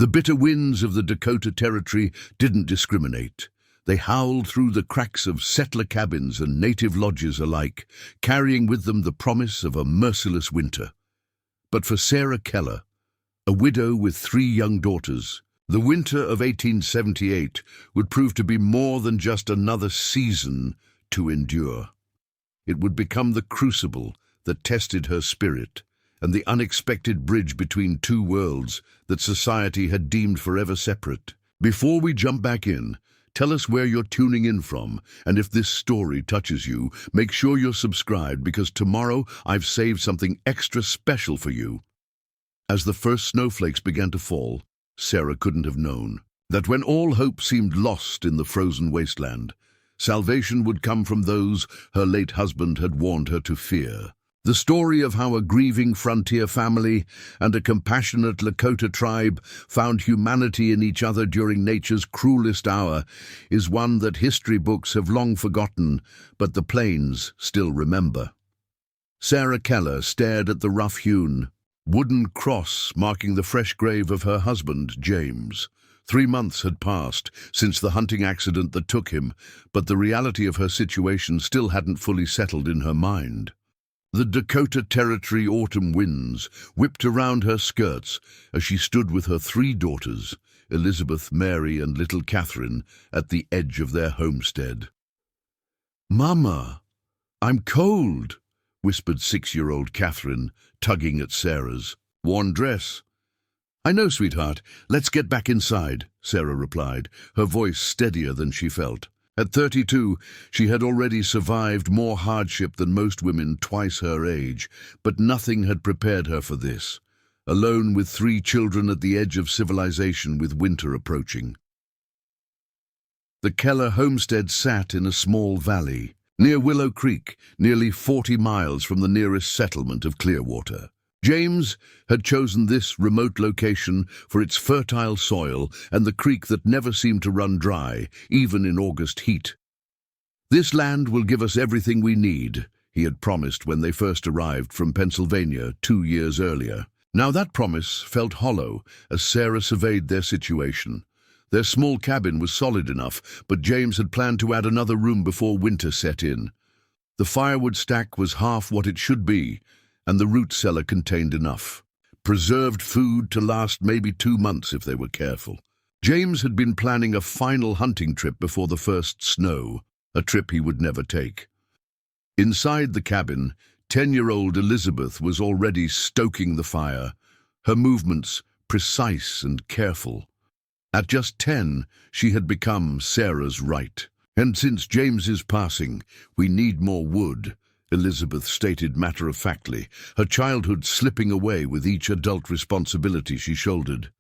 The bitter winds of the Dakota Territory didn't discriminate. They howled through the cracks of settler cabins and native lodges alike, carrying with them the promise of a merciless winter. But for Sarah Keller, a widow with 3 young daughters, the winter of 1878 would prove to be more than just another season to endure. It would become the crucible that tested her spirit and the unexpected bridge between 2 worlds that society had deemed forever separate. Before we jump back in, tell us where you're tuning in from, and if this story touches you, make sure you're subscribed because tomorrow I've saved something extra special for you. As the first snowflakes began to fall, Sarah couldn't have known that when all hope seemed lost in the frozen wasteland, salvation would come from those her late husband had warned her to fear. The story of how a grieving frontier family and a compassionate Lakota tribe found humanity in each other during nature's cruelest hour is one that history books have long forgotten, but the plains still remember. Sarah Keller stared at the rough-hewn wooden cross marking the fresh grave of her husband, James. 3 months had passed since the hunting accident that took him, but the reality of her situation still hadn't fully settled in her mind. The Dakota Territory autumn winds whipped around her skirts as she stood with her 3 daughters, Elizabeth, Mary, and little Catherine, at the edge of their homestead. "Mama, I'm cold," whispered 6-year-old Catherine, tugging at Sarah's worn dress. "I know, sweetheart. Let's get back inside," Sarah replied, her voice steadier than she felt. At 32, she had already survived more hardship than most women twice her age, but nothing had prepared her for this, alone with 3 children at the edge of civilization with winter approaching. The Keller homestead sat in a small valley, near Willow Creek, nearly 40 miles from the nearest settlement of Clearwater. James had chosen this remote location for its fertile soil and the creek that never seemed to run dry, even in August heat. "This land will give us everything we need," he had promised when they first arrived from Pennsylvania 2 years earlier. Now that promise felt hollow as Sarah surveyed their situation. Their small cabin was solid enough, but James had planned to add another room before winter set in. The firewood stack was half what it should be, and the root cellar contained enough. Preserved food to last maybe 2 months if they were careful. James had been planning a final hunting trip before the first snow, a trip he would never take. Inside the cabin, 10-year-old Elizabeth was already stoking the fire, her movements precise and careful. At just 10, she had become Sarah's right. "And since James's passing, we need more wood," Elizabeth stated matter-of-factly, her childhood slipping away with each adult responsibility she shouldered.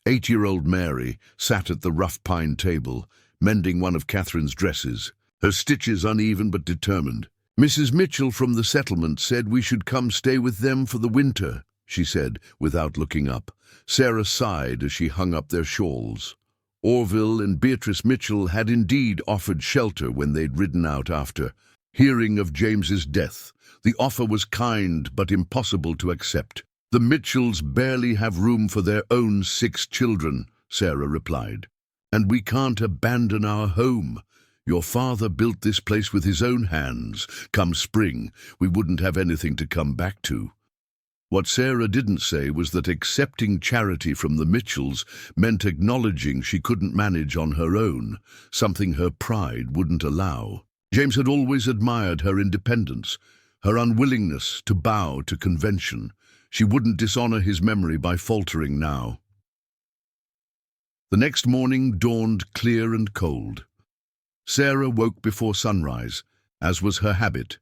8-year-old Mary sat at the rough pine table, mending one of Catherine's dresses, her stitches uneven but determined. "Mrs. Mitchell from the settlement said we should come stay with them for the winter," she said, without looking up. Sarah sighed as she hung up their shawls. Orville and Beatrice Mitchell had indeed offered shelter when they'd ridden out after hearing of James's death. The offer was kind but impossible to accept. "The Mitchells barely have room for their own 6 children," Sarah replied. "And we can't abandon our home. Your father built this place with his own hands. Come spring, we wouldn't have anything to come back to." What Sarah didn't say was that accepting charity from the Mitchells meant acknowledging she couldn't manage on her own, something her pride wouldn't allow. James had always admired her independence, her unwillingness to bow to convention. She wouldn't dishonor his memory by faltering now. The next morning dawned clear and cold. Sarah woke before sunrise, as was her habit,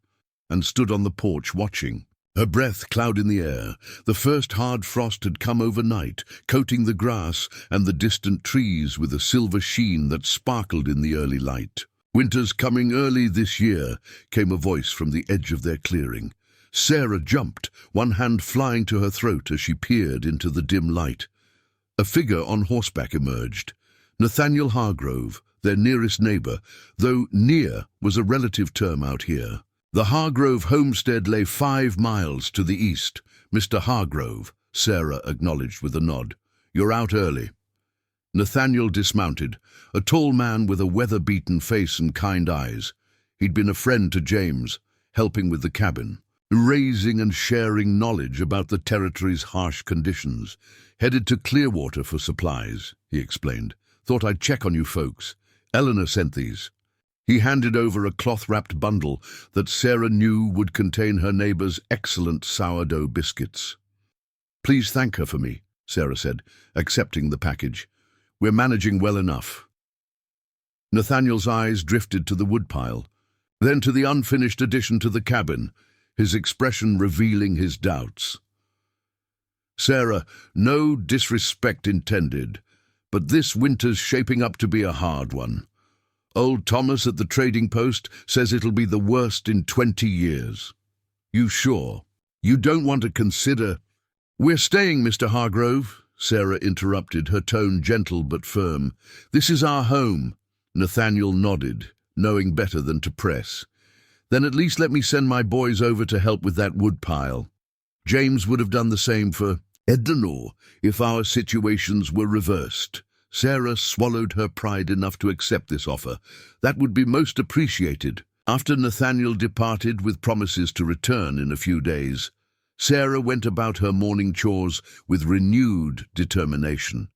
and stood on the porch watching. Her breath cloud in the air. The first hard frost had come overnight, coating the grass and the distant trees with a silver sheen that sparkled in the early light. "Winter's coming early this year," came a voice from the edge of their clearing. Sarah jumped, one hand flying to her throat as she peered into the dim light. A figure on horseback emerged. Nathaniel Hargrove, their nearest neighbor, though near was a relative term out here. The Hargrove homestead lay 5 miles to the east. "Mr. Hargrove," Sarah acknowledged with a nod. You're out early." Nathaniel dismounted, a tall man with a weather-beaten face and kind eyes. He'd been a friend to James, helping with the cabin, raising and sharing knowledge about the territory's harsh conditions. "Headed to Clearwater for supplies," he explained. "Thought I'd check on you folks. Eleanor sent these." He handed over a cloth-wrapped bundle that Sarah knew would contain her neighbor's excellent sourdough biscuits. "Please thank her for me," Sarah said, accepting the package. "We're managing well enough." Nathaniel's eyes drifted to the woodpile, then to the unfinished addition to the cabin, his expression revealing his doubts. "Sarah, no disrespect intended, but this winter's shaping up to be a hard one. Old Thomas at the trading post says it'll be the worst in 20 years. You sure? You don't want to consider—" "We're staying, Mr. Hargrove," Sarah interrupted, her tone gentle but firm. "This is our home." Nathaniel nodded, knowing better than to press. "Then at least let me send my boys over to help with that woodpile. James would have done the same for Edenor if our situations were reversed." Sarah swallowed her pride enough to accept this offer. "That would be most appreciated." After Nathaniel departed with promises to return in a few days, Sarah went about her morning chores with renewed determination.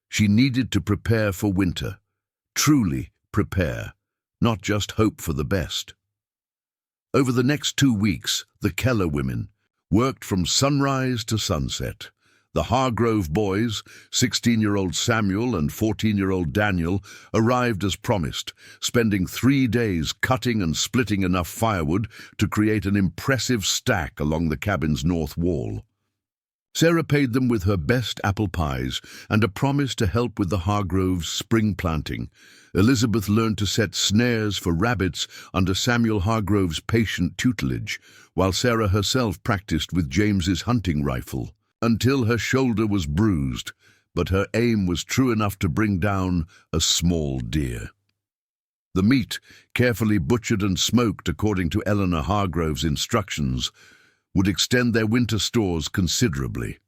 She needed to prepare for winter, truly prepare, not just hope for the best. Over the next 2 weeks, the Keller women worked from sunrise to sunset. The Hargrove boys, 16-year-old Samuel and 14-year-old Daniel, arrived as promised, spending 3 days cutting and splitting enough firewood to create an impressive stack along the cabin's north wall. Sarah paid them with her best apple pies and a promise to help with the Hargroves' spring planting. Elizabeth learned to set snares for rabbits under Samuel Hargrove's patient tutelage, while Sarah herself practiced with James's hunting rifle, until her shoulder was bruised, but her aim was true enough to bring down a small deer. The meat, carefully butchered and smoked according to Eleanor Hargrove's instructions, would extend their winter stores considerably.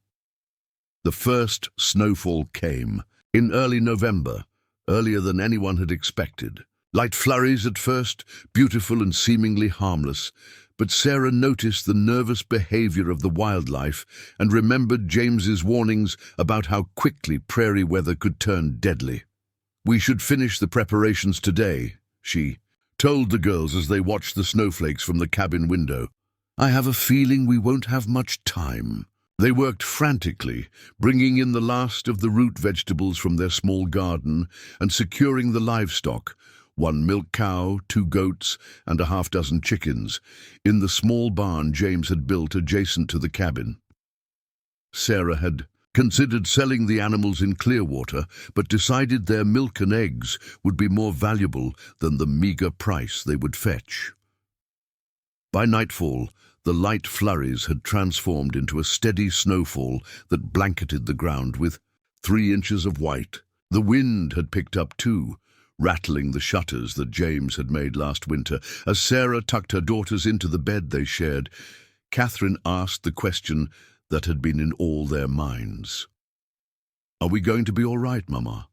The first snowfall came in early November, earlier than anyone had expected. Light flurries at first, beautiful and seemingly harmless, but Sarah noticed the nervous behavior of the wildlife and remembered James's warnings about how quickly prairie weather could turn deadly. "We should finish the preparations today," she told the girls as they watched the snowflakes from the cabin window. "I have a feeling we won't have much time." They worked frantically, bringing in the last of the root vegetables from their small garden and securing the livestock, 1 milk cow, 2 goats, and a half-dozen chickens, in the small barn James had built adjacent to the cabin. Sarah had considered selling the animals in Clearwater, but decided their milk and eggs would be more valuable than the meager price they would fetch. By nightfall, the light flurries had transformed into a steady snowfall that blanketed the ground with 3 inches of white. The wind had picked up too, rattling the shutters that James had made last winter. As Sarah tucked her daughters into the bed they shared, Catherine asked the question that had been in all their minds. "Are we going to be all right, Mama?"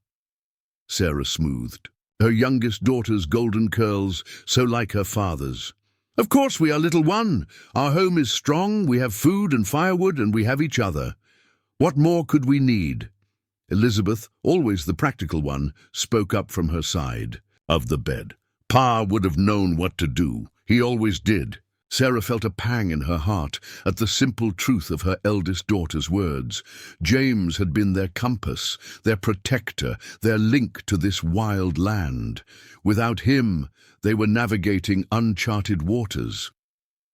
Sarah smoothed her youngest daughter's golden curls, so like her father's. "Of course we are, little one. Our home is strong, we have food and firewood, and we have each other. What more could we need?" Elizabeth, always the practical one, spoke up from her side of the bed. "Pa would have known what to do. He always did." Sarah felt a pang in her heart at the simple truth of her eldest daughter's words. James had been their compass, their protector, their link to this wild land. Without him, they were navigating uncharted waters.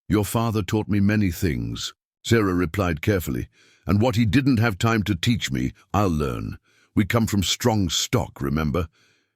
"Your father taught me many things," Sarah replied carefully, "and what he didn't have time to teach me, I'll learn. We come from strong stock, remember?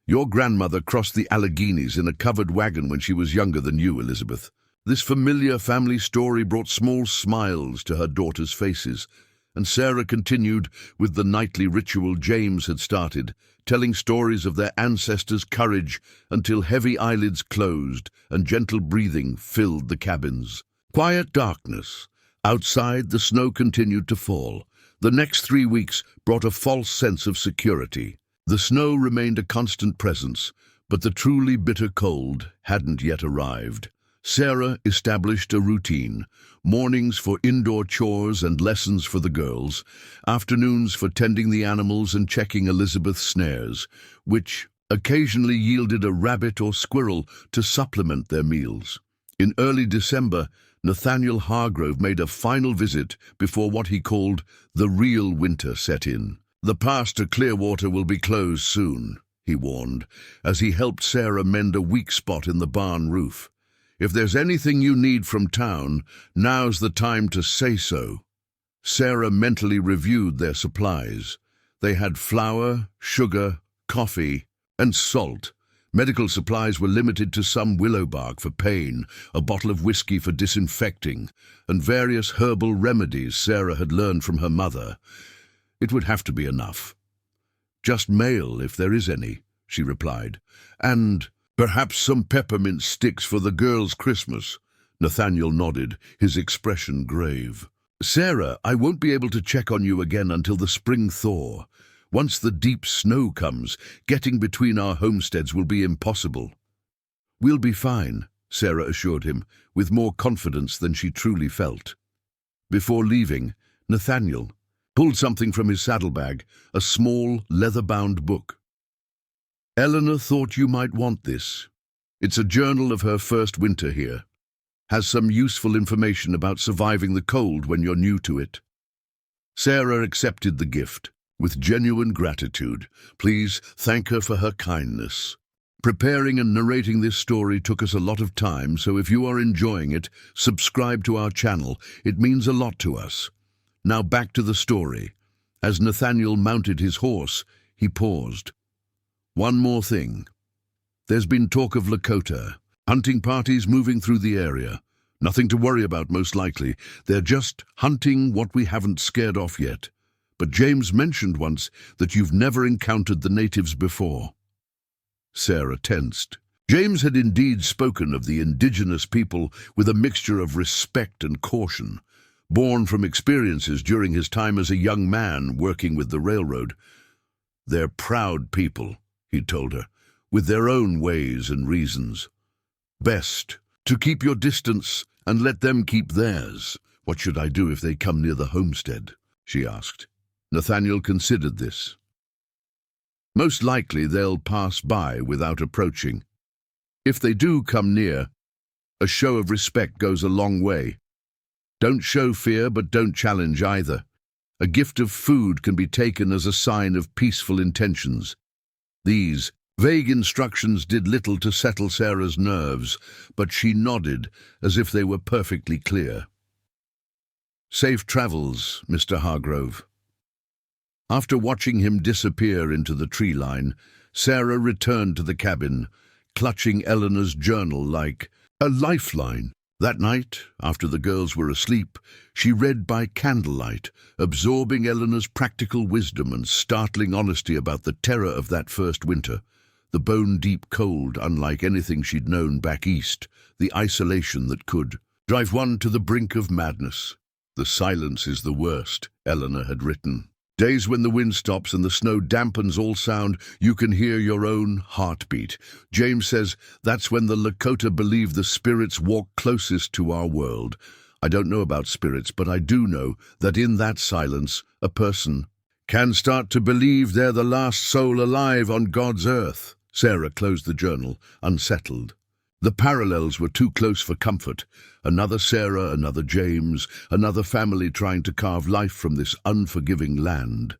Your grandmother crossed the Alleghenies in a covered wagon when she was younger than you, Elizabeth." This familiar family story brought small smiles to her daughters' faces, and Sarah continued with the nightly ritual James had started, telling stories of their ancestors' courage until heavy eyelids closed and gentle breathing filled the cabins. Quiet darkness. Outside, the snow continued to fall. The next 3 weeks brought a false sense of security. The snow remained a constant presence, but the truly bitter cold hadn't yet arrived. Sarah established a routine: mornings for indoor chores and lessons for the girls, afternoons for tending the animals and checking Elizabeth's snares, which occasionally yielded a rabbit or squirrel to supplement their meals. In early December, Nathaniel Hargrove made a final visit before what he called the real winter set in. "The pass to Clearwater will be closed soon," he warned, as he helped Sarah mend a weak spot in the barn roof. "If there's anything you need from town, now's the time to say so." Sarah mentally reviewed their supplies. They had flour, sugar, coffee, and salt. Medical supplies were limited to some willow bark for pain, a bottle of whiskey for disinfecting, and various herbal remedies Sarah had learned from her mother. It would have to be enough. "Just mail, if there is any," she replied. "And perhaps some peppermint sticks for the girls' Christmas." Nathaniel nodded, his expression grave. "Sarah, I won't be able to check on you again until the spring thaw. Once the deep snow comes, getting between our homesteads will be impossible." "We'll be fine," Sarah assured him, with more confidence than she truly felt. Before leaving, Nathaniel pulled something from his saddlebag, a small, leather-bound book. "Eleanor thought you might want this. It's a journal of her first winter here. Has some useful information about surviving the cold when you're new to it." Sarah accepted the gift with genuine gratitude. Please thank her for her kindness. Preparing and narrating this story took us a lot of time, so if you are enjoying it, subscribe to our channel. It means a lot to us. Now back to the story. As Nathaniel mounted his horse, he paused. "One more thing. There's been talk of Lakota, hunting parties moving through the area. Nothing to worry about, most likely. They're just hunting what we haven't scared off yet. But James mentioned once that you've never encountered the natives before." Sarah tensed. James had indeed spoken of the indigenous people with a mixture of respect and caution, born from experiences during his time as a young man working with the railroad. "They're proud people," he told her, "with their own ways and reasons. Best to keep your distance and let them keep theirs." "What should I do if they come near the homestead?" she asked. Nathaniel considered this. "Most likely they'll pass by without approaching. If they do come near, a show of respect goes a long way. Don't show fear, but don't challenge either. A gift of food can be taken as a sign of peaceful intentions." These vague instructions did little to settle Sarah's nerves, but she nodded as if they were perfectly clear. "Safe travels, Mr. Hargrove." After watching him disappear into the tree line, Sarah returned to the cabin, clutching Eleanor's journal like a lifeline. That night, after the girls were asleep, she read by candlelight, absorbing Eleanor's practical wisdom and startling honesty about the terror of that first winter, the bone-deep cold unlike anything she'd known back east, the isolation that could drive one to the brink of madness. "The silence is the worst," Eleanor had written. "Days when the wind stops and the snow dampens all sound, you can hear your own heartbeat. James says that's when the Lakota believe the spirits walk closest to our world. I don't know about spirits, but I do know that in that silence, a person can start to believe they're the last soul alive on God's earth." Sarah closed the journal, unsettled. The parallels were too close for comfort. Another Sarah, another James, another family trying to carve life from this unforgiving land.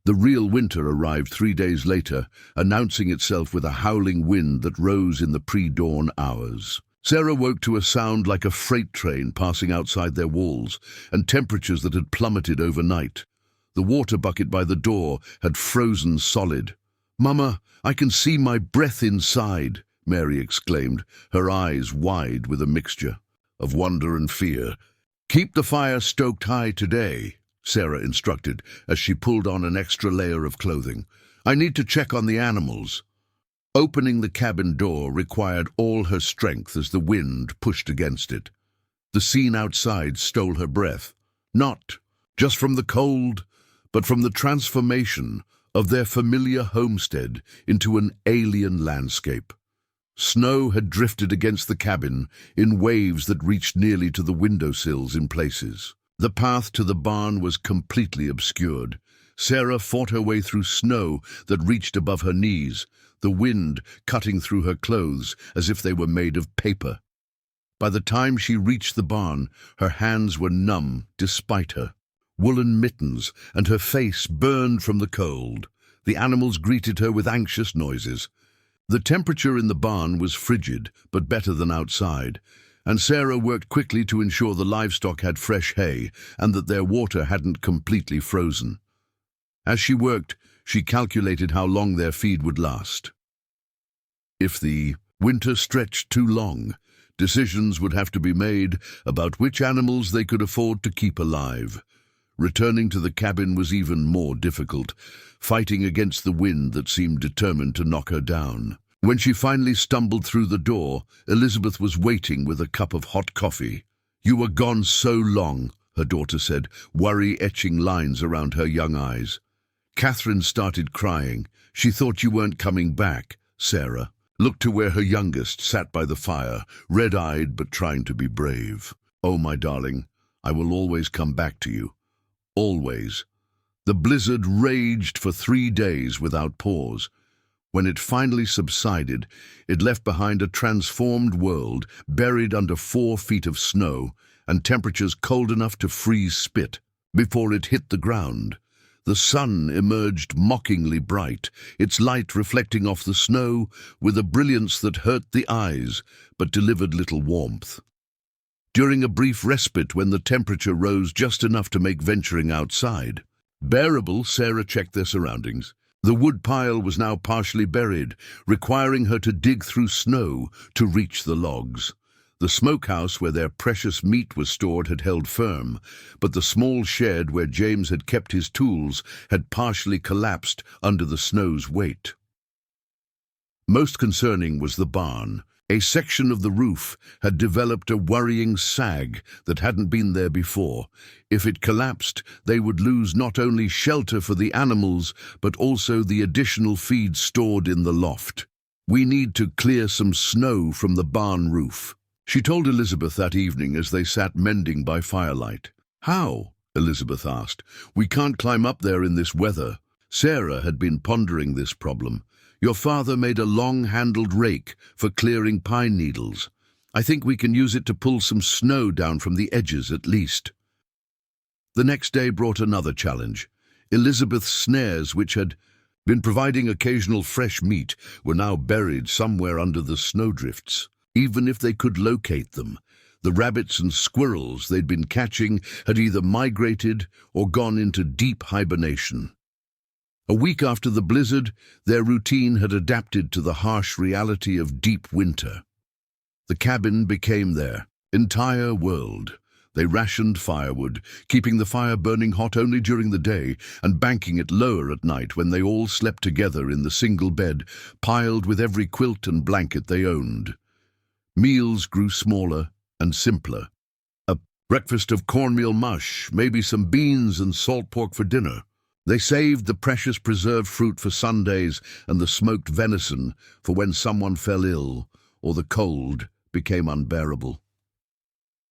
The real winter arrived 3 days later, announcing itself with a howling wind that rose in the pre-dawn hours. Sarah woke to a sound like a freight train passing outside their walls, and temperatures that had plummeted overnight. The water bucket by the door had frozen solid. "Mama, I can see my breath inside," Mary exclaimed, her eyes wide with a mixture of wonder and fear. "Keep the fire stoked high today," Sarah instructed as she pulled on an extra layer of clothing. "I need to check on the animals." Opening the cabin door required all her strength as the wind pushed against it. The scene outside stole her breath. Not just from the cold, but from the transformation of their familiar homestead into an alien landscape. Snow had drifted against the cabin in waves that reached nearly to the windowsills in places. The path to the barn was completely obscured. Sarah fought her way through snow that reached above her knees, the wind cutting through her clothes as if they were made of paper. By the time she reached the barn, her hands were numb despite her. Woolen mittens and her face burned from the cold. The animals greeted her with anxious noises. The temperature in the barn was frigid, but better than outside, and Sarah worked quickly to ensure the livestock had fresh hay and that their water hadn't completely frozen. As she worked, she calculated how long their feed would last. If the winter stretched too long, decisions would have to be made about which animals they could afford to keep alive. Returning to the cabin was even more difficult, fighting against the wind that seemed determined to knock her down. When she finally stumbled through the door, Elizabeth was waiting with a cup of hot coffee. "You were gone so long," her daughter said, worry etching lines around her young eyes. Catherine started crying. "She thought you weren't coming back." Sarah looked to where her youngest sat by the fire, red-eyed but trying to be brave. "Oh, my darling, I will always come back to you. Always." The blizzard raged for 3 days without pause. When it finally subsided, it left behind a transformed world buried under 4 feet of snow and temperatures cold enough to freeze spit. Before it hit the ground, the sun emerged mockingly bright, its light reflecting off the snow with a brilliance that hurt the eyes but delivered little warmth. During a brief respite when the temperature rose just enough to make venturing outside bearable, Sarah checked their surroundings. The wood pile was now partially buried, requiring her to dig through snow to reach the logs. The smokehouse where their precious meat was stored had held firm, but the small shed where James had kept his tools had partially collapsed under the snow's weight. Most concerning was the barn. A section of the roof had developed a worrying sag that hadn't been there before. If it collapsed, they would lose not only shelter for the animals, but also the additional feed stored in the loft. "We need to clear some snow from the barn roof," she told Elizabeth that evening as they sat mending by firelight. "How?" Elizabeth asked. "We can't climb up there in this weather." Sarah had been pondering this problem. "Your father made a long-handled rake for clearing pine needles. I think we can use it to pull some snow down from the edges at least." The next day brought another challenge. Elizabeth's snares, which had been providing occasional fresh meat, were now buried somewhere under the snowdrifts. Even if they could locate them, the rabbits and squirrels they'd been catching had either migrated or gone into deep hibernation. A week after the blizzard, their routine had adapted to the harsh reality of deep winter. The cabin became their entire world. They rationed firewood, keeping the fire burning hot only during the day and banking it lower at night when they all slept together in the single bed, piled with every quilt and blanket they owned. Meals grew smaller and simpler. A breakfast of cornmeal mush, maybe some beans and salt pork for dinner. They saved the precious preserved fruit for Sundays and the smoked venison for when someone fell ill or the cold became unbearable.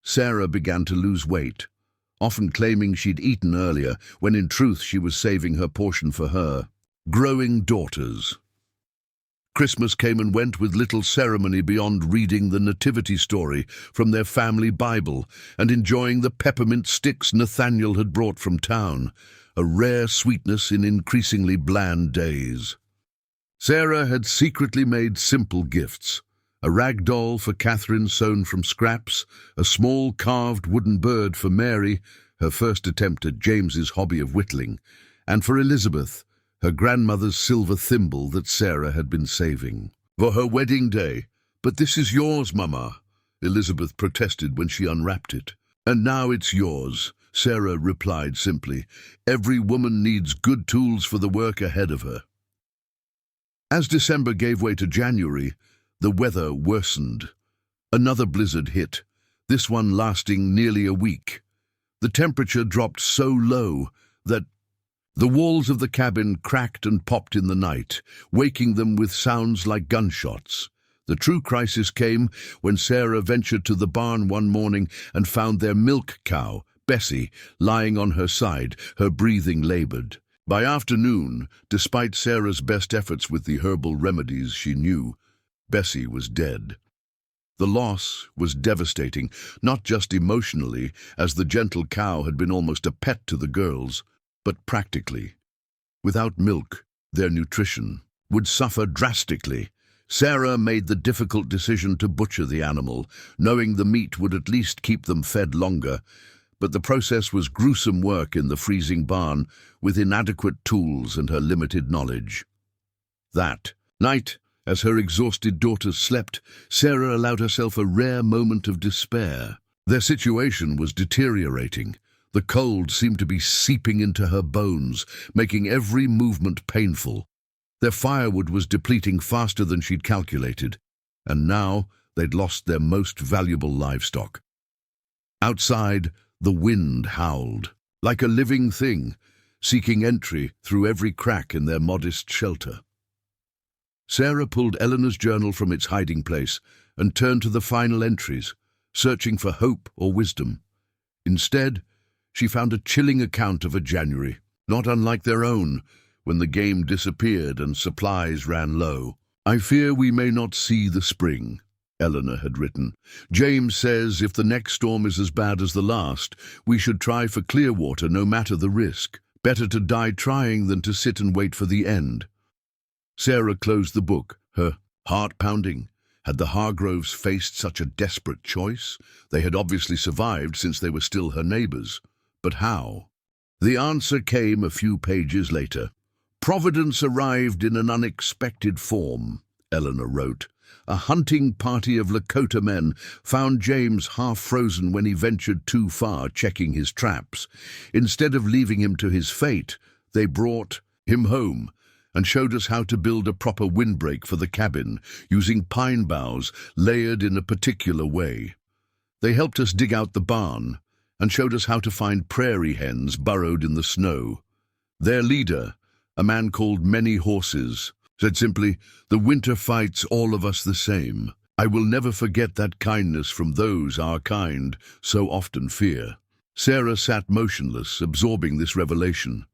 Sarah began to lose weight, often claiming she'd eaten earlier when in truth she was saving her portion for her growing daughters. Christmas came and went with little ceremony beyond reading the nativity story from their family Bible and enjoying the peppermint sticks Nathaniel had brought from town, a rare sweetness in increasingly bland days. Sarah had secretly made simple gifts: a rag doll for Catherine sewn from scraps, a small carved wooden bird for Mary, her first attempt at James's hobby of whittling, and for Elizabeth, her grandmother's silver thimble that Sarah had been saving for her wedding day. "But this is yours, Mama," Elizabeth protested when she unwrapped it. "And now it's yours," Sarah replied simply. "Every woman needs good tools for the work ahead of her." As December gave way to January, the weather worsened. Another blizzard hit, this one lasting nearly a week. The temperature dropped so low that the walls of the cabin cracked and popped in the night, waking them with sounds like gunshots. The true crisis came when Sarah ventured to the barn one morning and found their milk cow, Bessie, lying on her side, her breathing labored. By afternoon, despite Sarah's best efforts with the herbal remedies she knew, Bessie was dead. The loss was devastating, not just emotionally, as the gentle cow had been almost a pet to the girls, but practically. Without milk, their nutrition would suffer drastically. Sarah made the difficult decision to butcher the animal, knowing the meat would at least keep them fed longer, but the process was gruesome work in the freezing barn with inadequate tools and her limited knowledge. That night, as her exhausted daughters slept, Sarah allowed herself a rare moment of despair. Their situation was deteriorating. The cold seemed to be seeping into her bones, making every movement painful. Their firewood was depleting faster than she'd calculated, and now they'd lost their most valuable livestock. Outside, the wind howled, like a living thing, seeking entry through every crack in their modest shelter. Sarah pulled Eleanor's journal from its hiding place and turned to the final entries, searching for hope or wisdom. Instead, she found a chilling account of a January, not unlike their own, when the game disappeared and supplies ran low. "I fear we may not see the spring," Eleanor had written. "James says if the next storm is as bad as the last, we should try for clear water no matter the risk. Better to die trying than to sit and wait for the end." Sarah closed the book, her heart pounding. Had the Hargroves faced such a desperate choice? They had obviously survived since they were still her neighbors. But how? The answer came a few pages later. "Providence arrived in an unexpected form," Eleanor wrote. "A hunting party of Lakota men found James half-frozen when he ventured too far, checking his traps. Instead of leaving him to his fate, they brought him home and showed us how to build a proper windbreak for the cabin, using pine boughs layered in a particular way. They helped us dig out the barn and showed us how to find prairie hens burrowed in the snow. Their leader, a man called Many Horses, said simply, 'The winter fights all of us the same.' I will never forget that kindness from those our kind so often fear." Sarah sat motionless, absorbing this revelation.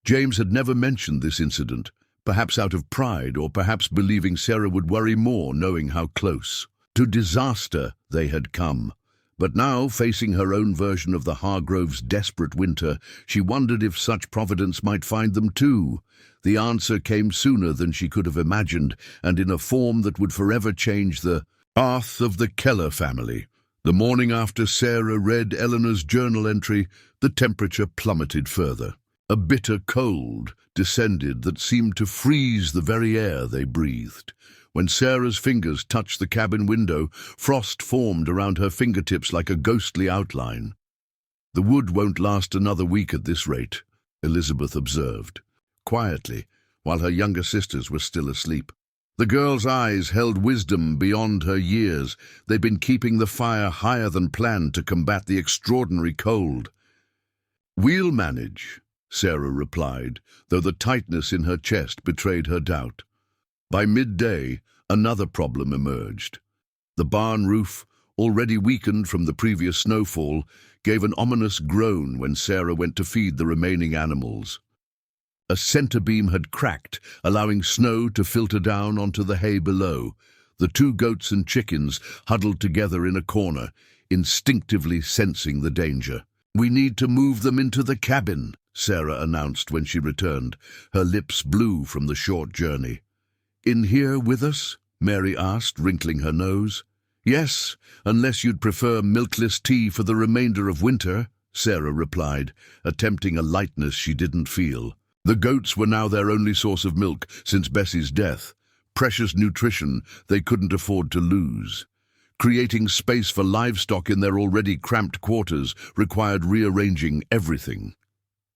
James had never mentioned this incident, perhaps out of pride or perhaps believing Sarah would worry more knowing how close to disaster they had come. But now, facing her own version of the Hargroves' desperate winter, she wondered if such providence might find them too. The answer came sooner than she could have imagined, and in a form that would forever change the path of the Keller family. The morning after Sarah read Eleanor's journal entry, the temperature plummeted further. A bitter cold descended that seemed to freeze the very air they breathed. When Sarah's fingers touched the cabin window, frost formed around her fingertips like a ghostly outline. "The wood won't last another week at this rate," Elizabeth observed, quietly, while her younger sisters were still asleep. The girl's eyes held wisdom beyond her years. They'd been keeping the fire higher than planned to combat the extraordinary cold. "We'll manage," Sarah replied, though the tightness in her chest betrayed her doubt. By midday, another problem emerged. The barn roof, already weakened from the previous snowfall, gave an ominous groan when Sarah went to feed the remaining animals. A center beam had cracked, allowing snow to filter down onto the hay below. The two goats and chickens huddled together in a corner, instinctively sensing the danger. "We need to move them into the cabin," Sarah announced when she returned, her lips blue from the short journey. "In here with us?" Mary asked, wrinkling her nose. "Yes, unless you'd prefer milkless tea for the remainder of winter," Sarah replied, attempting a lightness she didn't feel. The goats were now their only source of milk since Bessie's death, precious nutrition they couldn't afford to lose. Creating space for livestock in their already cramped quarters required rearranging everything.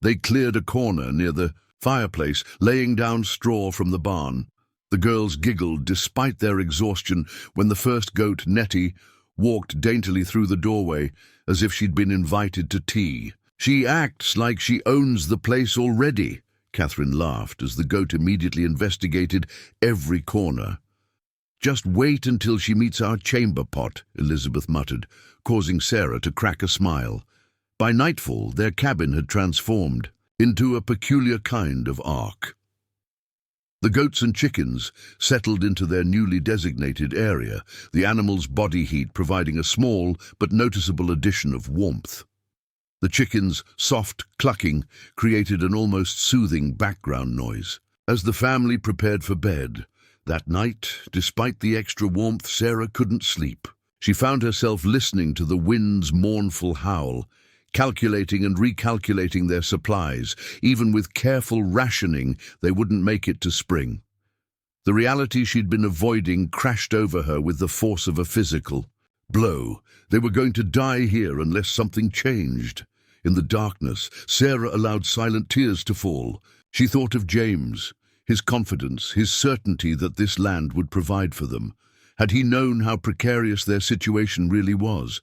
They cleared a corner near the fireplace, laying down straw from the barn. The girls giggled despite their exhaustion when the first goat, Nettie, walked daintily through the doorway as if she'd been invited to tea. "She acts like she owns the place already," Catherine laughed as the goat immediately investigated every corner. "Just wait until she meets our chamber pot," Elizabeth muttered, causing Sarah to crack a smile. By nightfall, their cabin had transformed into a peculiar kind of ark. The goats and chickens settled into their newly designated area, the animals' body heat providing a small but noticeable addition of warmth. The chickens' soft clucking created an almost soothing background noise. As the family prepared for bed, that night, despite the extra warmth, Sarah couldn't sleep. She found herself listening to the wind's mournful howl, calculating and recalculating their supplies. Even with careful rationing, they wouldn't make it to spring. The reality she'd been avoiding crashed over her with the force of a physical blow. They were going to die here unless something changed. In the darkness, Sarah allowed silent tears to fall. She thought of James, his confidence, his certainty that this land would provide for them. Had he known how precarious their situation really was?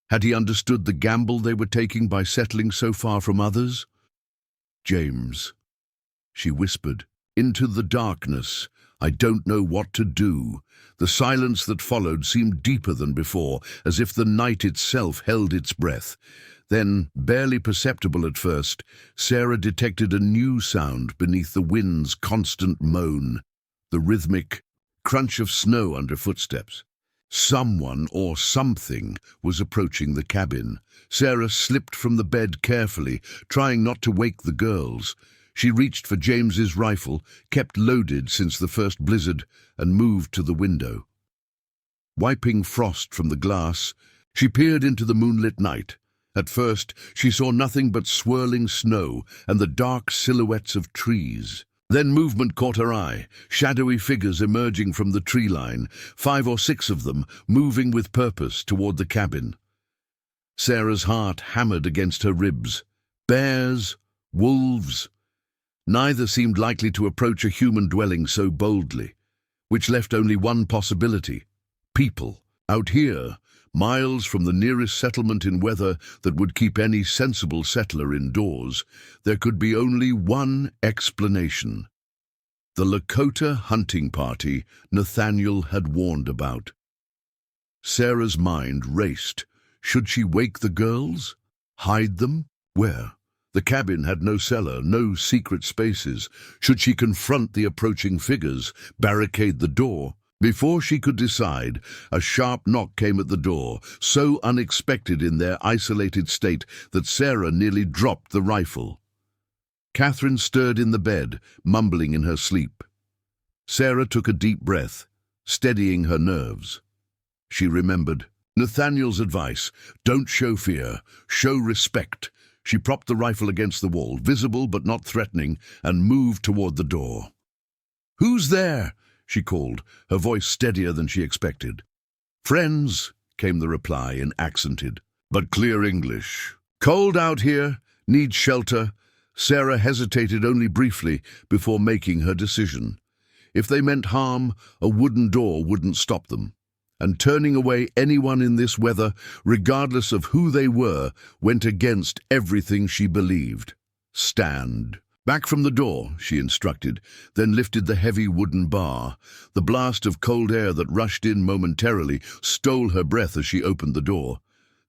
Had he understood the gamble they were taking by settling so far from others? "James," she whispered, into the darkness. "I don't know what to do." The silence that followed seemed deeper than before, as if the night itself held its breath. Then, barely perceptible at first, Sarah detected a new sound beneath the wind's constant moan, the rhythmic crunch of snow under footsteps. Someone or something was approaching the cabin. Sarah slipped from the bed carefully, trying not to wake the girls. She reached for James's rifle, kept loaded since the first blizzard, and moved to the window. Wiping frost from the glass, she peered into the moonlit night. At first, she saw nothing but swirling snow and the dark silhouettes of trees. Then movement caught her eye, shadowy figures emerging from the tree line, 5 or 6 of them moving with purpose toward the cabin. Sarah's heart hammered against her ribs. Bears, wolves. Neither seemed likely to approach a human dwelling so boldly, which left only one possibility: people. Out here, miles from the nearest settlement in weather that would keep any sensible settler indoors, there could be only one explanation: the Lakota hunting party Nathaniel had warned about. Sarah's mind raced. Should she wake the girls? Hide them? Where? The cabin had no cellar, no secret spaces. Should she confront the approaching figures, barricade the door? Before she could decide, a sharp knock came at the door, so unexpected in their isolated state that Sarah nearly dropped the rifle. Catherine stirred in the bed, mumbling in her sleep. Sarah took a deep breath, steadying her nerves. She remembered Nathaniel's advice: don't show fear, show respect. She propped the rifle against the wall, visible but not threatening, and moved toward the door. "Who's there?" she called, her voice steadier than she expected. "Friends," came the reply in accented but clear English. "Cold out here, need shelter." Sarah hesitated only briefly before making her decision. If they meant harm, a wooden door wouldn't stop them. And turning away anyone in this weather, regardless of who they were, went against everything she believed. "Stand." "Back from the door," she instructed, then lifted the heavy wooden bar. The blast of cold air that rushed in momentarily stole her breath as she opened the door.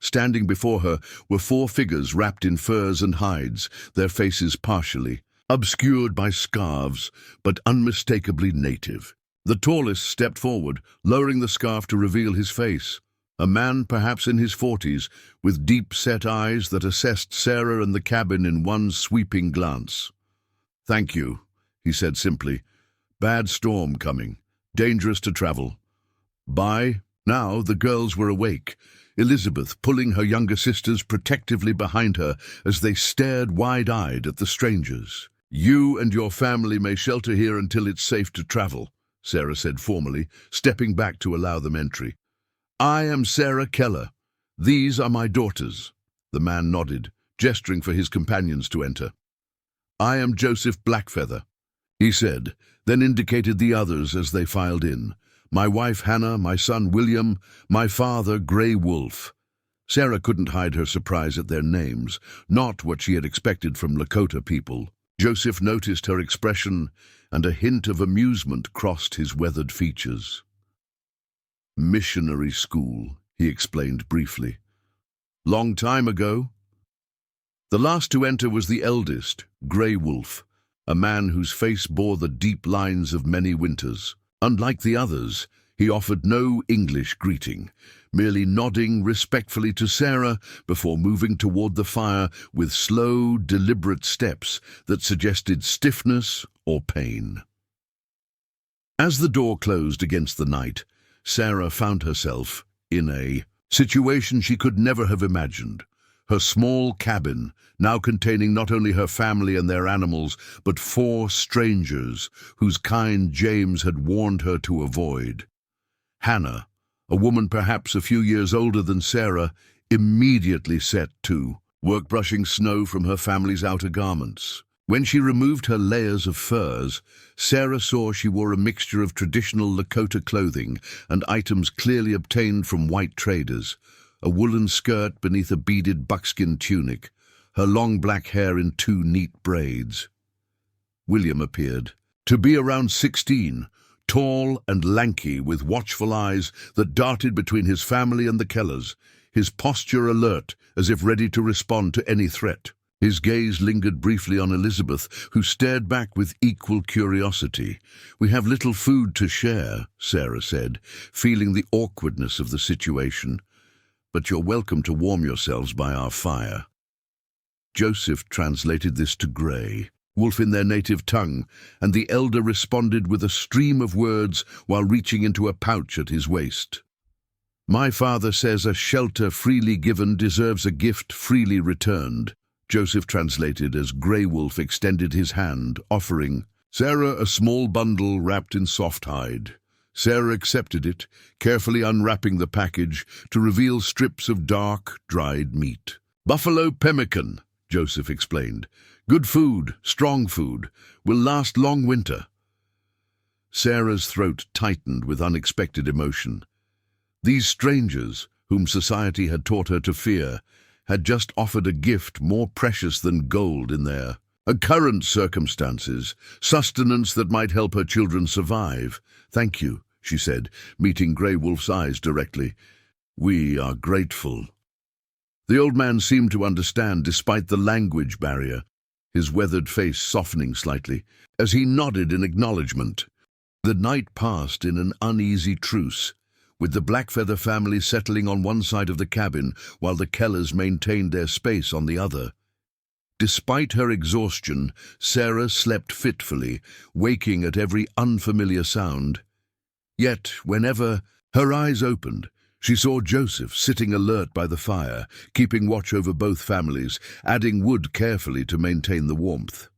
Standing before her were 4 figures wrapped in furs and hides, their faces partially obscured by scarves, but unmistakably native. The tallest stepped forward, lowering the scarf to reveal his face. A man perhaps in his 40s, with deep-set eyes that assessed Sarah and the cabin in one sweeping glance. "Thank you," he said simply. "Bad storm coming. Dangerous to travel." By now the girls were awake, Elizabeth pulling her younger sisters protectively behind her as they stared wide-eyed at the strangers. "You and your family may shelter here until it's safe to travel," Sarah said formally, stepping back to allow them entry. "I am Sarah Keller. These are my daughters." The man nodded, gesturing for his companions to enter. "I am Joseph Blackfeather," he said, then indicated the others as they filed in. My wife Hannah, my son William, my father Grey Wolf." Sarah couldn't hide her surprise at their names, not what she had expected from Lakota people. Joseph noticed her expression, and a hint of amusement crossed his weathered features. "Missionary school," he explained briefly. "Long time ago." The last to enter was the eldest, Grey Wolf, a man whose face bore the deep lines of many winters. Unlike the others, he offered no English greeting, merely nodding respectfully to Sarah before moving toward the fire with slow, deliberate steps that suggested stiffness or pain. As the door closed against the night, Sarah found herself in a situation she could never have imagined. Her small cabin, now containing not only her family and their animals, but 4 strangers whose kind James had warned her to avoid. Hannah, a woman perhaps a few years older than Sarah, immediately set to work brushing snow from her family's outer garments. When she removed her layers of furs, Sarah saw she wore a mixture of traditional Lakota clothing and items clearly obtained from white traders, a woolen skirt beneath a beaded buckskin tunic, her long black hair in 2 neat braids. William appeared, to be around 16, tall and lanky with watchful eyes that darted between his family and the Kellers, his posture alert as if ready to respond to any threat. His gaze lingered briefly on Elizabeth, who stared back with equal curiosity. "We have little food to share," Sarah said, feeling the awkwardness of the situation. "But you're welcome to warm yourselves by our fire." Joseph translated this to Grey Wolf in their native tongue, and the elder responded with a stream of words while reaching into a pouch at his waist. "My father says a shelter freely given deserves a gift freely returned," Joseph translated as Grey Wolf extended his hand, offering Sarah a small bundle wrapped in soft hide. Sarah accepted it, carefully unwrapping the package to reveal strips of dark, dried meat. "Buffalo pemmican," Joseph explained. "Good food, strong food, will last long winter." Sarah's throat tightened with unexpected emotion. These strangers, whom society had taught her to fear, had just offered a gift more precious than gold in their current circumstances, sustenance that might help her children survive. "Thank you," she said, meeting Grey Wolf's eyes directly. "We are grateful." The old man seemed to understand despite the language barrier, his weathered face softening slightly, as he nodded in acknowledgement. The night passed in an uneasy truce, with the Blackfeather family settling on one side of the cabin while the Kellers maintained their space on the other. Despite her exhaustion, Sarah slept fitfully, waking at every unfamiliar sound. Yet, whenever her eyes opened, she saw Joseph sitting alert by the fire, keeping watch over both families, adding wood carefully to maintain the warmth.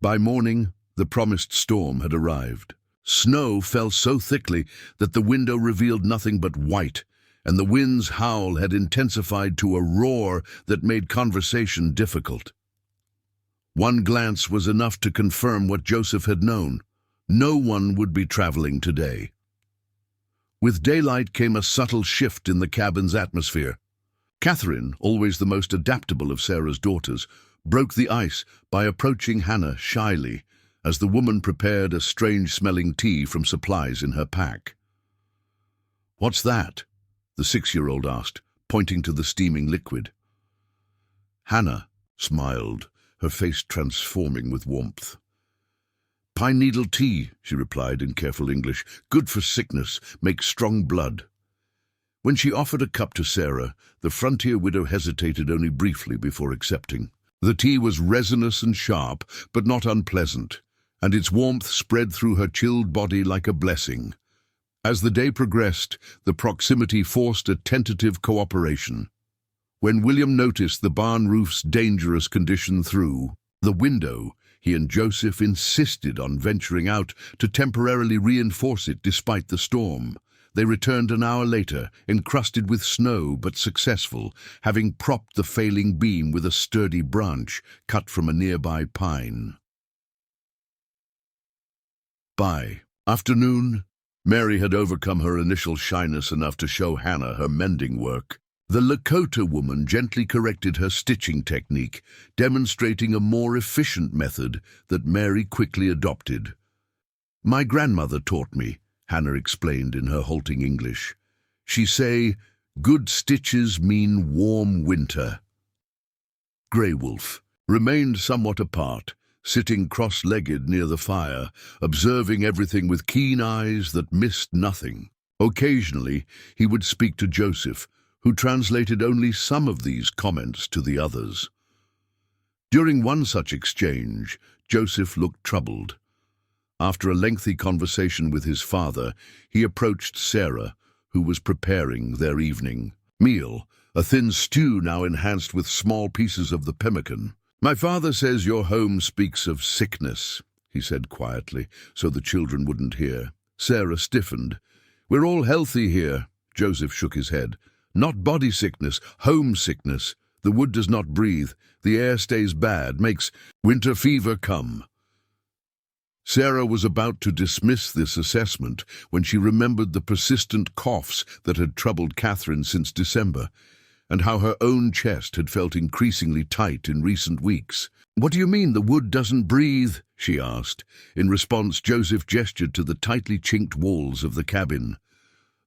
By morning, the promised storm had arrived. Snow fell so thickly that the window revealed nothing but white, and the wind's howl had intensified to a roar that made conversation difficult. One glance was enough to confirm what Joseph had known. No one would be traveling today. With daylight came a subtle shift in the cabin's atmosphere. Catherine, always the most adaptable of Sarah's daughters, broke the ice by approaching Hannah shyly as the woman prepared a strange-smelling tea from supplies in her pack. "What's that?" the 6-year-old asked, pointing to the steaming liquid. Hannah smiled, her face transforming with warmth. "Pine needle tea," she replied in careful English. "Good for sickness, makes strong blood." When she offered a cup to Sarah, the frontier widow hesitated only briefly before accepting. The tea was resinous and sharp, but not unpleasant, and its warmth spread through her chilled body like a blessing. As the day progressed, the proximity forced a tentative cooperation. When William noticed the barn roof's dangerous condition through the window, he and Joseph insisted on venturing out to temporarily reinforce it despite the storm. They returned an hour later, encrusted with snow but successful, having propped the failing beam with a sturdy branch cut from a nearby pine. By afternoon, Mary had overcome her initial shyness enough to show Hannah her mending work. The Lakota woman gently corrected her stitching technique, demonstrating a more efficient method that Mary quickly adopted. "My grandmother taught me," Hannah explained in her halting English. "She say, good stitches mean warm winter." Grey Wolf remained somewhat apart, sitting cross-legged near the fire, observing everything with keen eyes that missed nothing. Occasionally, he would speak to Joseph, who translated only some of these comments to the others. During one such exchange, Joseph looked troubled. After a lengthy conversation with his father, he approached Sarah, who was preparing their evening meal, a thin stew now enhanced with small pieces of the pemmican. "My father says your home speaks of sickness," he said quietly, so the children wouldn't hear. Sarah stiffened. "We're all healthy here," Joseph shook his head. "Not body sickness, home sickness. The wood does not breathe, the air stays bad, makes winter fever come." Sarah was about to dismiss this assessment when she remembered the persistent coughs that had troubled Catherine since December, and how her own chest had felt increasingly tight in recent weeks. "What do you mean the wood doesn't breathe?" she asked. In response, Joseph gestured to the tightly chinked walls of the cabin.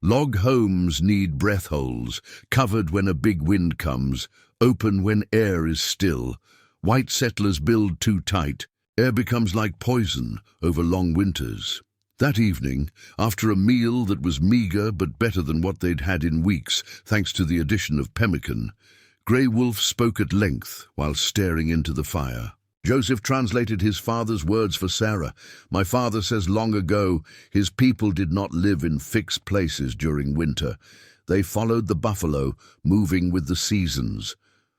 "Log homes need breath holes, covered when a big wind comes, open when air is still. White settlers build too tight. Air becomes like poison over long winters." That evening, after a meal that was meager but better than what they'd had in weeks, thanks to the addition of pemmican, Grey Wolf spoke at length while staring into the fire. Joseph translated his father's words for Sarah. "My father says long ago his people did not live in fixed places during winter. They followed the buffalo, moving with the seasons.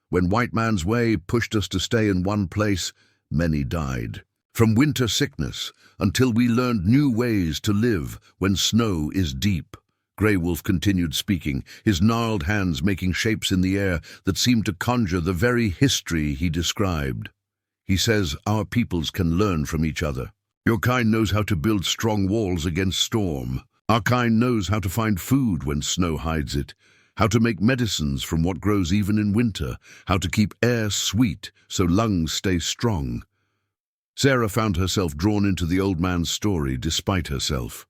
When white man's way pushed us to stay in one place, many died. From winter sickness until we learned new ways to live when snow is deep." Grey Wolf continued speaking, his gnarled hands making shapes in the air that seemed to conjure the very history he described. "He says our peoples can learn from each other. Your kind knows how to build strong walls against storm. Our kind knows how to find food when snow hides it, how to make medicines from what grows even in winter, how to keep air sweet so lungs stay strong." Sarah found herself drawn into the old man's story despite herself.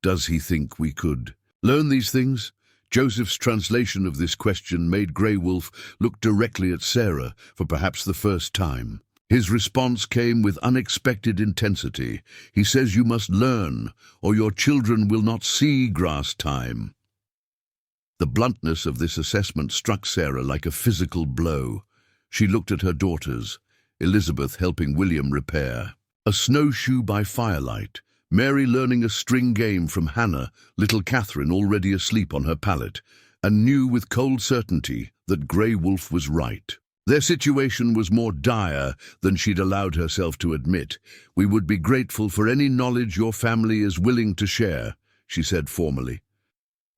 Does he think we could learn these things? Joseph's translation of this question made Grey Wolf look directly at Sarah for perhaps the first time. His response came with unexpected intensity. He says you must learn, or your children will not see grass time. The bluntness of this assessment struck Sarah like a physical blow. She looked at her daughters, Elizabeth helping William repair a snowshoe by firelight, Mary learning a string game from Hannah, little Catherine already asleep on her pallet, and knew with cold certainty that Grey Wolf was right. Their situation was more dire than she'd allowed herself to admit. "We would be grateful for any knowledge your family is willing to share," she said formally.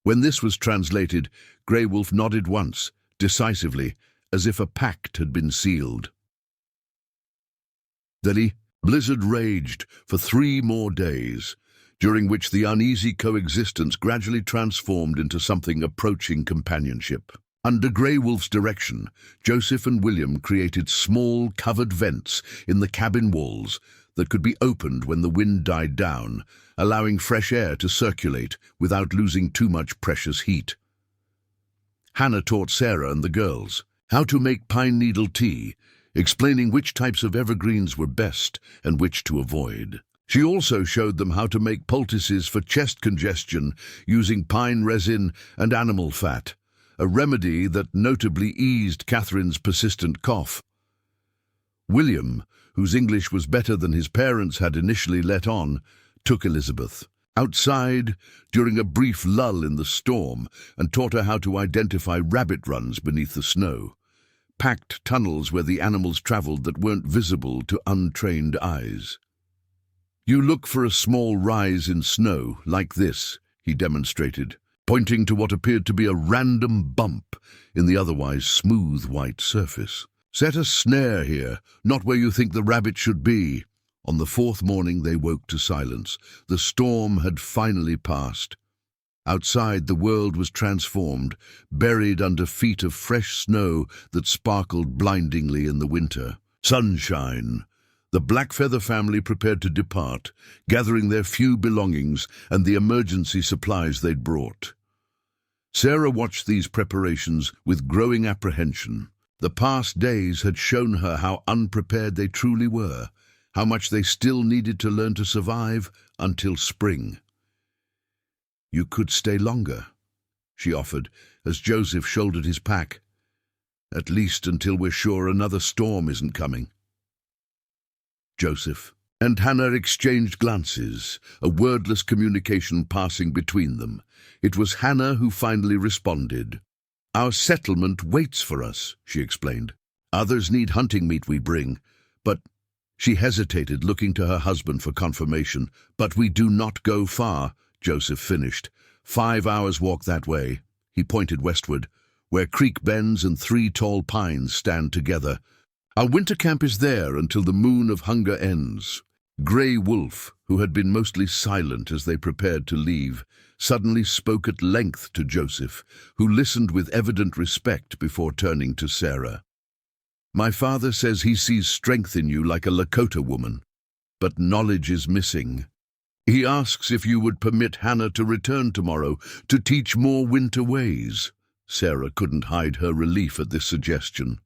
When this was translated, Grey Wolf nodded once, decisively, as if a pact had been sealed. The blizzard raged for 3 more days, during which the uneasy coexistence gradually transformed into something approaching companionship. Under Grey Wolf's direction, Joseph and William created small, covered vents in the cabin walls that could be opened when the wind died down, allowing fresh air to circulate without losing too much precious heat. Hannah taught Sarah and the girls how to make pine needle tea, explaining which types of evergreens were best and which to avoid. She also showed them how to make poultices for chest congestion using pine resin and animal fat, a remedy that notably eased Catherine's persistent cough. William, whose English was better than his parents had initially let on, took Elizabeth outside during a brief lull in the storm and taught her how to identify rabbit runs beneath the snow, packed tunnels where the animals traveled that weren't visible to untrained eyes. "You look for a small rise in snow, like this," he demonstrated, pointing to what appeared to be a random bump in the otherwise smooth white surface. "Set a snare here, not where you think the rabbit should be. On the fourth morning they woke to silence. The storm had finally passed. Outside, the world was transformed, buried under feet of fresh snow that sparkled blindingly in the winter. Sunshine. The Blackfeather family prepared to depart, gathering their few belongings and the emergency supplies they'd brought. Sarah watched these preparations with growing apprehension. The past days had shown her how unprepared they truly were, how much they still needed to learn to survive until spring. "You could stay longer," she offered, as Joseph shouldered his pack. "At least until we're sure another storm isn't coming." Joseph and Hannah exchanged glances, a wordless communication passing between them. It was Hannah who finally responded. "Our settlement waits for us," she explained. "Others need hunting meat we bring, but—" She hesitated, looking to her husband for confirmation. "But we do not go far," Joseph finished. 5 hours walk that way." He pointed westward, where creek bends and 3 tall pines stand together. "Our winter camp is there until the moon of hunger ends." Grey Wolf, who had been mostly silent as they prepared to leave, suddenly spoke at length to Joseph, who listened with evident respect before turning to Sarah. "My father says he sees strength in you like a Lakota woman, but knowledge is missing. He asks if you would permit Hannah to return tomorrow to teach more winter ways." Sarah couldn't hide her relief at this suggestion.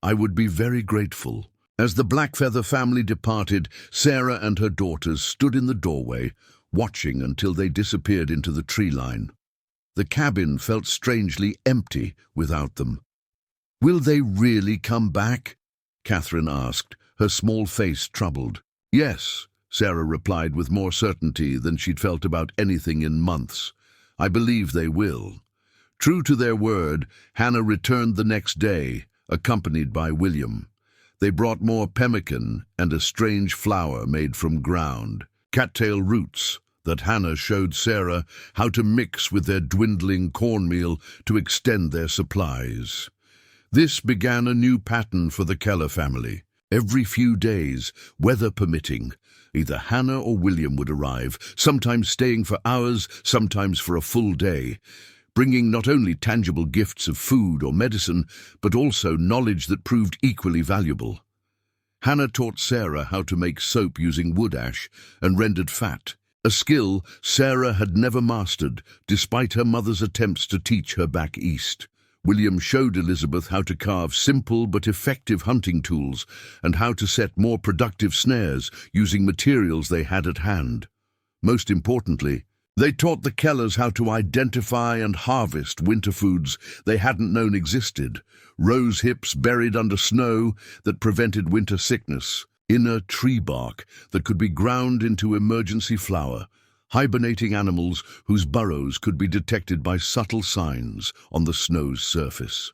"I would be very grateful." As the Blackfeather family departed, Sarah and her daughters stood in the doorway, watching until they disappeared into the tree line. The cabin felt strangely empty without them. "Will they really come back?" Catherine asked, her small face troubled. "Yes," Sarah replied with more certainty than she'd felt about anything in months. "I believe they will." True to their word, Hannah returned the next day, accompanied by William. They brought more pemmican and a strange flour made from ground cattail roots that Hannah showed Sarah how to mix with their dwindling cornmeal to extend their supplies. This began a new pattern for the Keller family. Every few days, weather permitting, either Hannah or William would arrive, sometimes staying for hours, sometimes for a full day, bringing not only tangible gifts of food or medicine, but also knowledge that proved equally valuable. Hannah taught Sarah how to make soap using wood ash and rendered fat, a skill Sarah had never mastered, despite her mother's attempts to teach her back east. William showed Elizabeth how to carve simple but effective hunting tools and how to set more productive snares using materials they had at hand. Most importantly, they taught the Kellers how to identify and harvest winter foods they hadn't known existed, rose hips buried under snow that prevented winter sickness, inner tree bark that could be ground into emergency flour, hibernating animals whose burrows could be detected by subtle signs on the snow's surface.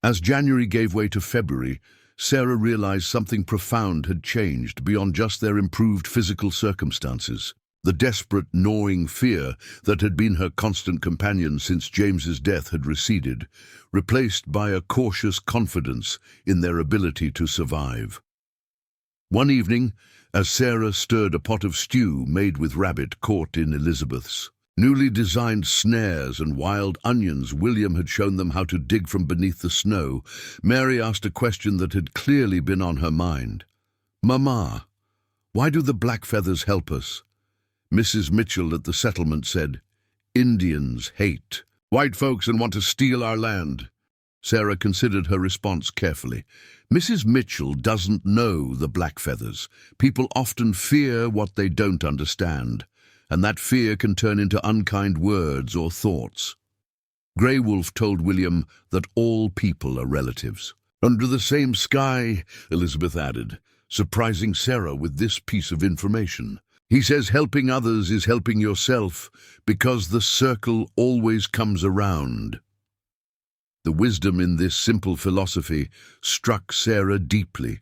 As January gave way to February, Sarah realized something profound had changed beyond just their improved physical circumstances. The desperate, gnawing fear that had been her constant companion since James's death had receded, replaced by a cautious confidence in their ability to survive. One evening, as Sarah stirred a pot of stew made with rabbit caught in Elizabeth's newly designed snares and wild onions William had shown them how to dig from beneath the snow, Mary asked a question that had clearly been on her mind. "Mama, why do the Blackfeathers help us?" Mrs. Mitchell at the settlement said, "Indians hate white folks and want to steal our land." Sarah considered her response carefully. "Mrs. Mitchell doesn't know the Blackfeathers. People often fear what they don't understand, and that fear can turn into unkind words or thoughts." Grey Wolf told William that all people are relatives. "Under the same sky," Elizabeth added, surprising Sarah with this piece of information. "He says helping others is helping yourself because the circle always comes around." The wisdom in this simple philosophy struck Sarah deeply.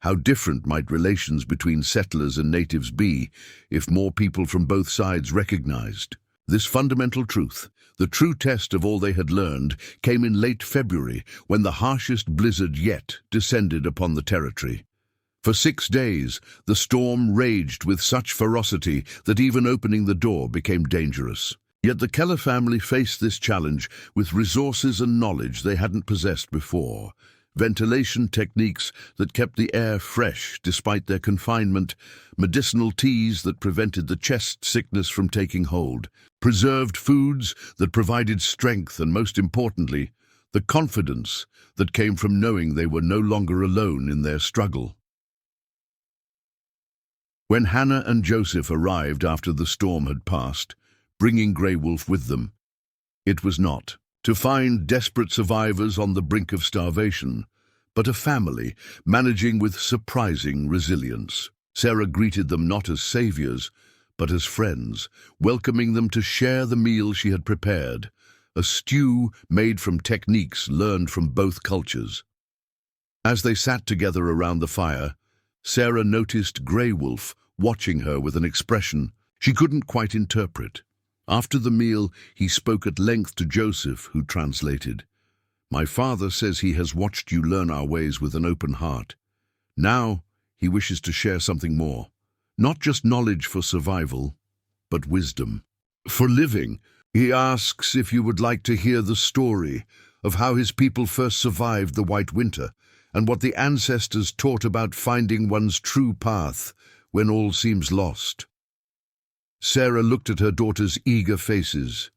How different might relations between settlers and natives be if more people from both sides recognized this fundamental truth? The true test of all they had learned came in late February, when the harshest blizzard yet descended upon the territory. For 6 days, the storm raged with such ferocity that even opening the door became dangerous. Yet the Keller family faced this challenge with resources and knowledge they hadn't possessed before. Ventilation techniques that kept the air fresh despite their confinement, medicinal teas that prevented the chest sickness from taking hold, preserved foods that provided strength, and most importantly, the confidence that came from knowing they were no longer alone in their struggle. When Hannah and Joseph arrived after the storm had passed, bringing Grey Wolf with them, it was not to find desperate survivors on the brink of starvation, but a family managing with surprising resilience. Sarah greeted them not as saviors, but as friends, welcoming them to share the meal she had prepared, a stew made from techniques learned from both cultures. As they sat together around the fire, Sarah noticed Grey Wolf watching her with an expression she couldn't quite interpret. After the meal, he spoke at length to Joseph, who translated. "My father says he has watched you learn our ways with an open heart. Now he wishes to share something more. Not just knowledge for survival, but wisdom for living. He asks if you would like to hear the story of how his people first survived the White Winter and what the ancestors taught about finding one's true path when all seems lost." Sarah looked at her daughter's eager faces,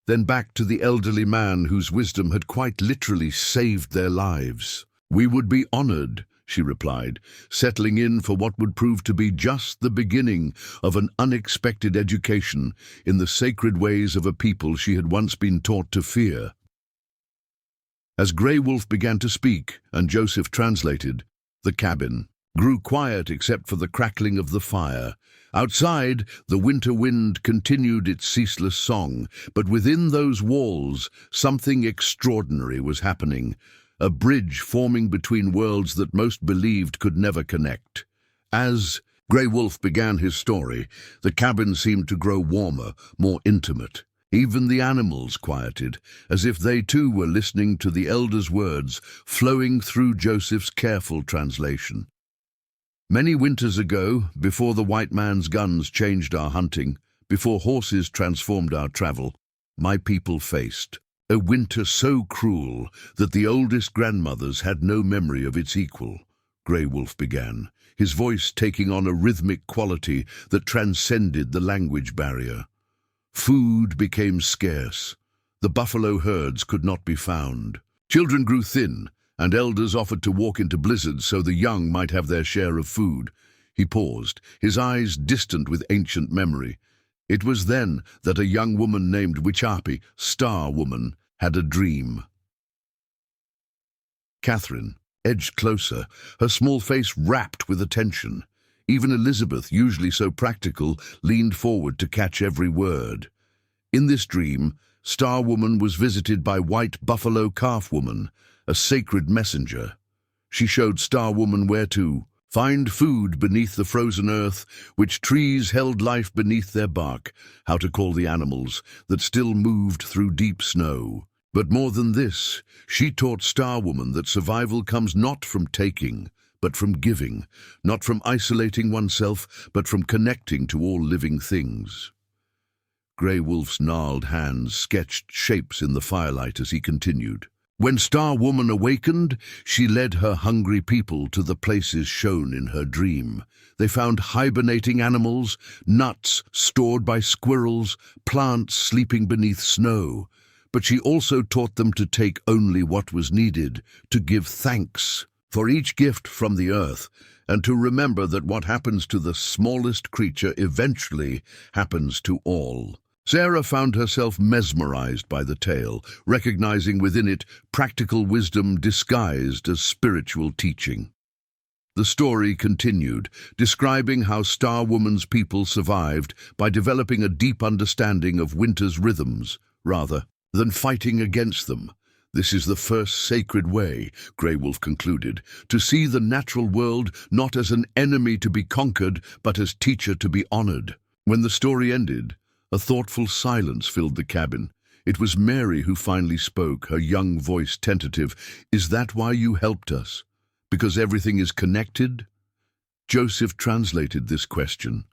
then back to the elderly man whose wisdom had quite literally saved their lives. "We would be honored," she replied, settling in for what would prove to be just the beginning of an unexpected education in the sacred ways of a people she had once been taught to fear. As Grey Wolf began to speak and Joseph translated, the cabin grew quiet except for the crackling of the fire. Outside, the winter wind continued its ceaseless song, but within those walls, something extraordinary was happening, a bridge forming between worlds that most believed could never connect. As Grey Wolf began his story, the cabin seemed to grow warmer, more intimate. Even the animals quieted, as if they too were listening to the elder's words flowing through Joseph's careful translation. "Many winters ago, before the white man's guns changed our hunting, before horses transformed our travel, my people faced a winter so cruel that the oldest grandmothers had no memory of its equal," Grey Wolf began, his voice taking on a rhythmic quality that transcended the language barrier. "Food became scarce. The buffalo herds could not be found. Children grew thin, and elders offered to walk into blizzards so the young might have their share of food." He paused, his eyes distant with ancient memory. It was then that a young woman named Wichapi, Star Woman, had a dream. Catherine edged closer, her small face rapt with attention. Even Elizabeth, usually so practical, leaned forward to catch every word. In this dream, Star Woman was visited by White Buffalo Calf Woman, a sacred messenger. She showed Star Woman where to find food beneath the frozen earth, which trees held life beneath their bark, how to call the animals that still moved through deep snow. But more than this, she taught Star Woman that survival comes not from taking, but from giving, not from isolating oneself, but from connecting to all living things. Grey Wolf's gnarled hands sketched shapes in the firelight as he continued. "When Star Woman awakened, she led her hungry people to the places shown in her dream. They found hibernating animals, nuts stored by squirrels, plants sleeping beneath snow. But she also taught them to take only what was needed, to give thanks for each gift from the earth, and to remember that what happens to the smallest creature eventually happens to all." Sarah found herself mesmerized by the tale, recognizing within it practical wisdom disguised as spiritual teaching. The story continued, describing how Star Woman's people survived by developing a deep understanding of winter's rhythms, rather than fighting against them. "This is the first sacred way," Grey Wolf concluded, "to see the natural world not as an enemy to be conquered, but as teacher to be honored." When the story ended, a thoughtful silence filled the cabin. It was Mary who finally spoke, her young voice tentative. "Is that why you helped us? Because everything is connected?" Joseph translated this question,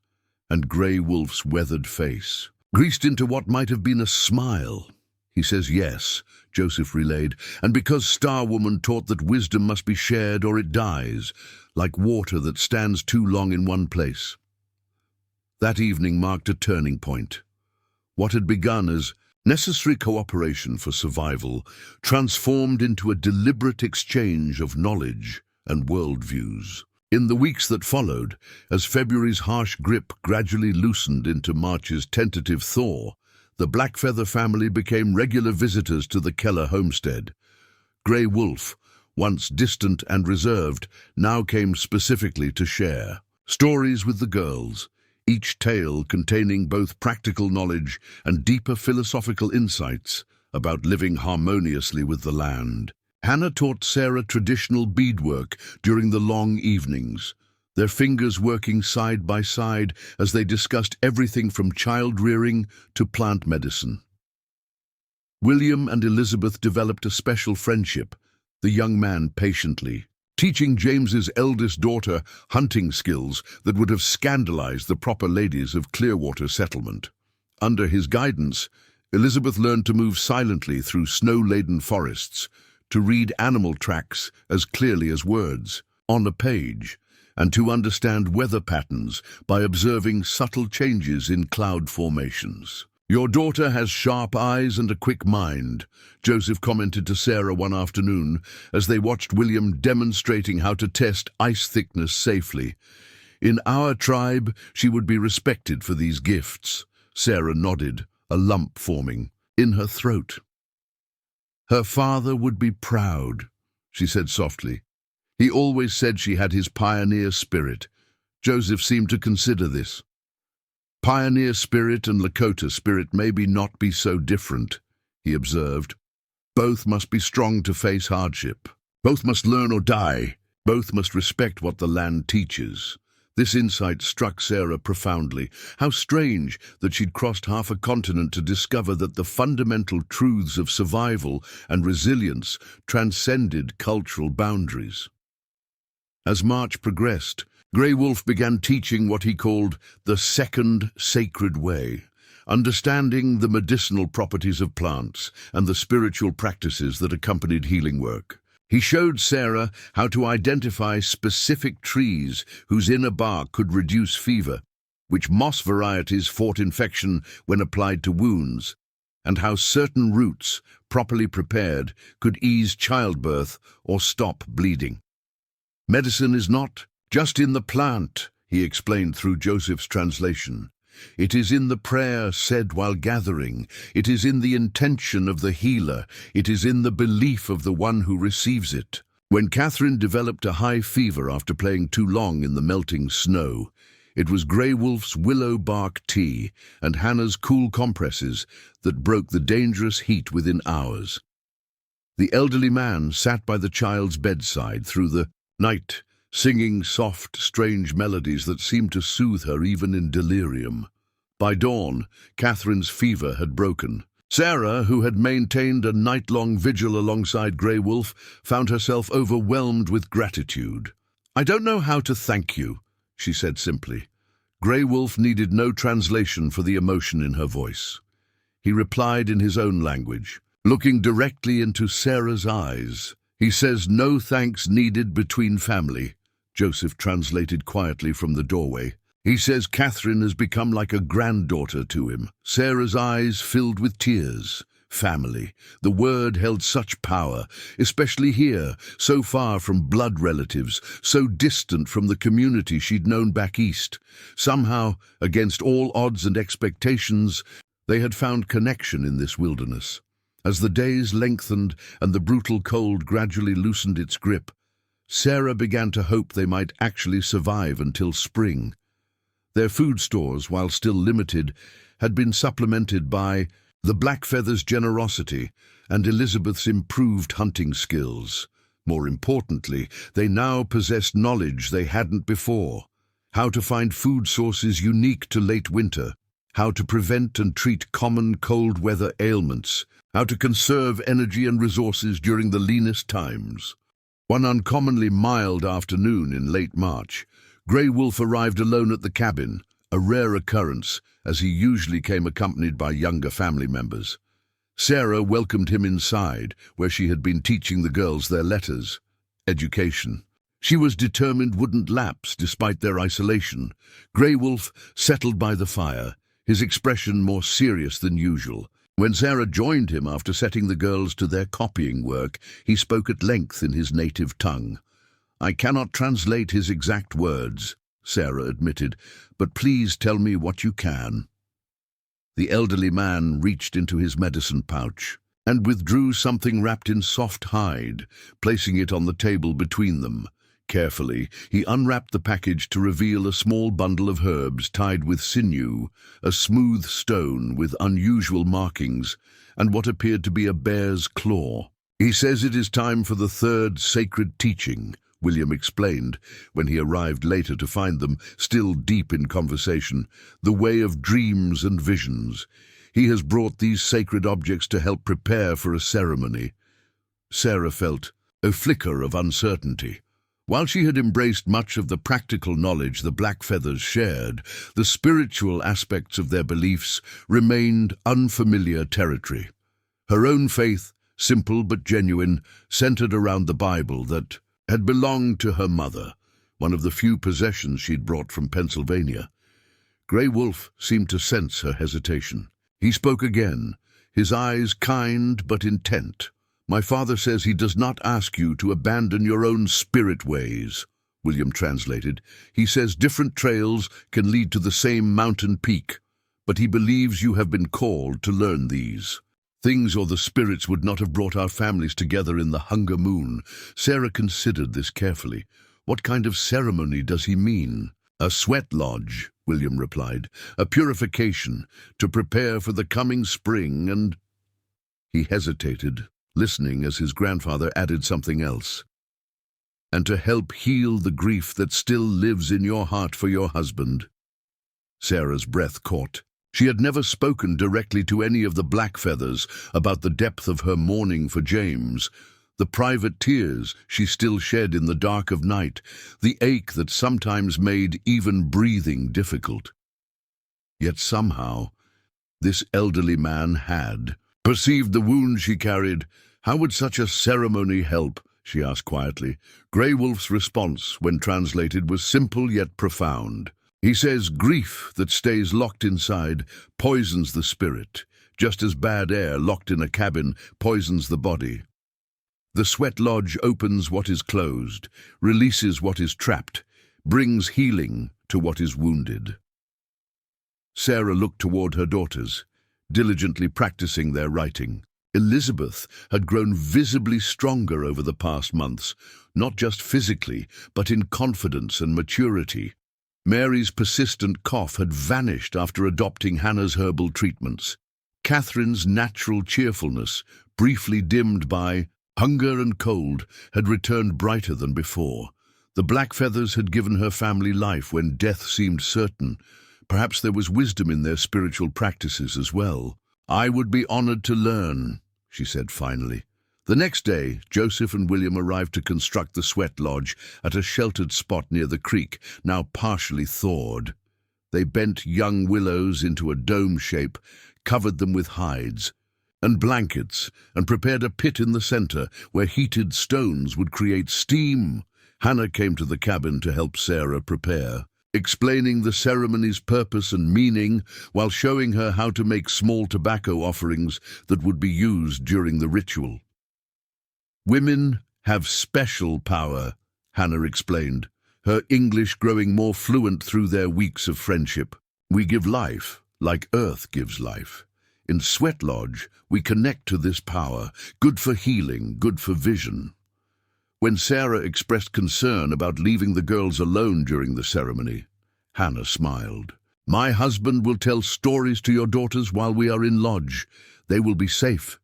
and Grey Wolf's weathered face greased into what might have been a smile. He says yes, Joseph relayed, and because Star Woman taught that wisdom must be shared or it dies, like water that stands too long in one place. That evening marked a turning point. What had begun as necessary cooperation for survival transformed into a deliberate exchange of knowledge and worldviews. In the weeks that followed, as February's harsh grip gradually loosened into March's tentative thaw, the Blackfeather family became regular visitors to the Keller homestead. Grey Wolf, once distant and reserved, now came specifically to share stories with the girls, each tale containing both practical knowledge and deeper philosophical insights about living harmoniously with the land. Hannah taught Sarah traditional beadwork during the long evenings, their fingers working side by side as they discussed everything from child-rearing to plant medicine. William and Elizabeth developed a special friendship, the young man patiently teaching James's eldest daughter hunting skills that would have scandalized the proper ladies of Clearwater settlement. Under his guidance, Elizabeth learned to move silently through snow-laden forests, to read animal tracks as clearly as words on a page, and to understand weather patterns by observing subtle changes in cloud formations. "Your daughter has sharp eyes and a quick mind," Joseph commented to Sarah one afternoon as they watched William demonstrating how to test ice thickness safely. "In our tribe, she would be respected for these gifts." Sarah nodded, a lump forming in her throat. "Her father would be proud," she said softly. "He always said she had his pioneer spirit." Joseph seemed to consider this. "Pioneer spirit and Lakota spirit maybe not be so different," he observed. "Both must be strong to face hardship. Both must learn or die. Both must respect what the land teaches." This insight struck Sarah profoundly. How strange that she'd crossed half a continent to discover that the fundamental truths of survival and resilience transcended cultural boundaries. As March progressed, Grey Wolf began teaching what he called the second sacred way, understanding the medicinal properties of plants and the spiritual practices that accompanied healing work. He showed Sarah how to identify specific trees whose inner bark could reduce fever, which moss varieties fought infection when applied to wounds, and how certain roots, properly prepared, could ease childbirth or stop bleeding. "Medicine is not just in the plant," he explained through Joseph's translation. "It is in the prayer said while gathering. It is in the intention of the healer. It is in the belief of the one who receives it." When Catherine developed a high fever after playing too long in the melting snow, it was Grey Wolf's willow bark tea and Hannah's cool compresses that broke the dangerous heat within hours. The elderly man sat by the child's bedside through the night, singing soft, strange melodies that seemed to soothe her even in delirium. By dawn, Catherine's fever had broken. Sarah, who had maintained a night-long vigil alongside Grey Wolf, found herself overwhelmed with gratitude. "I don't know how to thank you," she said simply. Grey Wolf needed no translation for the emotion in her voice. He replied in his own language, looking directly into Sarah's eyes. "He says no thanks needed between family," Joseph translated quietly from the doorway. "He says Catherine has become like a granddaughter to him." Sarah's eyes filled with tears. Family. The word held such power, especially here, so far from blood relatives, so distant from the community she'd known back east. Somehow, against all odds and expectations, they had found connection in this wilderness. As the days lengthened and the brutal cold gradually loosened its grip, Sarah began to hope they might actually survive until spring. Their food stores, while still limited, had been supplemented by the Blackfeather's generosity and Elizabeth's improved hunting skills. More importantly, they now possessed knowledge they hadn't before: how to find food sources unique to late winter, how to prevent and treat common cold weather ailments, how to conserve energy and resources during the leanest times. One uncommonly mild afternoon in late March, Grey Wolf arrived alone at the cabin, a rare occurrence, as he usually came accompanied by younger family members. Sarah welcomed him inside, where she had been teaching the girls their letters. Education. She was determined wouldn't lapse despite their isolation. Grey Wolf settled by the fire, his expression more serious than usual. When Sarah joined him after setting the girls to their copying work, he spoke at length in his native tongue. "I cannot translate his exact words," Sarah admitted, "but please tell me what you can." The elderly man reached into his medicine pouch and withdrew something wrapped in soft hide, placing it on the table between them. Carefully, he unwrapped the package to reveal a small bundle of herbs tied with sinew, a smooth stone with unusual markings, and what appeared to be a bear's claw. "He says it is time for the third sacred teaching," William explained, when he arrived later to find them still deep in conversation, "the way of dreams and visions. He has brought these sacred objects to help prepare for a ceremony." Sarah felt a flicker of uncertainty. While she had embraced much of the practical knowledge the Blackfeathers shared, the spiritual aspects of their beliefs remained unfamiliar territory. Her own faith, simple but genuine, centered around the Bible that had belonged to her mother, one of the few possessions she'd brought from Pennsylvania. Grey Wolf seemed to sense her hesitation. He spoke again, his eyes kind but intent. "My father says he does not ask you to abandon your own spirit ways," William translated. "He says different trails can lead to the same mountain peak, but he believes you have been called to learn these things, or the spirits would not have brought our families together in the Hunger Moon." Sarah considered this carefully. "What kind of ceremony does he mean?" "A sweat lodge," William replied. "A purification, to prepare for the coming spring and—" He hesitated, listening as his grandfather added something else. "And to help heal the grief that still lives in your heart for your husband." Sarah's breath caught. She had never spoken directly to any of the Blackfeathers about the depth of her mourning for James, the private tears she still shed in the dark of night, the ache that sometimes made even breathing difficult. Yet somehow, this elderly man had perceived the wound she carried. "How would such a ceremony help?" she asked quietly. Grey Wolf's response, when translated, was simple yet profound. He says grief that stays locked inside poisons the spirit, just as bad air locked in a cabin poisons the body. The sweat lodge opens what is closed, releases what is trapped, brings healing to what is wounded. Sarah looked toward her daughters, diligently practicing their writing. Elizabeth had grown visibly stronger over the past months, not just physically, but in confidence and maturity. Mary's persistent cough had vanished after adopting Hannah's herbal treatments. Catherine's natural cheerfulness, briefly dimmed by hunger and cold, had returned brighter than before. The Blackfeathers had given her family life when death seemed certain. Perhaps there was wisdom in their spiritual practices as well. "I would be honored to learn," she said finally. The next day, Joseph and William arrived to construct the sweat lodge at a sheltered spot near the creek, now partially thawed. They bent young willows into a dome shape, covered them with hides and blankets, and prepared a pit in the center where heated stones would create steam. Hannah came to the cabin to help Sarah prepare, explaining the ceremony's purpose and meaning while showing her how to make small tobacco offerings that would be used during the ritual. "Women have special power," Hannah explained, her English growing more fluent through their weeks of friendship. "We give life, like Earth gives life. In Sweat Lodge, we connect to this power, good for healing, good for vision." When Sarah expressed concern about leaving the girls alone during the ceremony, Hannah smiled. "My husband will tell stories to your daughters while we are in lodge. They will be safe."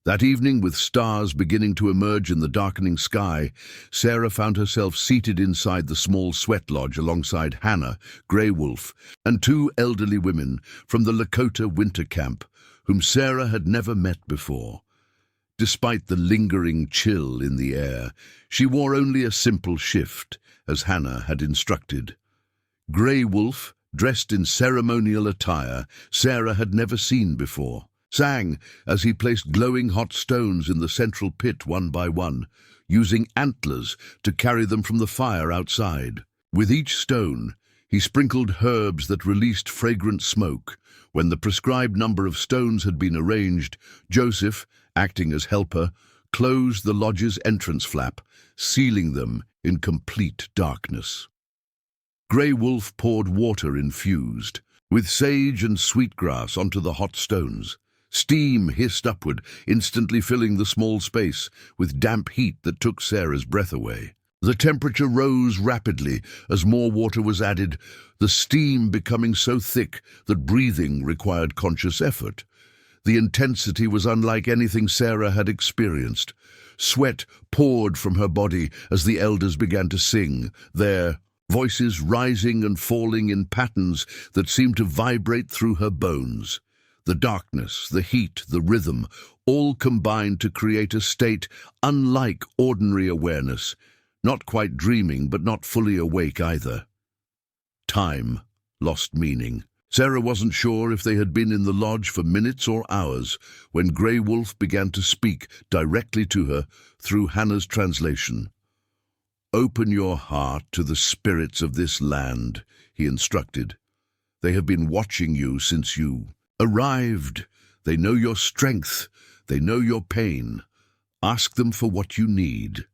That evening, with stars beginning to emerge in the darkening sky, Sarah found herself seated inside the small sweat lodge alongside Hannah, Grey Wolf, and two elderly women from the Lakota winter camp, whom Sarah had never met before. Despite the lingering chill in the air, she wore only a simple shift, as Hannah had instructed. Grey Wolf, dressed in ceremonial attire Sarah had never seen before, sang as he placed glowing hot stones in the central pit one by one, using antlers to carry them from the fire outside. With each stone, he sprinkled herbs that released fragrant smoke. When the prescribed number of stones had been arranged, Joseph, acting as helper, closed the lodge's entrance flap, sealing them in complete darkness. Grey Wolf poured water infused with sage and sweetgrass onto the hot stones. Steam hissed upward, instantly filling the small space with damp heat that took Sarah's breath away. The temperature rose rapidly as more water was added, the steam becoming so thick that breathing required conscious effort. The intensity was unlike anything Sarah had experienced. Sweat poured from her body as the elders began to sing, their voices rising and falling in patterns that seemed to vibrate through her bones. The darkness, the heat, the rhythm, all combined to create a state unlike ordinary awareness, not quite dreaming but not fully awake either. Time lost meaning. Sarah wasn't sure if they had been in the lodge for minutes or hours when Grey Wolf began to speak directly to her through Hannah's translation. "Open your heart to the spirits of this land," he instructed. "They have been watching you since you arrived. They know your strength. They know your pain. Ask them for what you need."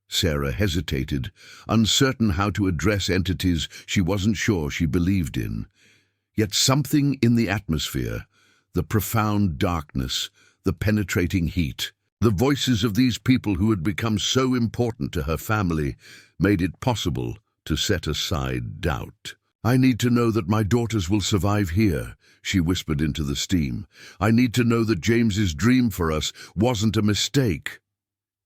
Sarah hesitated, uncertain how to address entities she wasn't sure she believed in. Yet something in the atmosphere, the profound darkness, the penetrating heat, the voices of these people who had become so important to her family, made it possible to set aside doubt. "I need to know that my daughters will survive here," she whispered into the steam. "I need to know that James's dream for us wasn't a mistake."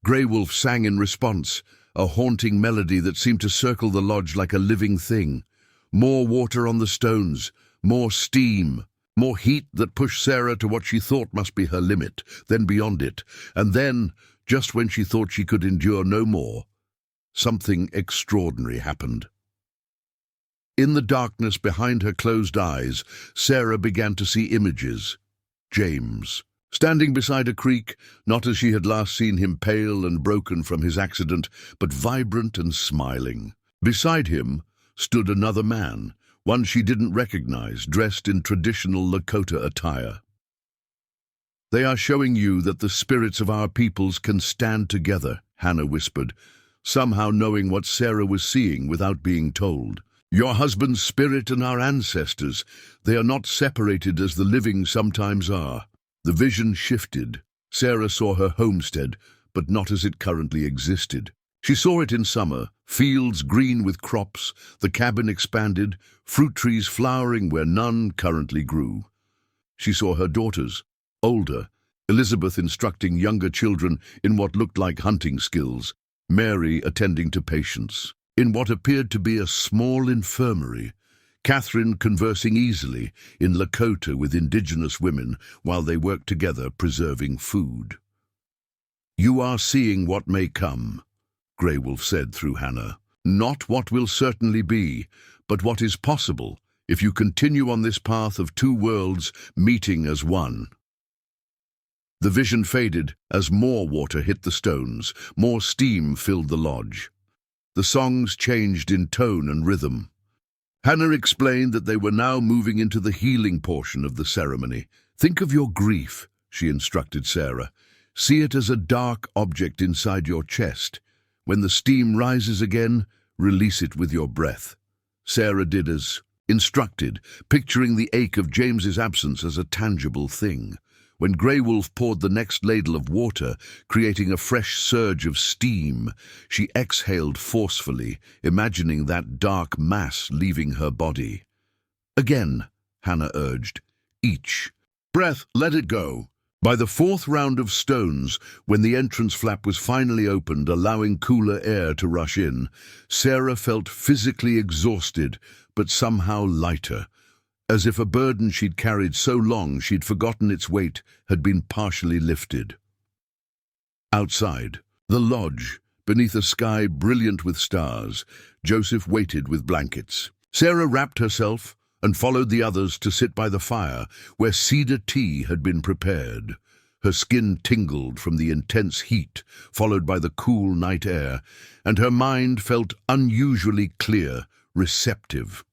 Grey Wolf sang in response, a haunting melody that seemed to circle the lodge like a living thing. More water on the stones, more steam, more heat that pushed Sarah to what she thought must be her limit, then beyond it. And then, just when she thought she could endure no more, something extraordinary happened. In the darkness behind her closed eyes, Sarah began to see images. James, standing beside a creek, not as she had last seen him, pale and broken from his accident, but vibrant and smiling. Beside him stood another man, one she didn't recognize, dressed in traditional Lakota attire. "They are showing you that the spirits of our peoples can stand together," Hannah whispered, somehow knowing what Sarah was seeing without being told. "Your husband's spirit and our ancestors, they are not separated as the living sometimes are." The vision shifted. Sarah saw her homestead, but not as it currently existed. She saw it in summer, fields green with crops, the cabin expanded, fruit trees flowering where none currently grew. She saw her daughters, older, Elizabeth instructing younger children in what looked like hunting skills, Mary attending to patients. In what appeared to be a small infirmary, Catherine conversing easily in Lakota with indigenous women while they worked together preserving food. "You are seeing what may come," Grey Wolf said through Hannah. "Not what will certainly be, but what is possible if you continue on this path of two worlds meeting as one." The vision faded as more water hit the stones, more steam filled the lodge. The songs changed in tone and rhythm. Hannah explained that they were now moving into the healing portion of the ceremony. "Think of your grief," she instructed Sarah. "See it as a dark object inside your chest. When the steam rises again, release it with your breath." Sarah did as instructed, picturing the ache of James's absence as a tangible thing. When Grey Wolf poured the next ladle of water, creating a fresh surge of steam, she exhaled forcefully, imagining that dark mass leaving her body. "Again," Hannah urged. "Each breath, let it go." By the fourth round of stones, when the entrance flap was finally opened, allowing cooler air to rush in, Sarah felt physically exhausted, but somehow lighter, as if a burden she'd carried so long she'd forgotten its weight had been partially lifted. Outside, the lodge, beneath a sky brilliant with stars, Joseph waited with blankets. Sarah wrapped herself and followed the others to sit by the fire where cedar tea had been prepared. Her skin tingled from the intense heat, followed by the cool night air, and her mind felt unusually clear, receptive.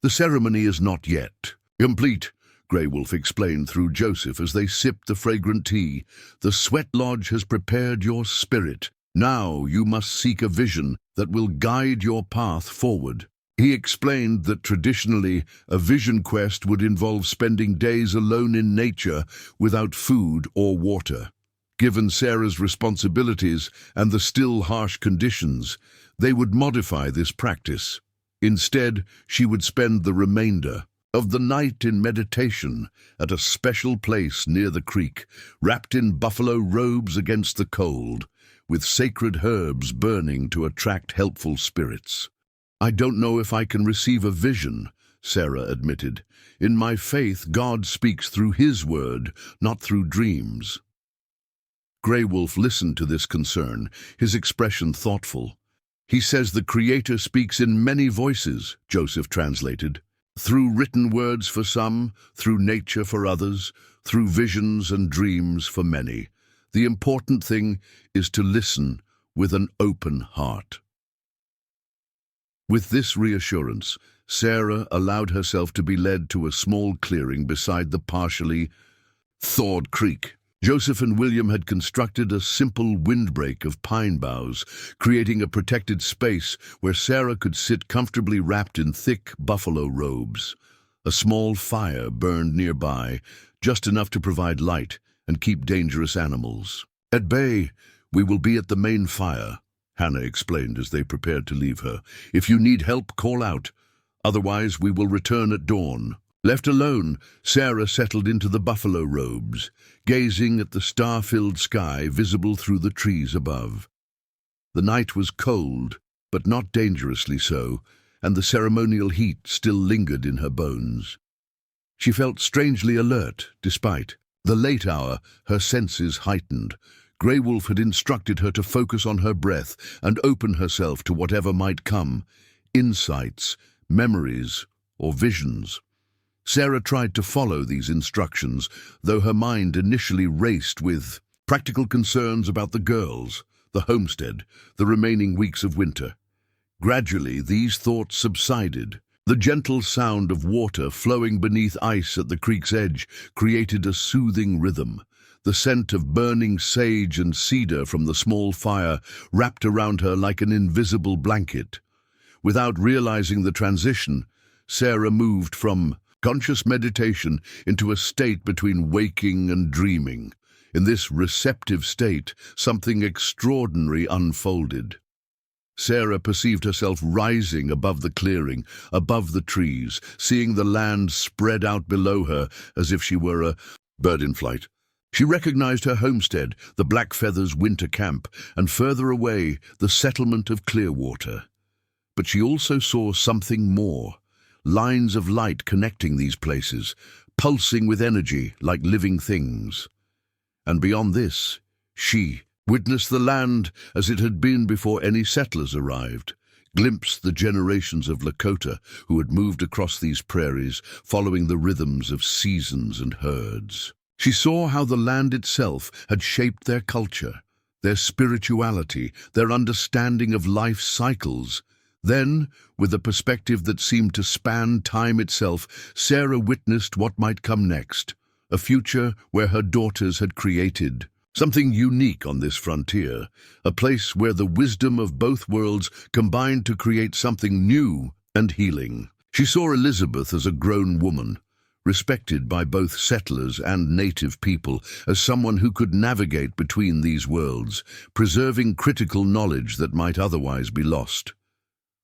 "The ceremony is not yet complete," Grey Wolf explained through Joseph as they sipped the fragrant tea. "The Sweat Lodge has prepared your spirit. Now you must seek a vision that will guide your path forward." He explained that traditionally, a vision quest would involve spending days alone in nature without food or water. Given Sarah's responsibilities and the still harsh conditions, they would modify this practice. Instead, she would spend the remainder of the night in meditation at a special place near the creek, wrapped in buffalo robes against the cold, with sacred herbs burning to attract helpful spirits. "I don't know if I can receive a vision," Sarah admitted. "In my faith, God speaks through His word, not through dreams." Grey Wolf listened to this concern, his expression thoughtful. "He says the Creator speaks in many voices," Joseph translated. "Through written words for some, through nature for others, through visions and dreams for many. The important thing is to listen with an open heart." With this reassurance, Sarah allowed herself to be led to a small clearing beside the partially thawed creek. Joseph and William had constructed a simple windbreak of pine boughs, creating a protected space where Sarah could sit comfortably wrapped in thick buffalo robes. A small fire burned nearby, just enough to provide light and keep dangerous animals at bay. "We will be at the main fire," Hannah explained as they prepared to leave her. "If you need help, call out. Otherwise, we will return at dawn." Left alone, Sarah settled into the buffalo robes, gazing at the star-filled sky visible through the trees above. The night was cold, but not dangerously so, and the ceremonial heat still lingered in her bones. She felt strangely alert, despite the late hour, her senses heightened. Grey Wolf had instructed her to focus on her breath and open herself to whatever might come, insights, memories, or visions. Sarah tried to follow these instructions, though her mind initially raced with practical concerns about the girls, the homestead, the remaining weeks of winter. Gradually, these thoughts subsided. The gentle sound of water flowing beneath ice at the creek's edge created a soothing rhythm. The scent of burning sage and cedar from the small fire wrapped around her like an invisible blanket. Without realizing the transition, Sarah moved from conscious meditation into a state between waking and dreaming. In this receptive state, something extraordinary unfolded. Sarah perceived herself rising above the clearing, above the trees, seeing the land spread out below her as if she were a bird in flight. She recognized her homestead, the Blackfeathers' winter camp, and further away, the settlement of Clearwater. But she also saw something more, lines of light connecting these places, pulsing with energy like living things. And beyond this, she witnessed the land as it had been before any settlers arrived, glimpsed the generations of Lakota who had moved across these prairies, following the rhythms of seasons and herds. She saw how the land itself had shaped their culture, their spirituality, their understanding of life's cycles. Then, with a perspective that seemed to span time itself, Sarah witnessed what might come next, a future where her daughters had created something unique on this frontier, a place where the wisdom of both worlds combined to create something new and healing. She saw Elizabeth as a grown woman, respected by both settlers and native people, as someone who could navigate between these worlds, preserving critical knowledge that might otherwise be lost.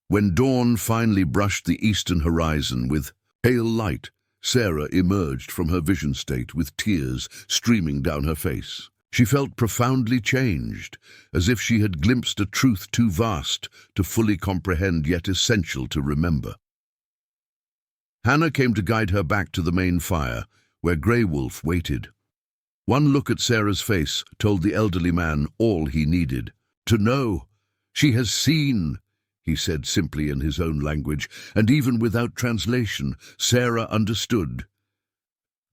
When dawn finally brushed the eastern horizon with pale light, Sarah emerged from her vision state with tears streaming down her face. She felt profoundly changed, as if she had glimpsed a truth too vast to fully comprehend yet essential to remember. Hannah came to guide her back to the main fire, where Grey Wolf waited. One look at Sarah's face told the elderly man all he needed to know. "She has seen," he said simply in his own language, and even without translation, Sarah understood.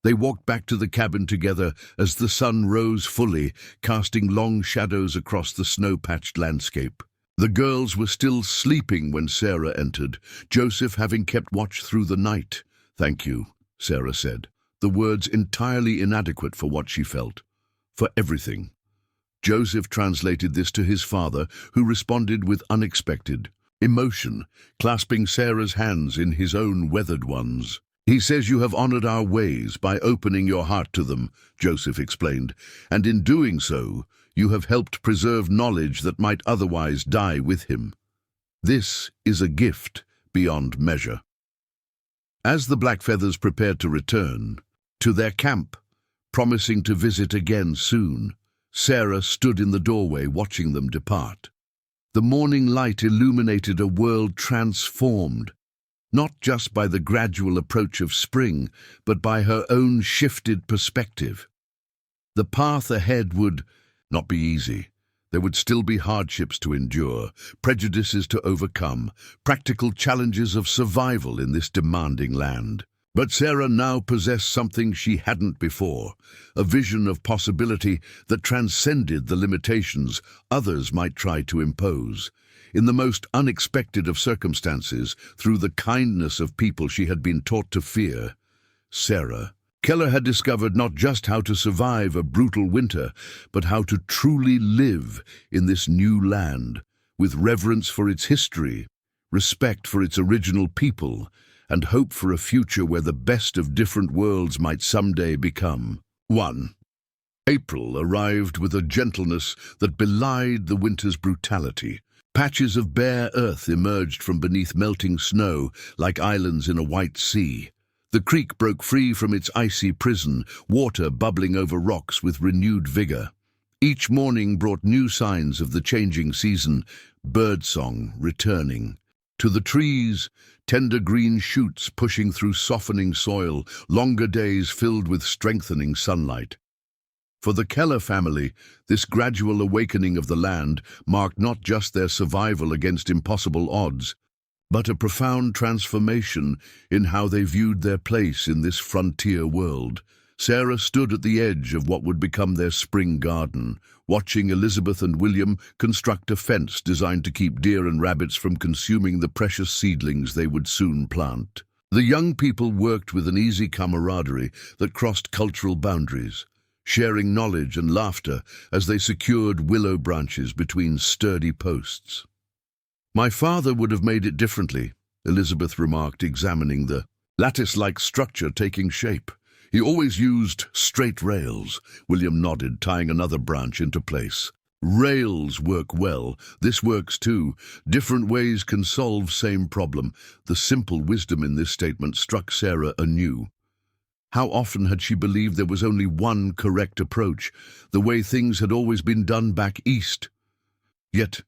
They walked back to the cabin together as the sun rose fully, casting long shadows across the snow-patched landscape. The girls were still sleeping when Sarah entered, Joseph having kept watch through the night. "Thank you," Sarah said, the words entirely inadequate for what she felt. "For everything." Joseph translated this to his father, who responded with unexpected emotion, clasping Sarah's hands in his own weathered ones. "He says you have honored our ways by opening your heart to them," Joseph explained, "and in doing so, you have helped preserve knowledge that might otherwise die with him. This is a gift beyond measure." As the Blackfeathers prepared to return to their camp, promising to visit again soon, Sarah stood in the doorway watching them depart. The morning light illuminated a world transformed, not just by the gradual approach of spring, but by her own shifted perspective. The path ahead would not be easy. There would still be hardships to endure, prejudices to overcome, practical challenges of survival in this demanding land. But Sarah now possessed something she hadn't before, a vision of possibility that transcended the limitations others might try to impose. In the most unexpected of circumstances, through the kindness of people she had been taught to fear, Sarah Keller had discovered not just how to survive a brutal winter, but how to truly live in this new land, with reverence for its history, respect for its original people, and hope for a future where the best of different worlds might someday become one. April arrived with a gentleness that belied the winter's brutality. Patches of bare earth emerged from beneath melting snow like islands in a white sea. The creek broke free from its icy prison, water bubbling over rocks with renewed vigor. Each morning brought new signs of the changing season, birdsong returning. To the trees, tender green shoots pushing through softening soil, longer days filled with strengthening sunlight. For the Keller family, this gradual awakening of the land marked not just their survival against impossible odds, but a profound transformation in how they viewed their place in this frontier world. Sarah stood at the edge of what would become their spring garden, watching Elizabeth and William construct a fence designed to keep deer and rabbits from consuming the precious seedlings they would soon plant. The young people worked with an easy camaraderie that crossed cultural boundaries, sharing knowledge and laughter as they secured willow branches between sturdy posts. "My father would have made it differently," Elizabeth remarked, examining the lattice-like structure taking shape. "He always used straight rails." William nodded, tying another branch into place. "Rails work well. This works too. Different ways can solve same problem." The simple wisdom in this statement struck Sarah anew. How often had she believed there was only one correct approach, the way things had always been done back east? Yet,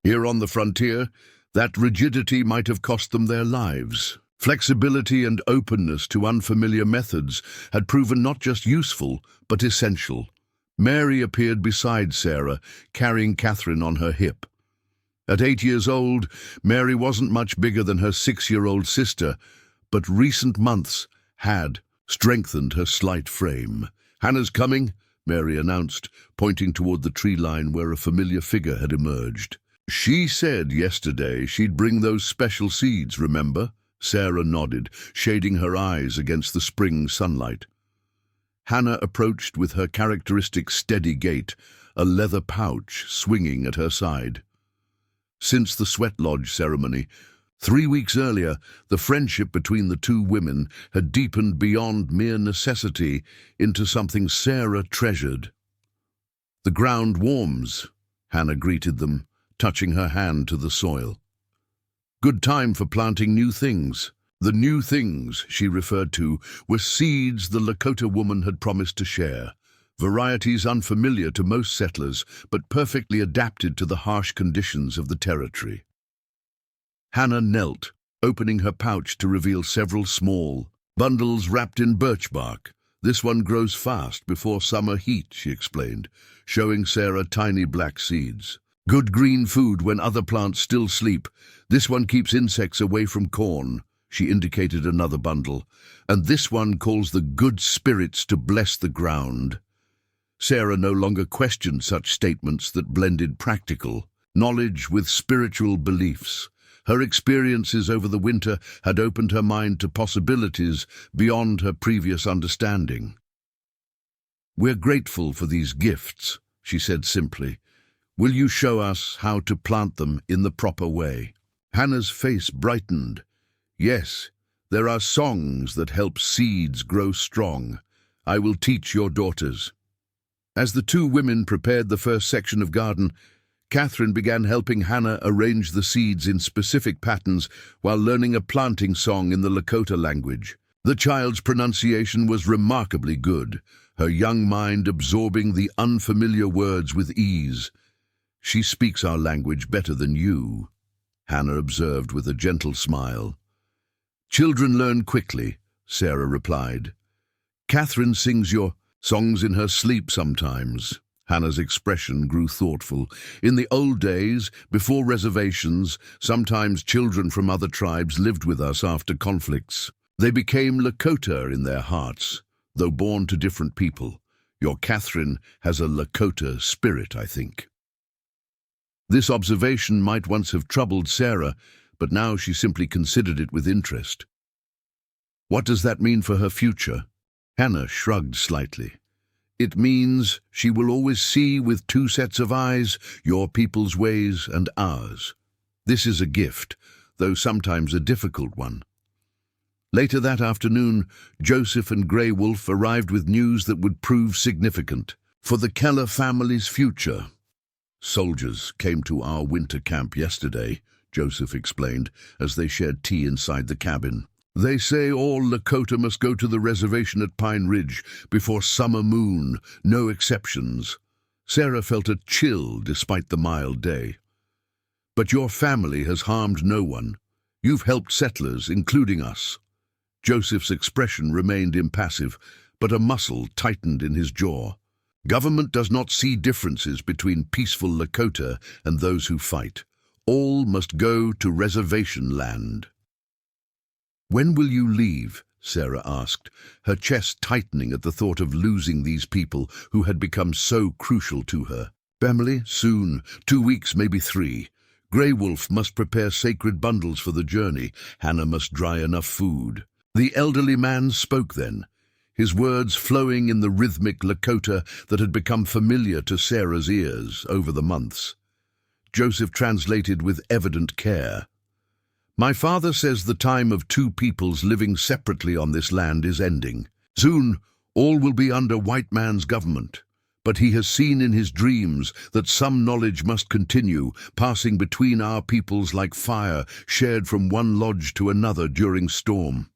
here on the frontier, that rigidity might have cost them their lives. Flexibility and openness to unfamiliar methods had proven not just useful, but essential. Mary appeared beside Sarah, carrying Catherine on her hip. At 8 years old, Mary wasn't much bigger than her 6-year-old sister, but recent months had strengthened her slight frame. "Hannah's coming," Mary announced, pointing toward the tree line where a familiar figure had emerged. "She said yesterday she'd bring those special seeds, remember?" Sarah nodded, shading her eyes against the spring sunlight. Hannah approached with her characteristic steady gait, a leather pouch swinging at her side. Since the sweat lodge ceremony, 3 weeks earlier, the friendship between the two women had deepened beyond mere necessity into something Sarah treasured. "The ground warms," Hannah greeted them, touching her hand to the soil. "Good time for planting new things." The new things she referred to were seeds the Lakota woman had promised to share, varieties unfamiliar to most settlers but perfectly adapted to the harsh conditions of the territory. Hannah knelt, opening her pouch to reveal several small bundles wrapped in birch bark. This one grows fast before summer heat, she explained, showing Sarah tiny black seeds. Good green food when other plants still sleep. This one keeps insects away from corn, she indicated another bundle. And this one calls the good spirits to bless the ground. Sarah no longer questioned such statements that blended practical knowledge with spiritual beliefs. Her experiences over the winter had opened her mind to possibilities beyond her previous understanding. "We're grateful for these gifts," she said simply. "Will you show us how to plant them in the proper way?" Hannah's face brightened. "Yes, there are songs that help seeds grow strong. I will teach your daughters." As the two women prepared the first section of garden, Catherine began helping Hannah arrange the seeds in specific patterns while learning a planting song in the Lakota language. The child's pronunciation was remarkably good, her young mind absorbing the unfamiliar words with ease. "She speaks our language better than you," Hannah observed with a gentle smile. "Children learn quickly," Sarah replied. "Catherine sings your songs in her sleep sometimes." Hannah's expression grew thoughtful. "In the old days, before reservations, sometimes children from other tribes lived with us after conflicts. They became Lakota in their hearts, though born to different people. Your Catherine has a Lakota spirit, I think." This observation might once have troubled Sarah, but now she simply considered it with interest. "What does that mean for her future?" Hannah shrugged slightly. "It means she will always see with two sets of eyes, your people's ways and ours. This is a gift, though sometimes a difficult one." Later that afternoon, Joseph and Grey Wolf arrived with news that would prove significant for the Keller family's future. "Soldiers came to our winter camp yesterday," Joseph explained, as they shared tea inside the cabin. "They say all Lakota must go to the reservation at Pine Ridge before summer moon, no exceptions." Sarah felt a chill despite the mild day. "But your family has harmed no one. You've helped settlers, including us." Joseph's expression remained impassive, but a muscle tightened in his jaw. "Government does not see differences between peaceful Lakota and those who fight. All must go to reservation land." "When will you leave?" Sarah asked, her chest tightening at the thought of losing these people who had become so crucial to her. "Family, soon. 2 weeks, maybe 3. Grey Wolf must prepare sacred bundles for the journey. Hannah must dry enough food." The elderly man spoke then, his words flowing in the rhythmic Lakota that had become familiar to Sarah's ears over the months. Joseph translated with evident care. "My father says the time of two peoples living separately on this land is ending. Soon, all will be under white man's government. But he has seen in his dreams that some knowledge must continue, passing between our peoples like fire shared from one lodge to another during storm."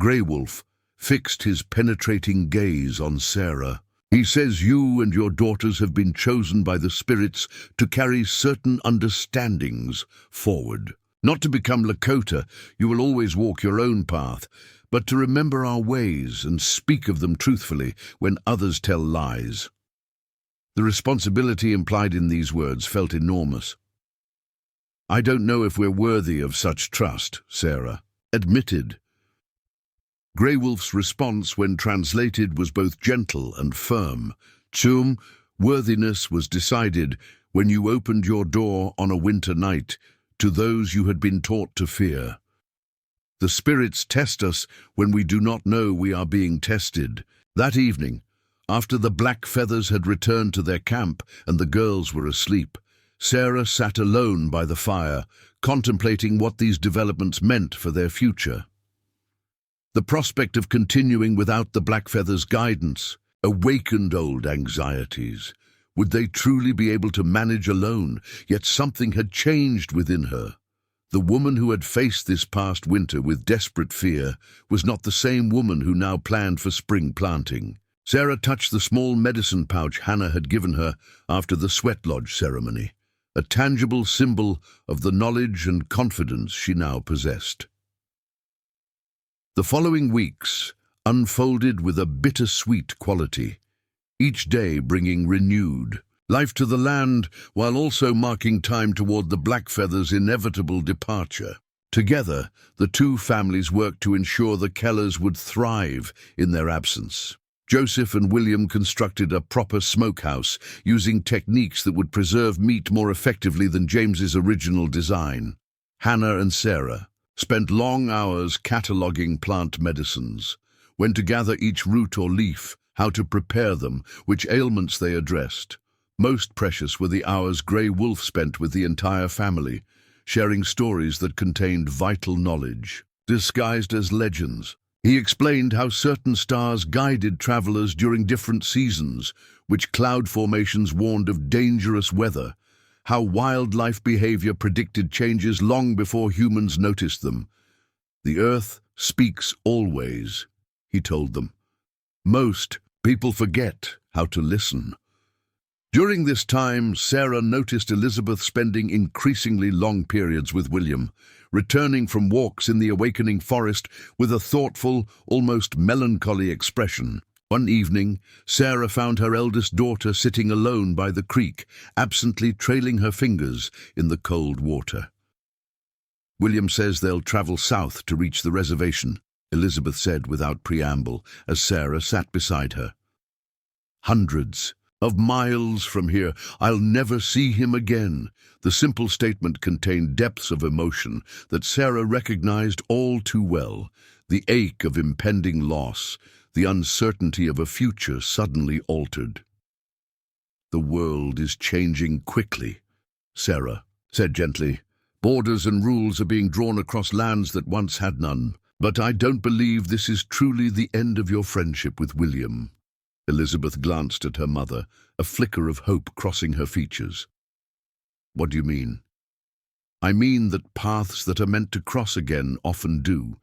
Grey Wolf fixed his penetrating gaze on Sarah. "He says you and your daughters have been chosen by the spirits to carry certain understandings forward. Not to become Lakota, you will always walk your own path, but to remember our ways and speak of them truthfully when others tell lies." The responsibility implied in these words felt enormous. "I don't know if we're worthy of such trust," Sarah admitted. Grey Wolf's response, when translated, was both gentle and firm. "Chum, worthiness was decided when you opened your door on a winter night to those you had been taught to fear. The spirits test us when we do not know we are being tested." That evening, after the black feathers had returned to their camp and the girls were asleep, Sarah sat alone by the fire, contemplating what these developments meant for their future. The prospect of continuing without the Blackfeather's guidance awakened old anxieties. Would they truly be able to manage alone? Yet something had changed within her. The woman who had faced this past winter with desperate fear was not the same woman who now planned for spring planting. Sarah touched the small medicine pouch Hannah had given her after the sweat lodge ceremony, a tangible symbol of the knowledge and confidence she now possessed. The following weeks unfolded with a bittersweet quality, each day bringing renewed life to the land while also marking time toward the Blackfeathers' inevitable departure. Together, the two families worked to ensure the Kellers would thrive in their absence. Joseph and William constructed a proper smokehouse using techniques that would preserve meat more effectively than James's original design. Hannah and Sarah spent long hours cataloging plant medicines, when to gather each root or leaf, how to prepare them, which ailments they addressed. Most precious were the hours Grey Wolf spent with the entire family, sharing stories that contained vital knowledge. Disguised as legends, he explained how certain stars guided travelers during different seasons, which cloud formations warned of dangerous weather, how wildlife behavior predicted changes long before humans noticed them. The earth speaks always, he told them. Most people forget how to listen. During this time, Sarah noticed Elizabeth spending increasingly long periods with William, returning from walks in the awakening forest with a thoughtful, almost melancholy expression. One evening, Sarah found her eldest daughter sitting alone by the creek, absently trailing her fingers in the cold water. "William says they'll travel south to reach the reservation," Elizabeth said without preamble, as Sarah sat beside her. "Hundreds of miles from here. I'll never see him again." The simple statement contained depths of emotion that Sarah recognized all too well. The ache of impending loss, the uncertainty of a future suddenly altered. "The world is changing quickly," Sarah said gently. "Borders and rules are being drawn across lands that once had none. But I don't believe this is truly the end of your friendship with William." Elizabeth glanced at her mother, a flicker of hope crossing her features. "What do you mean?" "I mean that paths that are meant to cross again often do,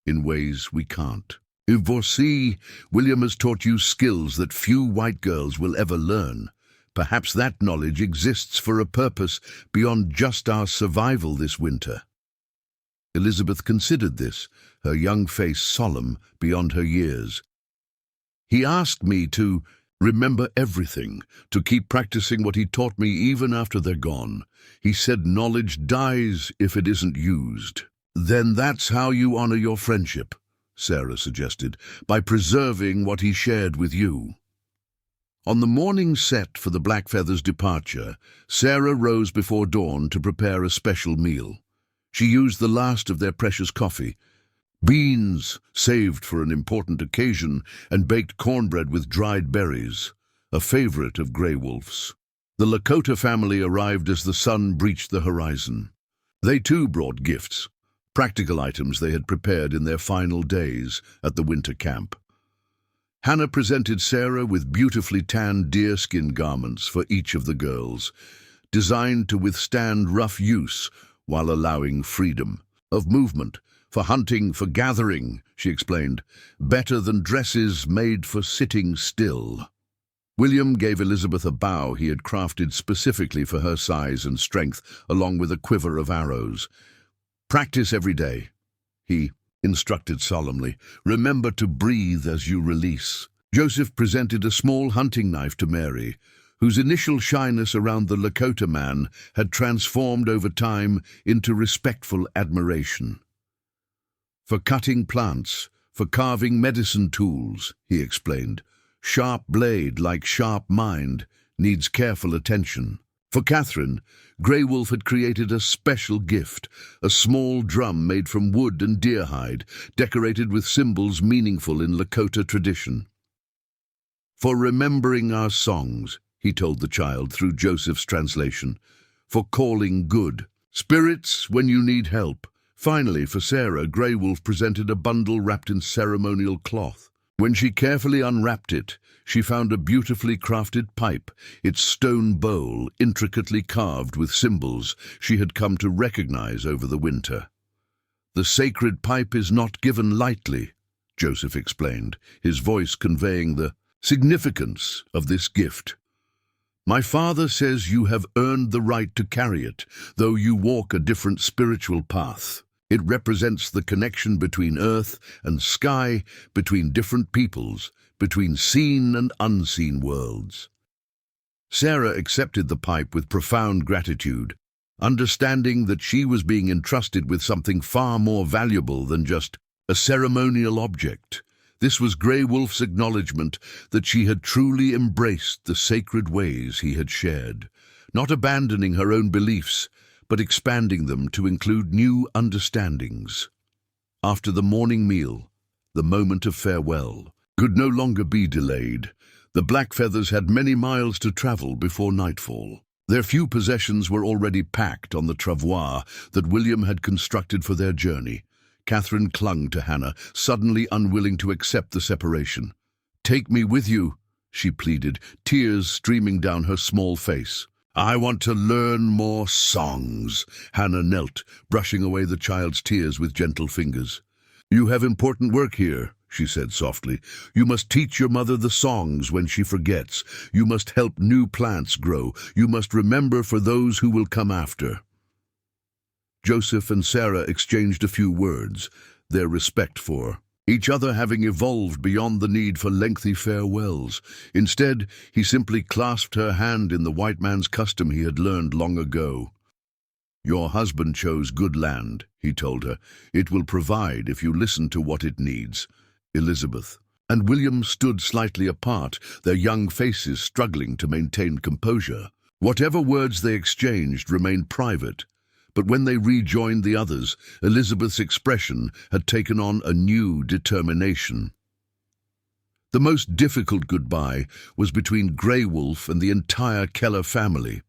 in ways we can't. Voici, William has taught you skills that few white girls will ever learn. Perhaps that knowledge exists for a purpose beyond just our survival this winter." Elizabeth considered this, her young face solemn beyond her years. "He asked me to remember everything, to keep practicing what he taught me even after they're gone. He said knowledge dies if it isn't used." "Then that's how you honor your friendship," Sarah suggested, "by preserving what he shared with you." On the morning set for the Blackfeathers' departure, Sarah rose before dawn to prepare a special meal. She used the last of their precious coffee, beans saved for an important occasion, and baked cornbread with dried berries, a favorite of Grey Wolf's. The Lakota family arrived as the sun breached the horizon. They too brought gifts, practical items they had prepared in their final days at the winter camp. Hannah presented Sarah with beautifully tanned deerskin garments for each of the girls, designed to withstand rough use while allowing freedom of movement. "For hunting, for gathering," she explained, "better than dresses made for sitting still." William gave Elizabeth a bow he had crafted specifically for her size and strength, along with a quiver of arrows. "Practice every day," he instructed solemnly. "Remember to breathe as you release." Joseph presented a small hunting knife to Mary, whose initial shyness around the Lakota man had transformed over time into respectful admiration. "For cutting plants, for carving medicine tools," he explained. "Sharp blade, like sharp mind, needs careful attention." For Catherine, Grey Wolf had created a special gift, a small drum made from wood and deer hide, decorated with symbols meaningful in Lakota tradition. "For remembering our songs," he told the child through Joseph's translation. "For calling good spirits when you need help." Finally, for Sarah, Grey Wolf presented a bundle wrapped in ceremonial cloth. When she carefully unwrapped it, she found a beautifully crafted pipe, its stone bowl intricately carved with symbols she had come to recognize over the winter. "The sacred pipe is not given lightly," Joseph explained, his voice conveying the significance of this gift. "My father says you have earned the right to carry it, though you walk a different spiritual path." It represents the connection between earth and sky, between different peoples, between seen and unseen worlds. Sarah accepted the pipe with profound gratitude, understanding that she was being entrusted with something far more valuable than just a ceremonial object. This was Grey Wolf's acknowledgement that she had truly embraced the sacred ways he had shared, not abandoning her own beliefs, but expanding them to include new understandings. After the morning meal, the moment of farewell could no longer be delayed. The Blackfeathers had many miles to travel before nightfall. Their few possessions were already packed on the travois that William had constructed for their journey. Catherine clung to Hannah, suddenly unwilling to accept the separation. "Take me with you," she pleaded, tears streaming down her small face. "I want to learn more songs." Hannah knelt, brushing away the child's tears with gentle fingers. "You have important work here," she said softly. "You must teach your mother the songs when she forgets. You must help new plants grow. You must remember for those who will come after." Joseph and Sarah exchanged a few words, their respect for each other having evolved beyond the need for lengthy farewells. Instead, he simply clasped her hand in the white man's custom he had learned long ago. "Your husband chose good land," he told her. "It will provide if you listen to what it needs." Elizabeth and William stood slightly apart, their young faces struggling to maintain composure. Whatever words they exchanged remained private. But when they rejoined the others, Elizabeth's expression had taken on a new determination. The most difficult goodbye was between Grey Wolf and the entire Keller family.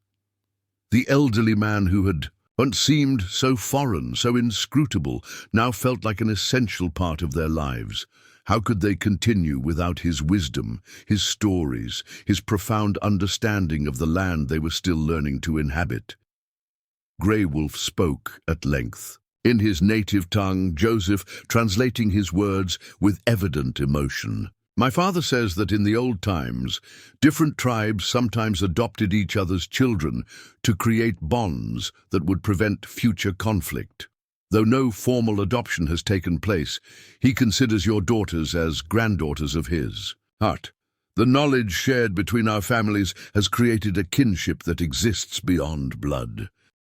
The elderly man who had once seemed so foreign, so inscrutable, now felt like an essential part of their lives. How could they continue without his wisdom, his stories, his profound understanding of the land they were still learning to inhabit? Grey Wolf spoke at length, in his native tongue, Joseph translating his words with evident emotion. "My father says that in the old times, different tribes sometimes adopted each other's children to create bonds that would prevent future conflict. Though no formal adoption has taken place, he considers your daughters as granddaughters of his. But the knowledge shared between our families has created a kinship that exists beyond blood."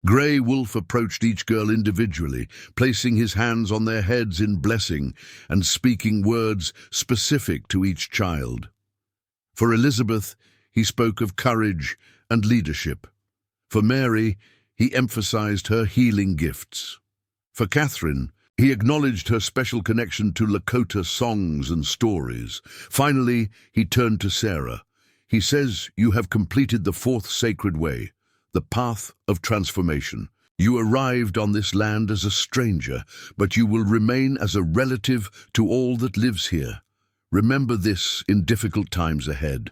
Grey Wolf approached each girl individually, placing his hands on their heads in blessing and speaking words specific to each child. For Elizabeth, he spoke of courage and leadership. For Mary, he emphasized her healing gifts. For Catherine, he acknowledged her special connection to Lakota songs and stories. Finally, he turned to Sarah. "He says you have completed the fourth sacred way, the path of transformation. You arrived on this land as a stranger, but you will remain as a relative to all that lives here. Remember this in difficult times ahead."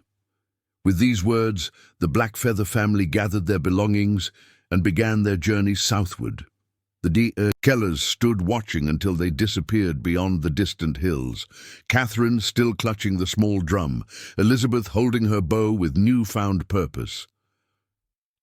With these words, the Blackfeather family gathered their belongings and began their journey southward. The Kellers stood watching until they disappeared beyond the distant hills, Catherine still clutching the small drum, Elizabeth holding her bow with newfound purpose.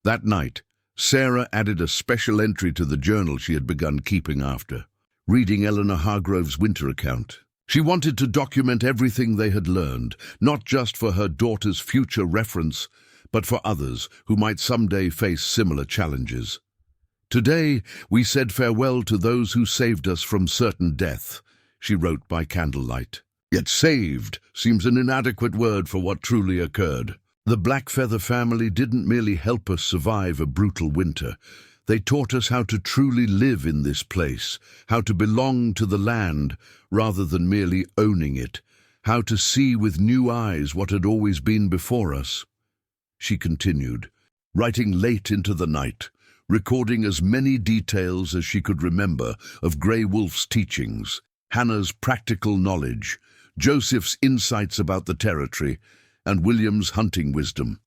That night, Sarah added a special entry to the journal she had begun keeping after, reading Eleanor Hargrove's winter account. She wanted to document everything they had learned, not just for her daughter's future reference, but for others who might someday face similar challenges. "Today, we said farewell to those who saved us from certain death," she wrote by candlelight. Yet saved seems an inadequate word for what truly occurred. The Blackfeather family didn't merely help us survive a brutal winter. They taught us how to truly live in this place, how to belong to the land rather than merely owning it, how to see with new eyes what had always been before us. She continued, writing late into the night, recording as many details as she could remember of Grey Wolf's teachings, Hannah's practical knowledge, Joseph's insights about the territory, and William's hunting wisdom.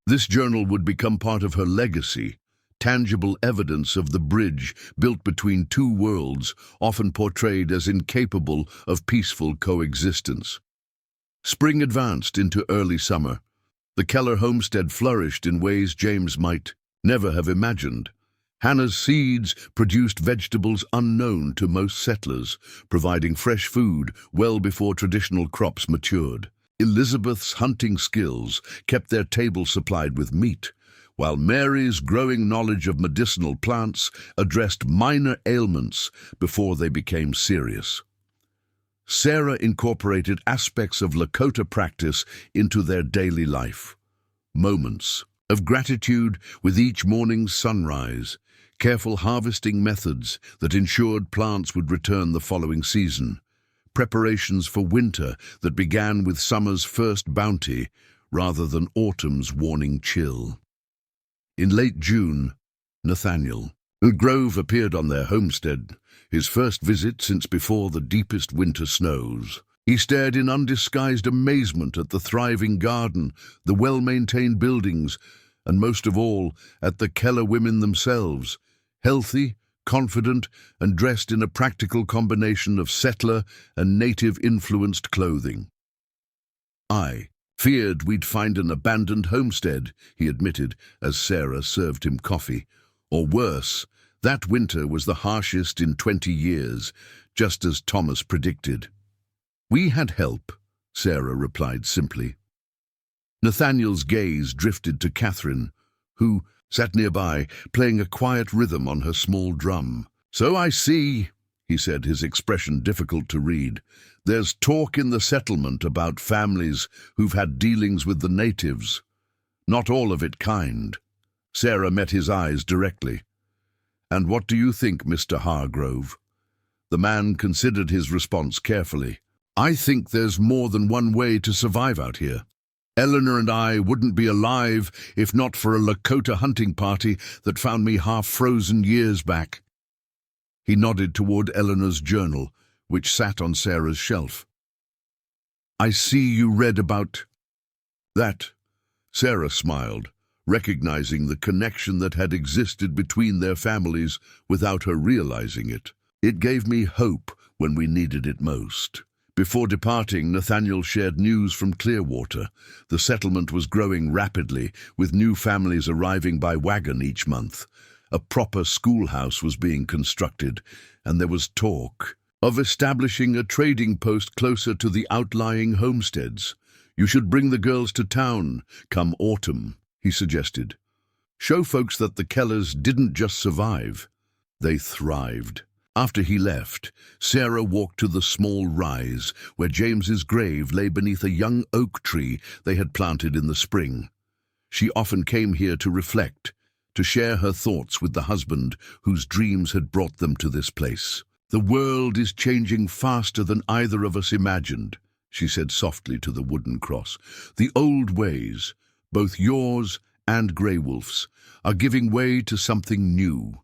This journal would become part of her legacy, tangible evidence of the bridge built between two worlds, often portrayed as incapable of peaceful coexistence. Spring advanced into early summer. The Keller homestead flourished in ways James might never have imagined. Hannah's seeds produced vegetables unknown to most settlers, providing fresh food well before traditional crops matured. Elizabeth's hunting skills kept their table supplied with meat, while Mary's growing knowledge of medicinal plants addressed minor ailments before they became serious. Sarah incorporated aspects of Lakota practice into their daily life. Moments of gratitude with each morning's sunrise, careful harvesting methods that ensured plants would return the following season, preparations for winter that began with summer's first bounty rather than autumn's warning chill. In late June, Nathaniel and Grove appeared on their homestead, his first visit since before the deepest winter snows. He stared in undisguised amazement at the thriving garden, the well-maintained buildings, and most of all, at the Keller women themselves, healthy, confident, and dressed in a practical combination of settler and native-influenced clothing. "I feared we'd find an abandoned homestead," he admitted as Sarah served him coffee. "Or worse, that winter was the harshest in 20 years, just as Thomas predicted." "We had help," Sarah replied simply. Nathaniel's gaze drifted to Catherine, who sat nearby, playing a quiet rhythm on her small drum. "So I see," he said, his expression difficult to read. "There's talk in the settlement about families who've had dealings with the natives. Not all of it kind." Sarah met his eyes directly. "And what do you think, Mr. Hargrove?" The man considered his response carefully. "I think there's more than one way to survive out here. Eleanor and I wouldn't be alive if not for a Lakota hunting party that found me half-frozen years back." He nodded toward Eleanor's journal, which sat on Sarah's shelf. "I see you read about that." Sarah smiled, recognizing the connection that had existed between their families without her realizing it. "It gave me hope when we needed it most." Before departing, Nathaniel shared news from Clearwater. The settlement was growing rapidly, with new families arriving by wagon each month. A proper schoolhouse was being constructed, and there was talk of establishing a trading post closer to the outlying homesteads. "You should bring the girls to town, come autumn," he suggested. "Show folks that the Kellers didn't just survive, they thrived." After he left, Sarah walked to the small rise where James's grave lay beneath a young oak tree they had planted in the spring. She often came here to reflect, to share her thoughts with the husband whose dreams had brought them to this place. "The world is changing faster than either of us imagined," she said softly to the wooden cross. "The old ways, both yours and Grey Wolf's, are giving way to something new.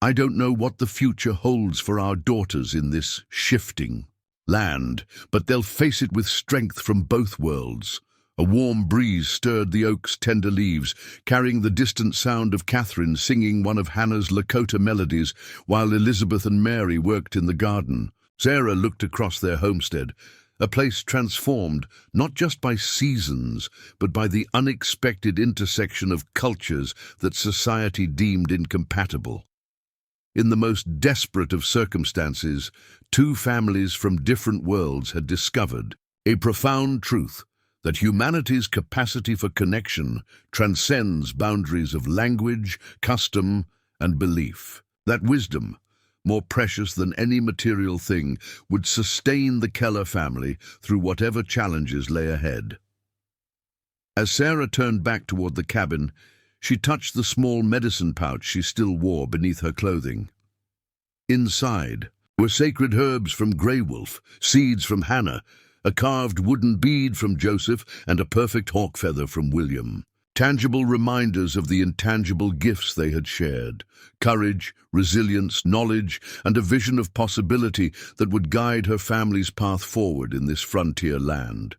I don't know what the future holds for our daughters in this shifting land, but they'll face it with strength from both worlds." A warm breeze stirred the oak's tender leaves, carrying the distant sound of Catherine singing one of Hannah's Lakota melodies while Elizabeth and Mary worked in the garden. Sarah looked across their homestead, a place transformed not just by seasons, but by the unexpected intersection of cultures that society deemed incompatible. In the most desperate of circumstances, two families from different worlds had discovered a profound truth: that humanity's capacity for connection transcends boundaries of language, custom, and belief. That wisdom, more precious than any material thing, would sustain the Keller family through whatever challenges lay ahead. As Sarah turned back toward the cabin, she touched the small medicine pouch she still wore beneath her clothing. Inside were sacred herbs from Grey Wolf, seeds from Hannah, a carved wooden bead from Joseph, and a perfect hawk feather from William. Tangible reminders of the intangible gifts they had shared: courage, resilience, knowledge, and a vision of possibility that would guide her family's path forward in this frontier land.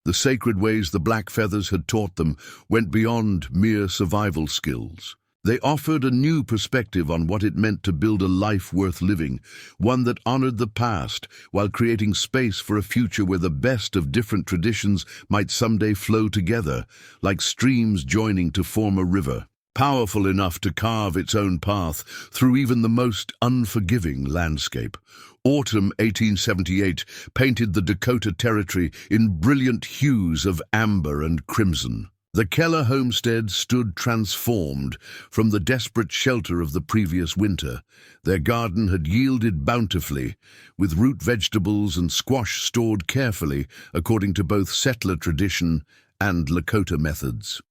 The sacred ways the black feathers had taught them went beyond mere survival skills. They offered a new perspective on what it meant to build a life worth living, one that honored the past while creating space for a future where the best of different traditions might someday flow together, like streams joining to form a river. powerful enough to carve its own path through even the most unforgiving landscape. Autumn 1878 painted the Dakota Territory in brilliant hues of amber and crimson. The Keller homestead stood transformed from the desperate shelter of the previous winter. Their garden had yielded bountifully, with root vegetables and squash stored carefully according to both settler tradition and Lakota methods.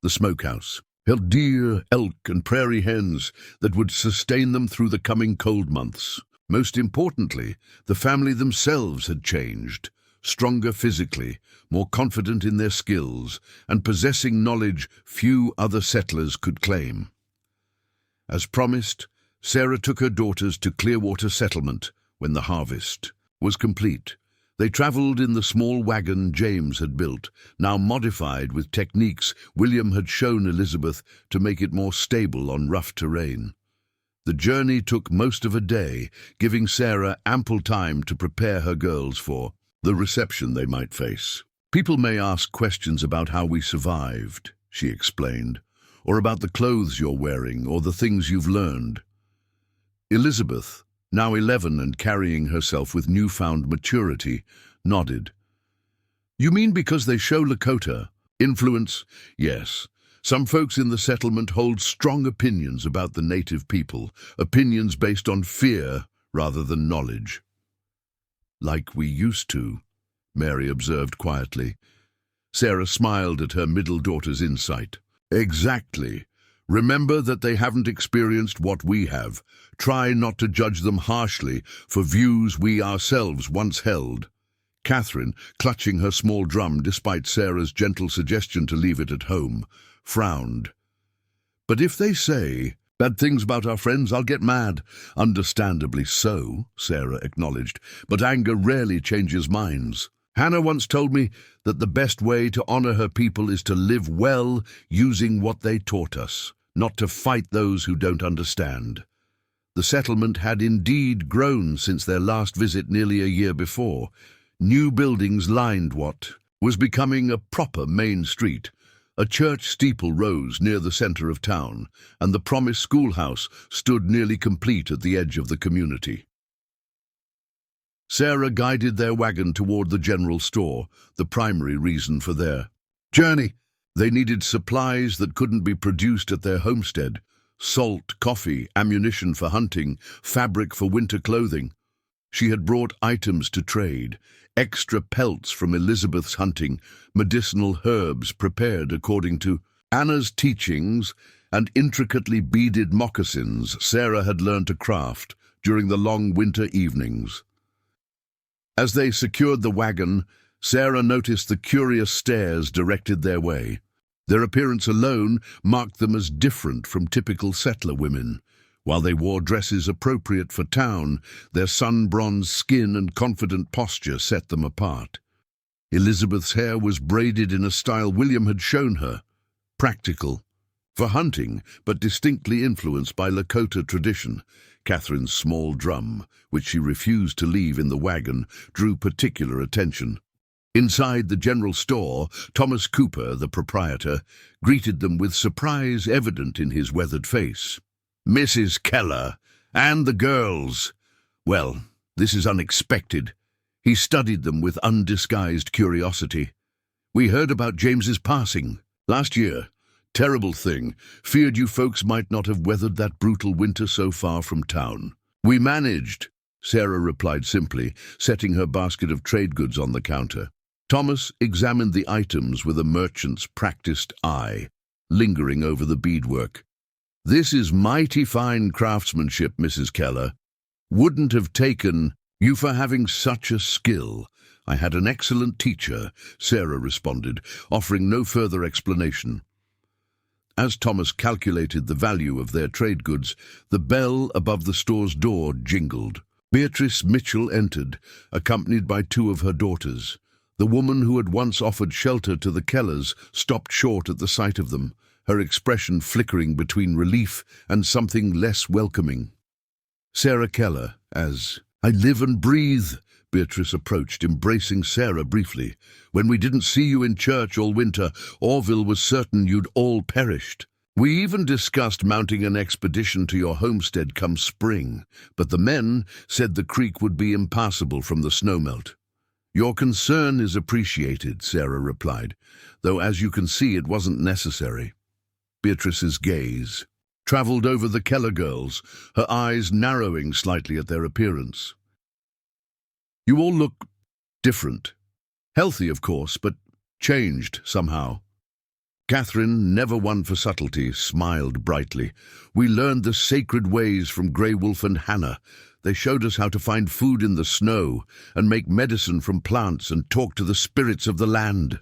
The smokehouse held deer, elk, and prairie hens that would sustain them through the coming cold months. Most importantly, the family themselves had changed, stronger physically, more confident in their skills, and possessing knowledge few other settlers could claim. As promised, Sarah took her daughters to Clearwater Settlement when the harvest was complete. They traveled in the small wagon James had built, now modified with techniques William had shown Elizabeth to make it more stable on rough terrain. The journey took most of a day, giving Sarah ample time to prepare her girls for the reception they might face. "People may ask questions about how we survived," she explained, "or about the clothes you're wearing or the things you've learned." Elizabeth, now 11 and carrying herself with newfound maturity, nodded. "You mean because they show Lakota influence?" "Yes. Some folks in the settlement hold strong opinions about the native people, opinions based on fear rather than knowledge." "Like we used to," Mary observed quietly. Sarah smiled at her middle daughter's insight. "Exactly. Remember that they haven't experienced what we have. Try not to judge them harshly for views we ourselves once held." Catherine, clutching her small drum despite Sarah's gentle suggestion to leave it at home, frowned. "But if they say bad things about our friends, I'll get mad." "Understandably so," Sarah acknowledged, "but anger rarely changes minds. Hannah once told me that the best way to honor her people is to live well using what they taught us, not to fight those who don't understand." The settlement had indeed grown since their last visit nearly a year before. New buildings lined what was becoming a proper main street. A church steeple rose near the center of town, and the Promise schoolhouse stood nearly complete at the edge of the community. Sarah guided their wagon toward the general store, the primary reason for their journey. They needed supplies that couldn't be produced at their homestead: salt, coffee, ammunition for hunting, fabric for winter clothing. She had brought items to trade, extra pelts from Elizabeth's hunting, medicinal herbs prepared according to Anna's teachings, and intricately beaded moccasins Sarah had learned to craft during the long winter evenings. As they secured the wagon, Sarah noticed the curious stares directed their way. Their appearance alone marked them as different from typical settler women. While they wore dresses appropriate for town, their sun-bronzed skin and confident posture set them apart. Elizabeth's hair was braided in a style William had shown her, practical for hunting, but distinctly influenced by Lakota tradition. Catherine's small drum, which she refused to leave in the wagon, drew particular attention. Inside the general store, Thomas Cooper, the proprietor, greeted them with surprise evident in his weathered face. "Mrs. Keller, and the girls. Well, this is unexpected." He studied them with undisguised curiosity. "We heard about James's passing last year. Terrible thing. Feared you folks might not have weathered that brutal winter so far from town." "We managed," Sarah replied simply, setting her basket of trade goods on the counter. Thomas examined the items with a merchant's practiced eye, lingering over the beadwork. "This is mighty fine craftsmanship, Mrs. Keller. Wouldn't have taken you for having such a skill." "I had an excellent teacher," Sarah responded, offering no further explanation. As Thomas calculated the value of their trade goods, the bell above the store's door jingled. Beatrice Mitchell entered, accompanied by two of her daughters. The woman who had once offered shelter to the Kellers stopped short at the sight of them, her expression flickering between relief and something less welcoming. "Sarah Keller, as I live and breathe," Beatrice approached, embracing Sarah briefly. "When we didn't see you in church all winter, Orville was certain you'd all perished." We even discussed mounting an expedition to your homestead come spring, but the men said the creek would be impassable from the snowmelt. Your concern is appreciated, Sarah replied, though as you can see it wasn't necessary. Beatrice's gaze travelled over the Keller girls, her eyes narrowing slightly at their appearance. You all look different. Healthy, of course, but changed somehow. Catherine, never one for subtlety, smiled brightly. We learned the sacred ways from Grey Wolf and Hannah. They showed us how to find food in the snow and make medicine from plants and talk to the spirits of the land.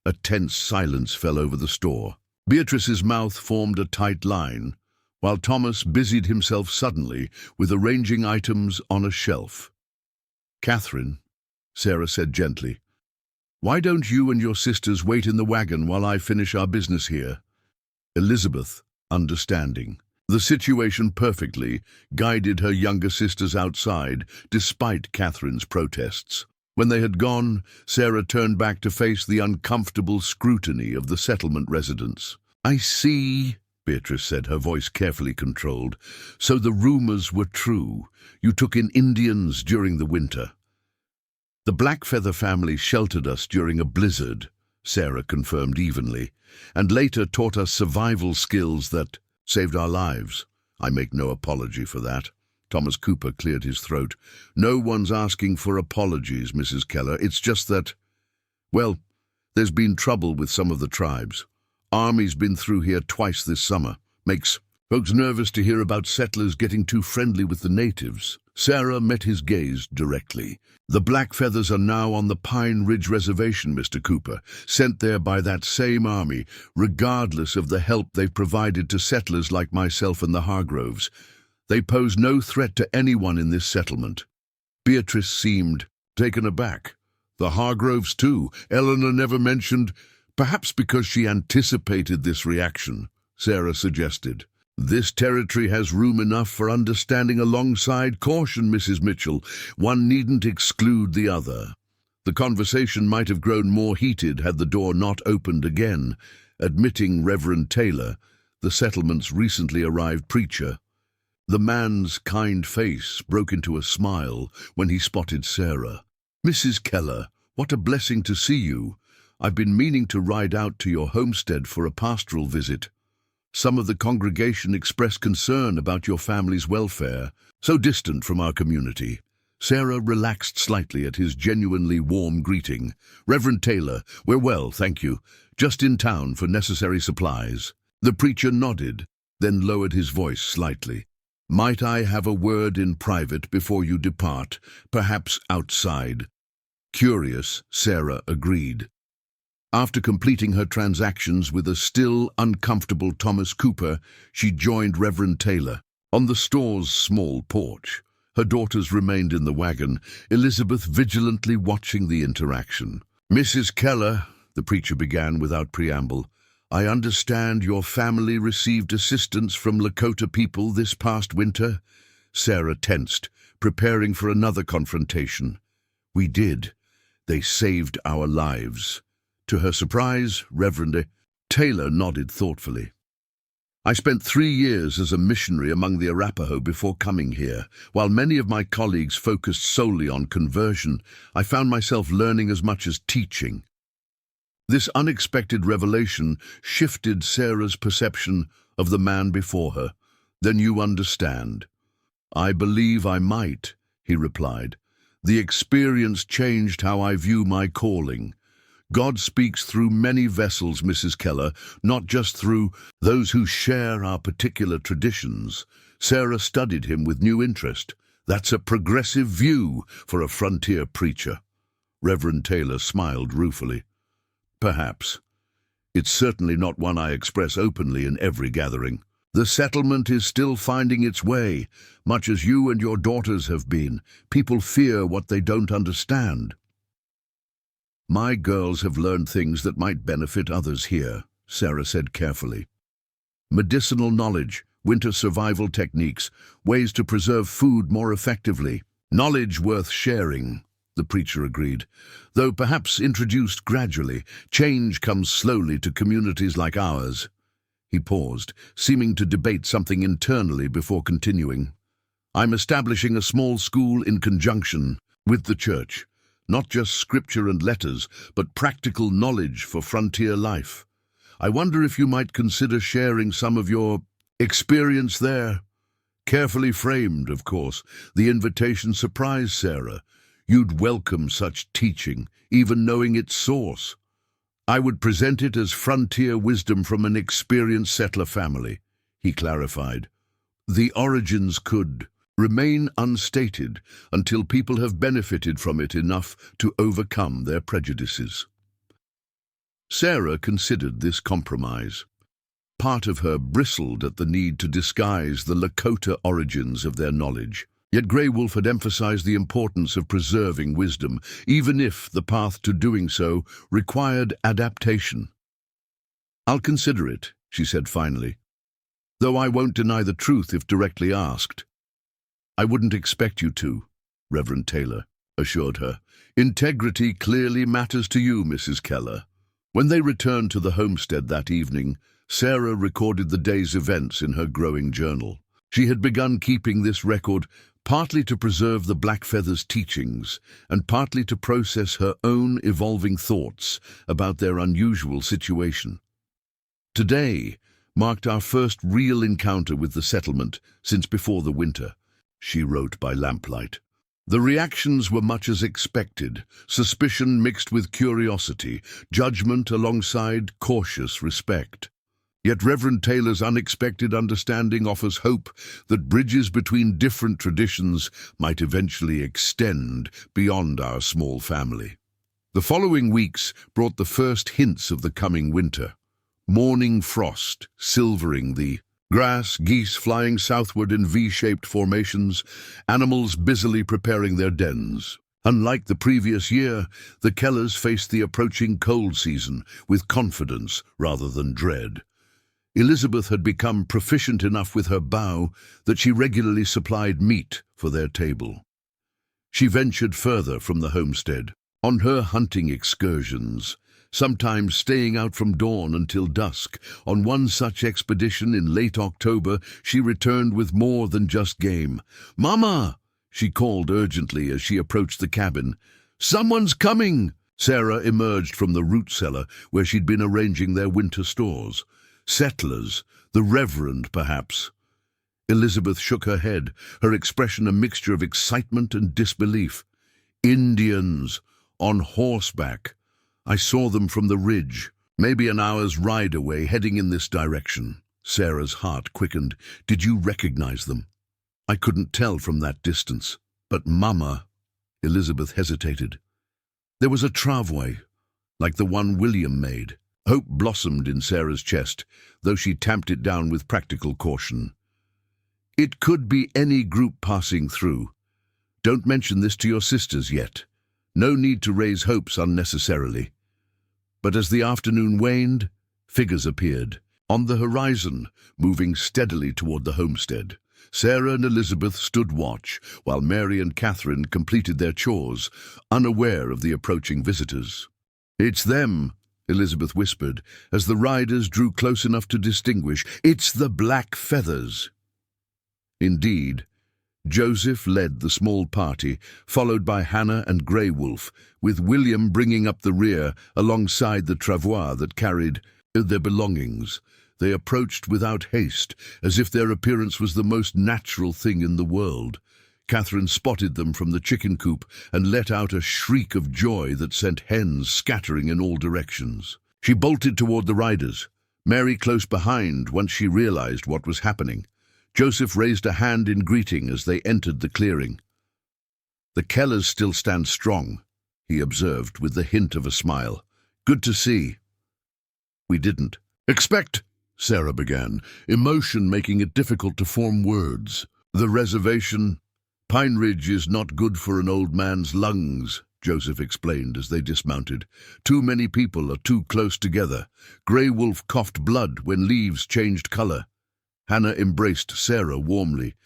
A tense silence fell over the store. Beatrice's mouth formed a tight line, while Thomas busied himself suddenly with arranging items on a shelf. Catherine, Sarah said gently, why don't you and your sisters wait in the wagon while I finish our business here? Elizabeth, understanding the situation perfectly, guided her younger sisters outside, despite Catherine's protests. When they had gone, Sarah turned back to face the uncomfortable scrutiny of the settlement residents. I see, Beatrice said, her voice carefully controlled. So the rumors were true. You took in Indians during the winter. The Blackfeather family sheltered us during a blizzard, Sarah confirmed evenly, and later taught us survival skills that saved our lives. I make no apology for that. Thomas Cooper cleared his throat. No one's asking for apologies, Mrs. Keller. It's just that, well, there's been trouble with some of the tribes. Army's been through here twice this summer. Makes folks nervous to hear about settlers getting too friendly with the natives. Sarah met his gaze directly. The Blackfeathers are now on the Pine Ridge Reservation, Mr. Cooper, sent there by that same army, regardless of the help they've provided to settlers like myself and the Hargroves. They pose no threat to anyone in this settlement. Beatrice seemed taken aback. The Hargroves, too. Eleanor never mentioned, perhaps because she anticipated this reaction, Sarah suggested. This territory has room enough for understanding alongside caution, Mrs. Mitchell. One needn't exclude the other. The conversation might have grown more heated had the door not opened again, admitting Reverend Taylor, the settlement's recently arrived preacher. The man's kind face broke into a smile when he spotted Sarah. Mrs. Keller, what a blessing to see you. I've been meaning to ride out to your homestead for a pastoral visit. Some of the congregation expressed concern about your family's welfare, so distant from our community. Sarah relaxed slightly at his genuinely warm greeting. Reverend Taylor, we're well, thank you. Just in town for necessary supplies. The preacher nodded, then lowered his voice slightly. Might I have a word in private before you depart, perhaps outside? Curious, Sarah agreed. After completing her transactions with a still uncomfortable Thomas Cooper, she joined Reverend Taylor on the store's small porch. Her daughters remained in the wagon, Elizabeth vigilantly watching the interaction. Mrs. Keller, the preacher began without preamble, I understand your family received assistance from Lakota people this past winter? Sarah tensed, preparing for another confrontation. We did. They saved our lives. To her surprise, Reverend Taylor nodded thoughtfully. I spent 3 years as a missionary among the Arapaho before coming here. While many of my colleagues focused solely on conversion, I found myself learning as much as teaching. This unexpected revelation shifted Sarah's perception of the man before her. Then you understand. I believe I might, he replied. The experience changed how I view my calling. God speaks through many vessels, Mrs. Keller, not just through those who share our particular traditions. Sarah studied him with new interest. That's a progressive view for a frontier preacher. Reverend Taylor smiled ruefully. Perhaps. It's certainly not one I express openly in every gathering. The settlement is still finding its way, much as you and your daughters have been. People fear what they don't understand. My girls have learned things that might benefit others here, Sarah said carefully. Medicinal knowledge, winter survival techniques, ways to preserve food more effectively. Knowledge worth sharing, the preacher agreed. Though perhaps introduced gradually, change comes slowly to communities like ours. He paused, seeming to debate something internally before continuing. I'm establishing a small school in conjunction with the church. Not just scripture and letters, but practical knowledge for frontier life. I wonder if you might consider sharing some of your experience there. Carefully framed, of course, the invitation surprised Sarah. You'd welcome such teaching, even knowing its source. I would present it as frontier wisdom from an experienced settler family, he clarified. The origins could remain unstated until people have benefited from it enough to overcome their prejudices. Sarah considered this compromise. Part of her bristled at the need to disguise the Lakota origins of their knowledge. Yet Grey Wolf had emphasized the importance of preserving wisdom, even if the path to doing so required adaptation. I'll consider it, she said finally, though I won't deny the truth if directly asked. I wouldn't expect you to, Reverend Taylor assured her. Integrity clearly matters to you, Mrs. Keller. When they returned to the homestead that evening, Sarah recorded the day's events in her growing journal. She had begun keeping this record partly to preserve the Blackfeather's teachings and partly to process her own evolving thoughts about their unusual situation. Today marked our first real encounter with the settlement since before the winter, she wrote by lamplight. The reactions were much as expected, suspicion mixed with curiosity, judgment alongside cautious respect. Yet Reverend Taylor's unexpected understanding offers hope that bridges between different traditions might eventually extend beyond our small family. The following weeks brought the first hints of the coming winter. Morning frost silvering the grass, geese flying southward in V-shaped formations, animals busily preparing their dens. Unlike the previous year, the Kellers faced the approaching cold season with confidence rather than dread. Elizabeth had become proficient enough with her bow that she regularly supplied meat for their table. She ventured further from the homestead, on her hunting excursions, sometimes staying out from dawn until dusk. On one such expedition in late October, she returned with more than just game. "Mama!" she called urgently as she approached the cabin. "Someone's coming!" Sarah emerged from the root cellar where she'd been arranging their winter stores. Settlers, the Reverend, perhaps. Elizabeth shook her head, her expression a mixture of excitement and disbelief. Indians, on horseback. I saw them from the ridge, maybe an hour's ride away, heading in this direction. Sarah's heart quickened. Did you recognize them? I couldn't tell from that distance. But Mama, Elizabeth hesitated. There was a tramway, like the one William made. Hope blossomed in Sarah's chest, though she tamped it down with practical caution. It could be any group passing through. Don't mention this to your sisters yet. No need to raise hopes unnecessarily. But as the afternoon waned, figures appeared. On the horizon, moving steadily toward the homestead. Sarah and Elizabeth stood watch, while Mary and Catherine completed their chores, unaware of the approaching visitors. "It's them," Elizabeth whispered, as the riders drew close enough to distinguish. "It's the Blackfeathers." Indeed, Joseph led the small party, followed by Hannah and Grey Wolf, with William bringing up the rear alongside the travois that carried their belongings. They approached without haste, as if their appearance was the most natural thing in the world. Catherine spotted them from the chicken coop and let out a shriek of joy that sent hens scattering in all directions. She bolted toward the riders, Mary close behind once she realized what was happening. Joseph raised a hand in greeting as they entered the clearing. "The Kellers still stand strong," he observed with the hint of a smile. "Good to see." "We didn't expect," Sarah began, emotion making it difficult to form words. "The reservation... Pine Ridge is not good for an old man's lungs," Joseph explained as they dismounted. "Too many people are too close together. Grey Wolf coughed blood when leaves changed color." Hannah embraced Sarah warmly.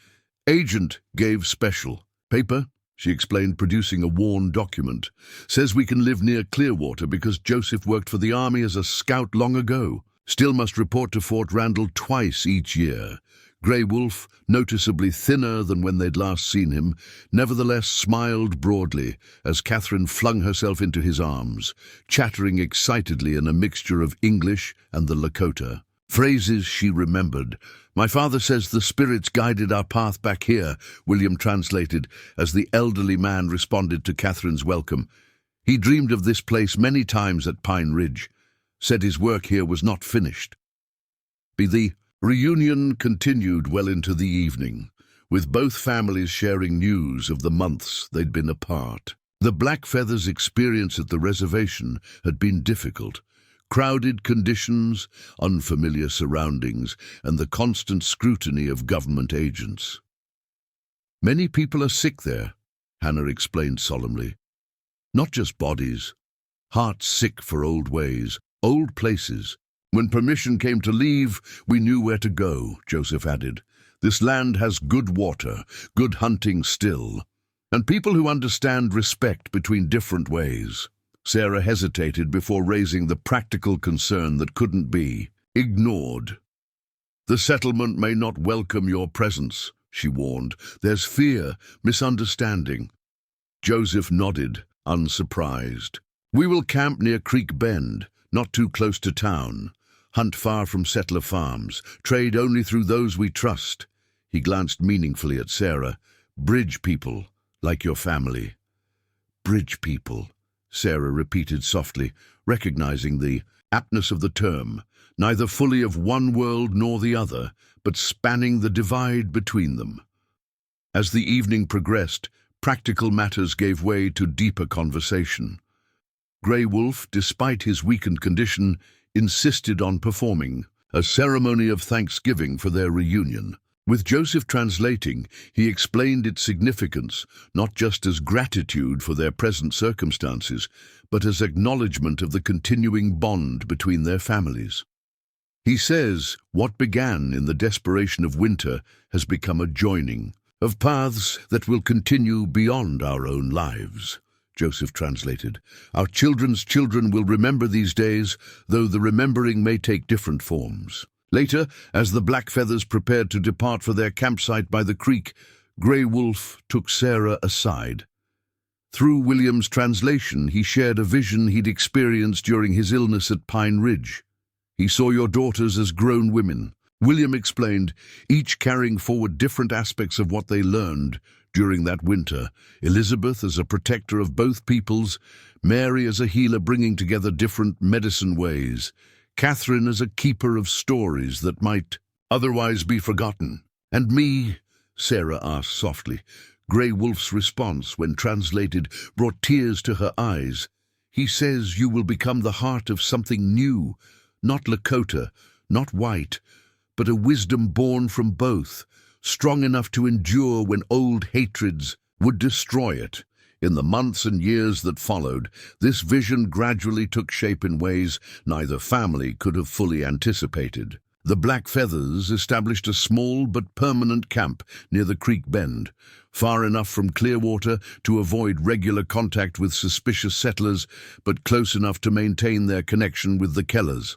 "Agent gave special. Paper," she explained, producing a worn document. "Says we can live near Clearwater because Joseph worked for the army as a scout long ago." still must report to Fort Randall twice each year. Grey Wolf, noticeably thinner than when they'd last seen him, nevertheless smiled broadly as Catherine flung herself into his arms, chattering excitedly in a mixture of English and the Lakota. Phrases she remembered. "My father says the spirits guided our path back here," William translated as the elderly man responded to Catherine's welcome. He dreamed of this place many times at Pine Ridge, said his work here was not finished. The reunion continued well into the evening, with both families sharing news of the months they'd been apart. The Blackfeathers' experience at the reservation had been difficult. Crowded conditions, unfamiliar surroundings, and the constant scrutiny of government agents. "Many people are sick there," Hannah explained solemnly. "Not just bodies. Hearts sick for old ways, old places. When permission came to leave, we knew where to go," Joseph added. "This land has good water, good hunting still, and people who understand respect between different ways." Sarah hesitated before raising the practical concern that couldn't be ignored. "The settlement may not welcome your presence," she warned. "There's fear, misunderstanding." Joseph nodded, unsurprised. "We will camp near Creek Bend, not too close to town. Hunt far from settler farms, trade only through those we trust." He glanced meaningfully at Sarah. "Bridge people, like your family." "Bridge people," Sarah repeated softly, recognizing the aptness of the term, neither fully of one world nor the other, but spanning the divide between them. As the evening progressed, practical matters gave way to deeper conversation. Grey Wolf, despite his weakened condition, insisted on performing a ceremony of thanksgiving for their reunion. With Joseph translating, he explained its significance, not just as gratitude for their present circumstances, but as acknowledgement of the continuing bond between their families. He says, what began in the desperation of winter has become a joining of paths that will continue beyond our own lives. Joseph translated, "Our children's children will remember these days, though the remembering may take different forms." Later, as the Blackfeathers prepared to depart for their campsite by the creek, Grey Wolf took Sarah aside. Through William's translation, he shared a vision he'd experienced during his illness at Pine Ridge. "He saw your daughters as grown women," William explained, "each carrying forward different aspects of what they learned during that winter. Elizabeth as a protector of both peoples, Mary as a healer bringing together different medicine ways, Catherine as a keeper of stories that might otherwise be forgotten. And me?" Sarah asked softly. Grey Wolf's response, when translated, brought tears to her eyes. "He says you will become the heart of something new, not Lakota, not white, but a wisdom born from both, strong enough to endure when old hatreds would destroy it." In the months and years that followed, this vision gradually took shape in ways neither family could have fully anticipated. The Blackfeathers established a small but permanent camp near the creek bend, far enough from Clearwater to avoid regular contact with suspicious settlers, but close enough to maintain their connection with the Kellers.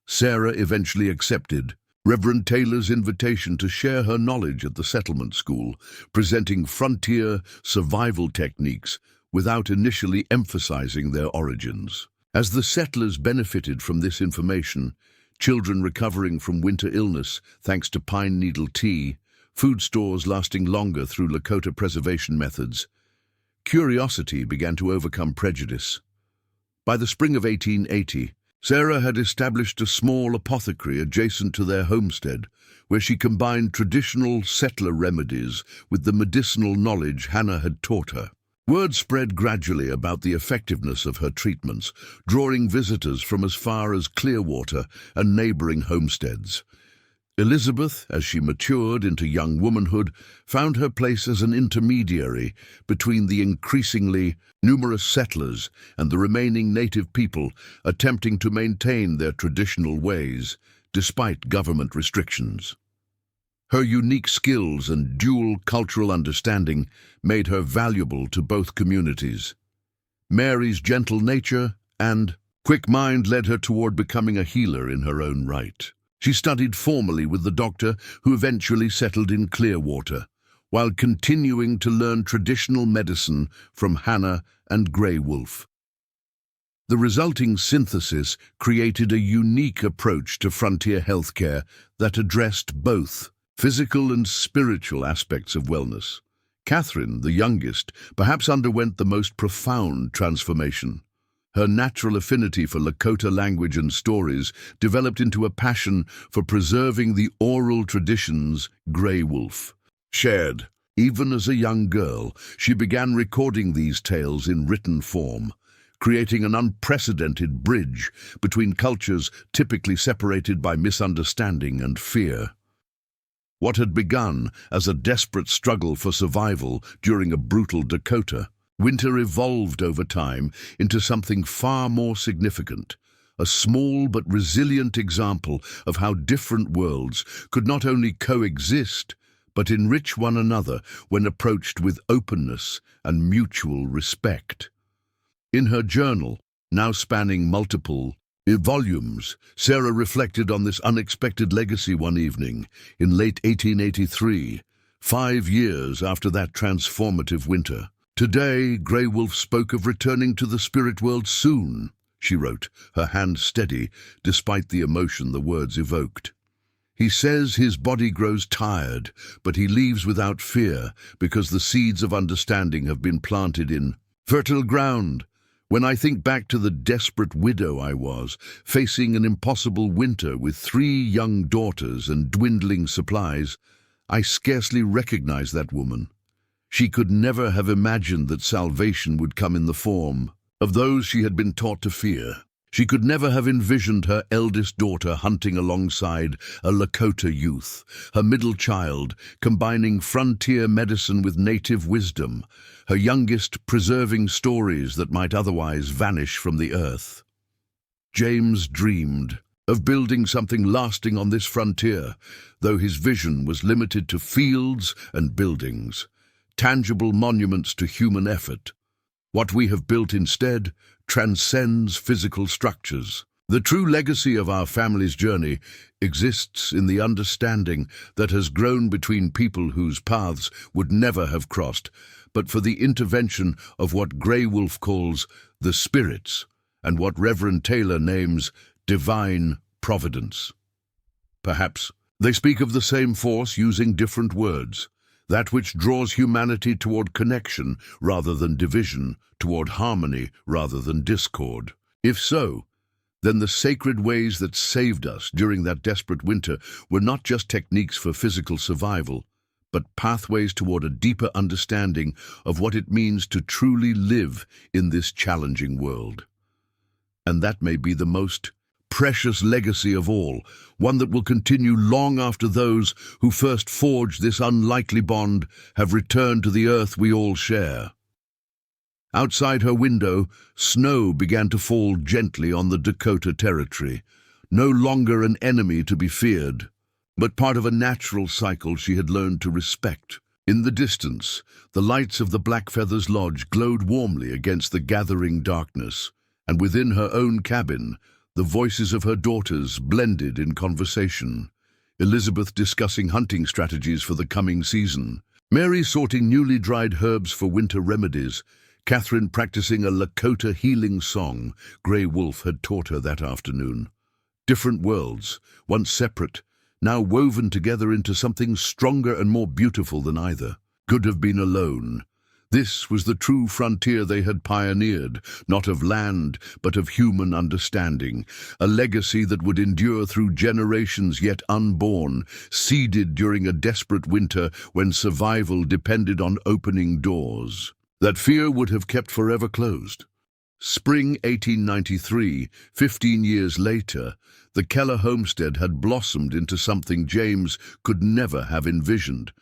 Sarah eventually accepted Reverend Taylor's invitation to share her knowledge at the settlement school, presenting frontier survival techniques without initially emphasizing their origins. As the settlers benefited from this information, children recovering from winter illness thanks to pine needle tea, food stores lasting longer through Lakota preservation methods, curiosity began to overcome prejudice. By the spring of 1880, Sarah had established a small apothecary adjacent to their homestead, where she combined traditional settler remedies with the medicinal knowledge Hannah had taught her. Word spread gradually about the effectiveness of her treatments, drawing visitors from as far as Clearwater and neighboring homesteads. Elizabeth, as she matured into young womanhood, found her place as an intermediary between the increasingly numerous settlers and the remaining native people attempting to maintain their traditional ways despite government restrictions. Her unique skills and dual cultural understanding made her valuable to both communities. Mary's gentle nature and quick mind led her toward becoming a healer in her own right. She studied formally with the doctor who eventually settled in Clearwater, while continuing to learn traditional medicine from Hannah and Grey Wolf. The resulting synthesis created a unique approach to frontier healthcare that addressed both physical and spiritual aspects of wellness. Catherine, the youngest, perhaps underwent the most profound transformation. Her natural affinity for Lakota language and stories developed into a passion for preserving the oral traditions Grey Wolf shared. Even as a young girl, she began recording these tales in written form, creating an unprecedented bridge between cultures typically separated by misunderstanding and fear. What had begun as a desperate struggle for survival during a brutal Dakota winter evolved over time into something far more significant, a small but resilient example of how different worlds could not only coexist, but enrich one another when approached with openness and mutual respect. In her journal, now spanning multiple volumes, Sarah reflected on this unexpected legacy one evening in late 1883, 5 years after that transformative winter. "Today, Grey Wolf spoke of returning to the spirit world soon," she wrote, her hand steady despite the emotion the words evoked. "He says his body grows tired, but he leaves without fear because the seeds of understanding have been planted in fertile ground. When I think back to the desperate widow I was, facing an impossible winter with 3 young daughters and dwindling supplies, I scarcely recognize that woman. She could never have imagined that salvation would come in the form of those she had been taught to fear. She could never have envisioned her eldest daughter hunting alongside a Lakota youth, her middle child combining frontier medicine with native wisdom, her youngest preserving stories that might otherwise vanish from the earth. James dreamed of building something lasting on this frontier, though his vision was limited to fields and buildings, tangible monuments to human effort. What we have built instead transcends physical structures. The true legacy of our family's journey exists in the understanding that has grown between people whose paths would never have crossed, but for the intervention of what Grey Wolf calls the spirits, and what Reverend Taylor names divine providence. Perhaps they speak of the same force using different words, that which draws humanity toward connection rather than division, toward harmony rather than discord. If so, then the sacred ways that saved us during that desperate winter were not just techniques for physical survival, but pathways toward a deeper understanding of what it means to truly live in this challenging world. And that may be the most precious legacy of all, one that will continue long after those who first forged this unlikely bond have returned to the earth we all share. Outside her window, snow began to fall gently on the Dakota territory, no longer an enemy to be feared, but part of a natural cycle she had learned to respect. In the distance, the lights of the Blackfeathers Lodge glowed warmly against the gathering darkness, and within her own cabin, the voices of her daughters blended in conversation, Elizabeth discussing hunting strategies for the coming season, Mary sorting newly dried herbs for winter remedies, Catherine practicing a Lakota healing song Grey Wolf had taught her that afternoon. Different worlds, once separate, now woven together into something stronger and more beautiful than either, could have been alone. This was the true frontier they had pioneered, not of land, but of human understanding, a legacy that would endure through generations yet unborn, seeded during a desperate winter when survival depended on opening doors that fear would have kept forever closed. Spring 1893, 15 years later, the Keller homestead had blossomed into something James could never have envisioned.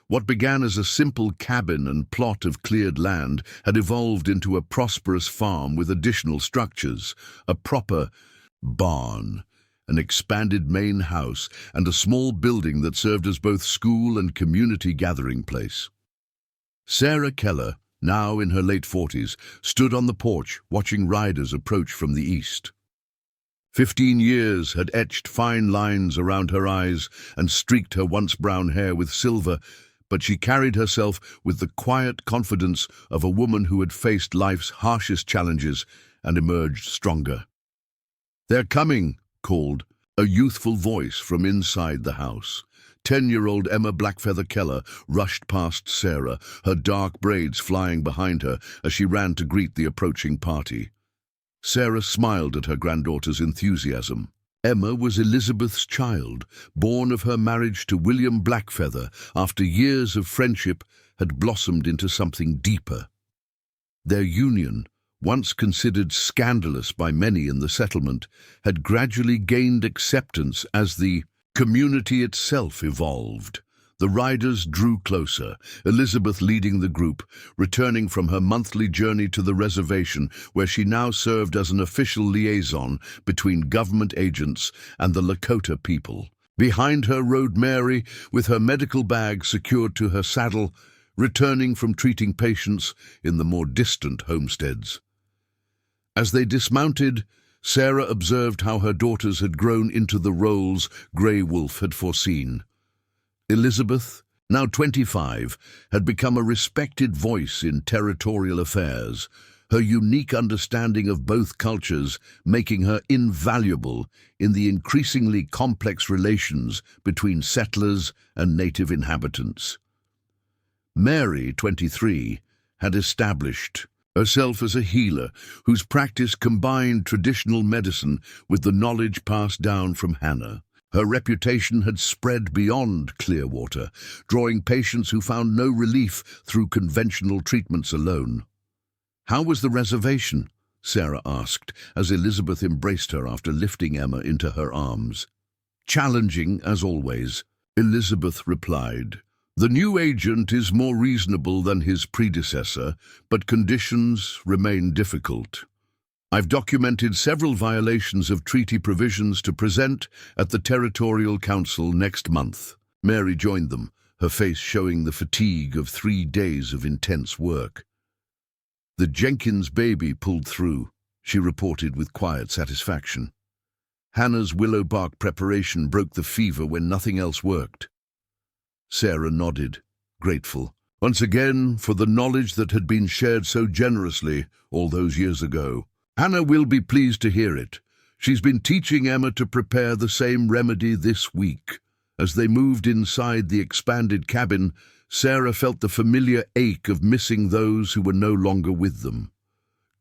What began as a simple cabin and plot of cleared land had evolved into a prosperous farm with additional structures, a proper barn, an expanded main house, and a small building that served as both school and community gathering place. Sarah Keller, now in her late 40s, stood on the porch watching riders approach from the east. 15 years had etched fine lines around her eyes and streaked her once brown hair with silver, but she carried herself with the quiet confidence of a woman who had faced life's harshest challenges and emerged stronger. "They're coming," called a youthful voice from inside the house. 10-year-old Emma Blackfeather Keller rushed past Sarah, her dark braids flying behind her as she ran to greet the approaching party. Sarah smiled at her granddaughter's enthusiasm. Emma was Elizabeth's child, born of her marriage to William Blackfeather after years of friendship had blossomed into something deeper. Their union, once considered scandalous by many in the settlement, had gradually gained acceptance as the community itself evolved. The riders drew closer, Elizabeth leading the group, returning from her monthly journey to the reservation, where she now served as an official liaison between government agents and the Lakota people. Behind her rode Mary, with her medical bag secured to her saddle, returning from treating patients in the more distant homesteads. As they dismounted, Sarah observed how her daughters had grown into the roles Grey Wolf had foreseen. Elizabeth, now 25, had become a respected voice in territorial affairs, her unique understanding of both cultures making her invaluable in the increasingly complex relations between settlers and native inhabitants. Mary, 23, had established herself as a healer whose practice combined traditional medicine with the knowledge passed down from Hannah. Her reputation had spread beyond Clearwater, drawing patients who found no relief through conventional treatments alone. "How was the reservation?" Sarah asked, as Elizabeth embraced her after lifting Emma into her arms. "Challenging, as always," Elizabeth replied. "The new agent is more reasonable than his predecessor, but conditions remain difficult. I've documented several violations of treaty provisions to present at the Territorial Council next month." Mary joined them, her face showing the fatigue of 3 days of intense work. "The Jenkins baby pulled through," she reported with quiet satisfaction. "Hannah's willow bark preparation broke the fever when nothing else worked." Sarah nodded, grateful, once again for the knowledge that had been shared so generously all those years ago. "Hannah will be pleased to hear it. She's been teaching Emma to prepare the same remedy this week." As they moved inside the expanded cabin, Sarah felt the familiar ache of missing those who were no longer with them.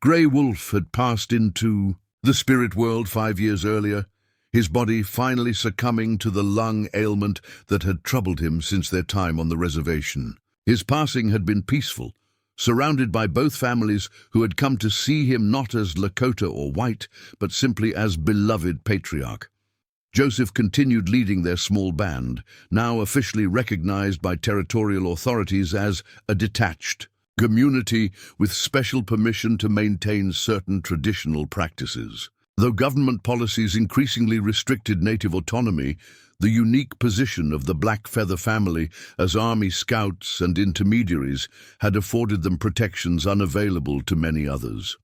Grey Wolf had passed into the spirit world 5 years earlier, his body finally succumbing to the lung ailment that had troubled him since their time on the reservation. His passing had been peaceful, surrounded by both families who had come to see him not as Lakota or white, but simply as beloved patriarch. Joseph continued leading their small band, now officially recognized by territorial authorities as a detached community with special permission to maintain certain traditional practices. Though government policies increasingly restricted native autonomy, the unique position of the Blackfeather family as army scouts and intermediaries had afforded them protections unavailable to many others.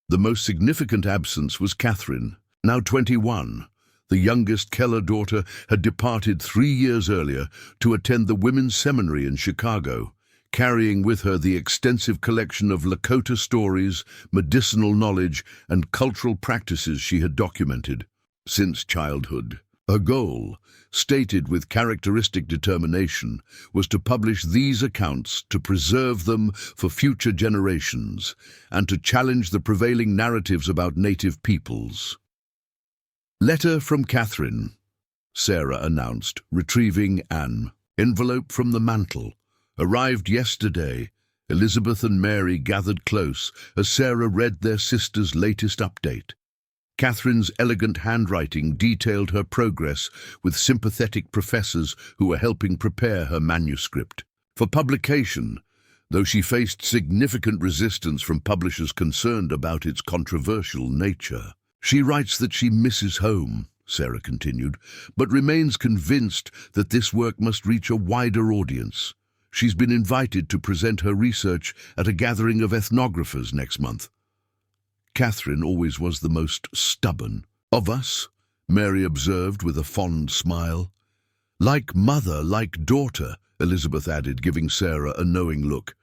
The most significant absence was Catherine, now 21. The youngest Keller daughter had departed 3 years earlier to attend the women's seminary in Chicago, carrying with her the extensive collection of Lakota stories, medicinal knowledge, and cultural practices she had documented since childhood. Her goal, stated with characteristic determination, was to publish these accounts to preserve them for future generations and to challenge the prevailing narratives about native peoples. "Letter from Catherine," Sarah announced, retrieving an envelope from the mantel. "Arrived yesterday." Elizabeth and Mary gathered close as Sarah read their sister's latest update. Catherine's elegant handwriting detailed her progress with sympathetic professors who were helping prepare her manuscript for publication, though she faced significant resistance from publishers concerned about its controversial nature. "She writes that she misses home," Sarah continued, "but remains convinced that this work must reach a wider audience. She's been invited to present her research at a gathering of ethnographers next month." Catherine always was the most stubborn of us, Mary observed with a fond smile. Like mother, like daughter, Elizabeth added, giving Sarah a knowing look.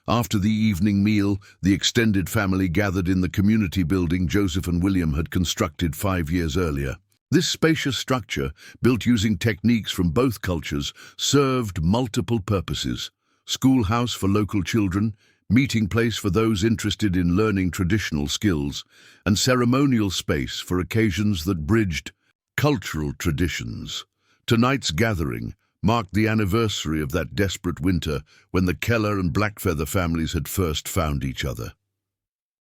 After the evening meal, the extended family gathered in the community building Joseph and William had constructed 5 years earlier. This spacious structure, built using techniques from both cultures, served multiple purposes: schoolhouse for local children, meeting place for those interested in learning traditional skills, and ceremonial space for occasions that bridged cultural traditions. Tonight's gathering marked the anniversary of that desperate winter when the Keller and Blackfeather families had first found each other.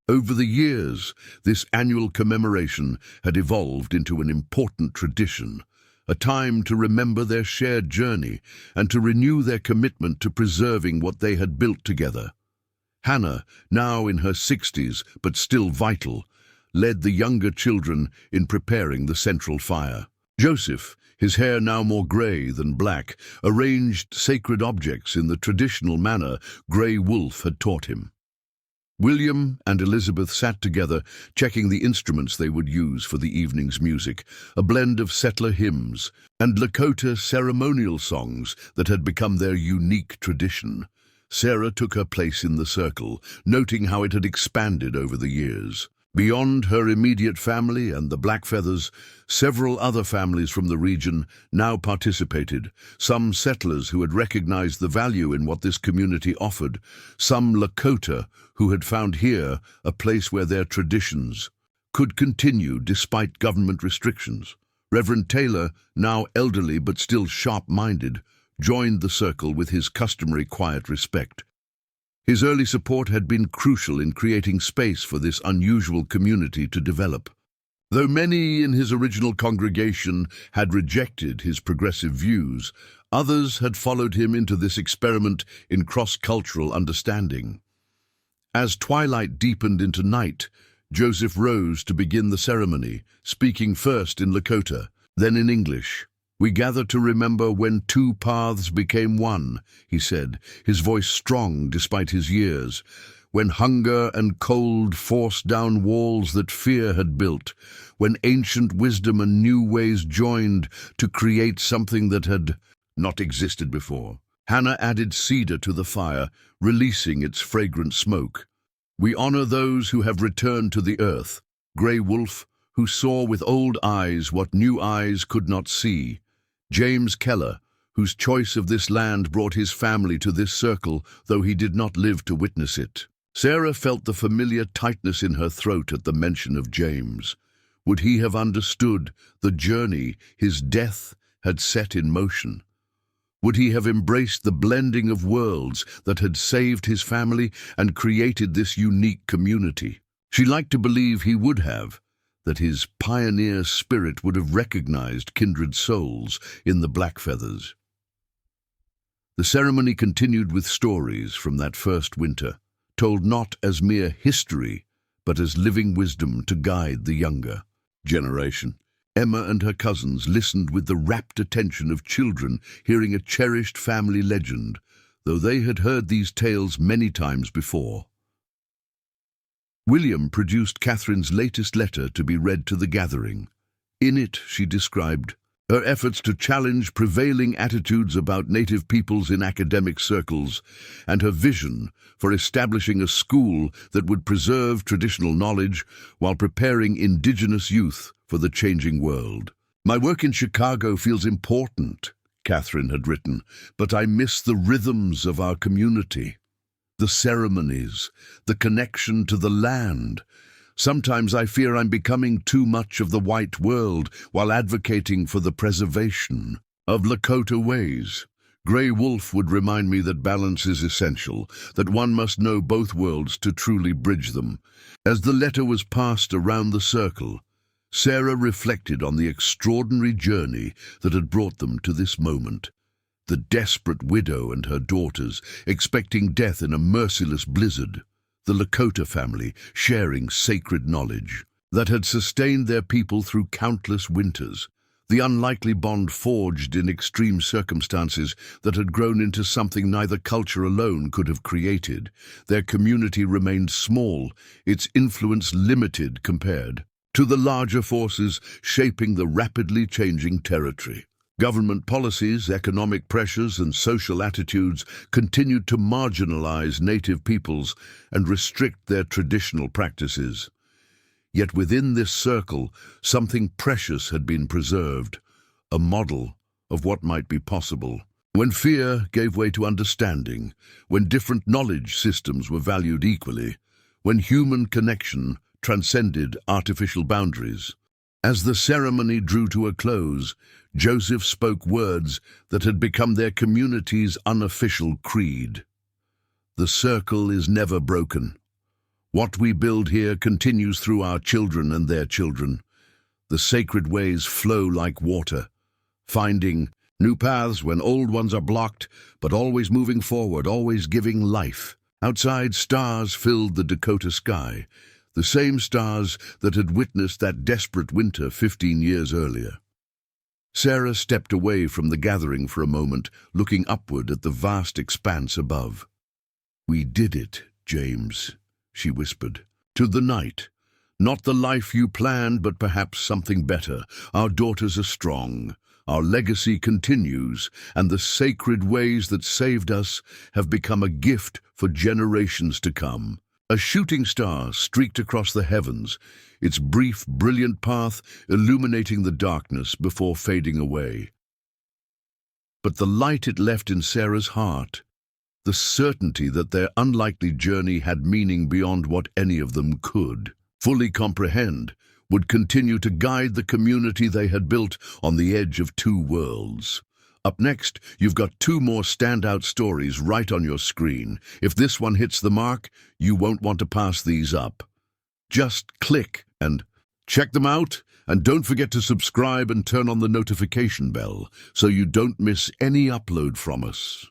Over the years, this annual commemoration had evolved into an important tradition, a time to remember their shared journey and to renew their commitment to preserving what they had built together. Hannah, now in her 60s but still vital, led the younger children in preparing the central fire. Joseph, his hair now more grey than black, arranged sacred objects in the traditional manner Grey Wolf had taught him. William and Elizabeth sat together, checking the instruments they would use for the evening's music, a blend of settler hymns and Lakota ceremonial songs that had become their unique tradition. Sarah took her place in the circle, noting how it had expanded over the years. Beyond her immediate family and the Blackfeathers, several other families from the region now participated, some settlers who had recognized the value in what this community offered, some Lakota who had found here a place where their traditions could continue despite government restrictions. Reverend Taylor, now elderly but still sharp-minded, joined the circle with his customary quiet respect. His early support had been crucial in creating space for this unusual community to develop. Though many in his original congregation had rejected his progressive views, others had followed him into this experiment in cross-cultural understanding. As twilight deepened into night, Joseph rose to begin the ceremony, speaking first in Lakota, then in English. "We gather to remember when two paths became one," he said, his voice strong despite his years. "When hunger and cold forced down walls that fear had built. When ancient wisdom and new ways joined to create something that had not existed before." Hannah added cedar to the fire, releasing its fragrant smoke. "We honor those who have returned to the earth. Grey Wolf, who saw with old eyes what new eyes could not see. James Keller, whose choice of this land brought his family to this circle, though he did not live to witness it." Sarah felt the familiar tightness in her throat at the mention of James. Would he have understood the journey his death had set in motion? Would he have embraced the blending of worlds that had saved his family and created this unique community? She liked to believe he would have, that his pioneer spirit would have recognized kindred souls in the Blackfeathers. The ceremony continued with stories from that first winter, told not as mere history, but as living wisdom to guide the younger generation. Emma and her cousins listened with the rapt attention of children hearing a cherished family legend, though they had heard these tales many times before. William produced Catherine's latest letter to be read to the gathering. In it, she described her efforts to challenge prevailing attitudes about Native peoples in academic circles and her vision for establishing a school that would preserve traditional knowledge while preparing indigenous youth for the changing world. "My work in Chicago feels important," Catherine had written, "but I miss the rhythms of our community. The ceremonies, the connection to the land. Sometimes I fear I'm becoming too much of the white world while advocating for the preservation of Lakota ways. Grey Wolf would remind me that balance is essential, that one must know both worlds to truly bridge them." As the letter was passed around the circle, Sarah reflected on the extraordinary journey that had brought them to this moment. The desperate widow and her daughters, expecting death in a merciless blizzard. The Lakota family, sharing sacred knowledge that had sustained their people through countless winters. the unlikely bond forged in extreme circumstances that had grown into something neither culture alone could have created. Their community remained small, its influence limited compared to the larger forces shaping the rapidly changing territory. Government policies, economic pressures, and social attitudes continued to marginalize native peoples and restrict their traditional practices. Yet within this circle, something precious had been preserved, a model of what might be possible. When fear gave way to understanding, when different knowledge systems were valued equally, when human connection transcended artificial boundaries. As the ceremony drew to a close, Joseph spoke words that had become their community's unofficial creed. The circle is never broken. What we build here continues through our children and their children. The sacred ways flow like water, finding new paths when old ones are blocked, but always moving forward, always giving life. Outside, stars filled the Dakota sky, the same stars that had witnessed that desperate winter 15 years earlier. Sarah stepped away from the gathering for a moment, looking upward at the vast expanse above. "We did it, James," she whispered. "To the night. Not the life you planned, but perhaps something better. Our daughters are strong. Our legacy continues, and the sacred ways that saved us have become a gift for generations to come." A shooting star streaked across the heavens, its brief, brilliant path illuminating the darkness before fading away. But the light it left in Sarah's heart, the certainty that their unlikely journey had meaning beyond what any of them could fully comprehend, would continue to guide the community they had built on the edge of two worlds. Up next, you've got two more standout stories right on your screen. If this one hits the mark, you won't want to pass these up. Just click and check them out, and don't forget to subscribe and turn on the notification bell so you don't miss any upload from us.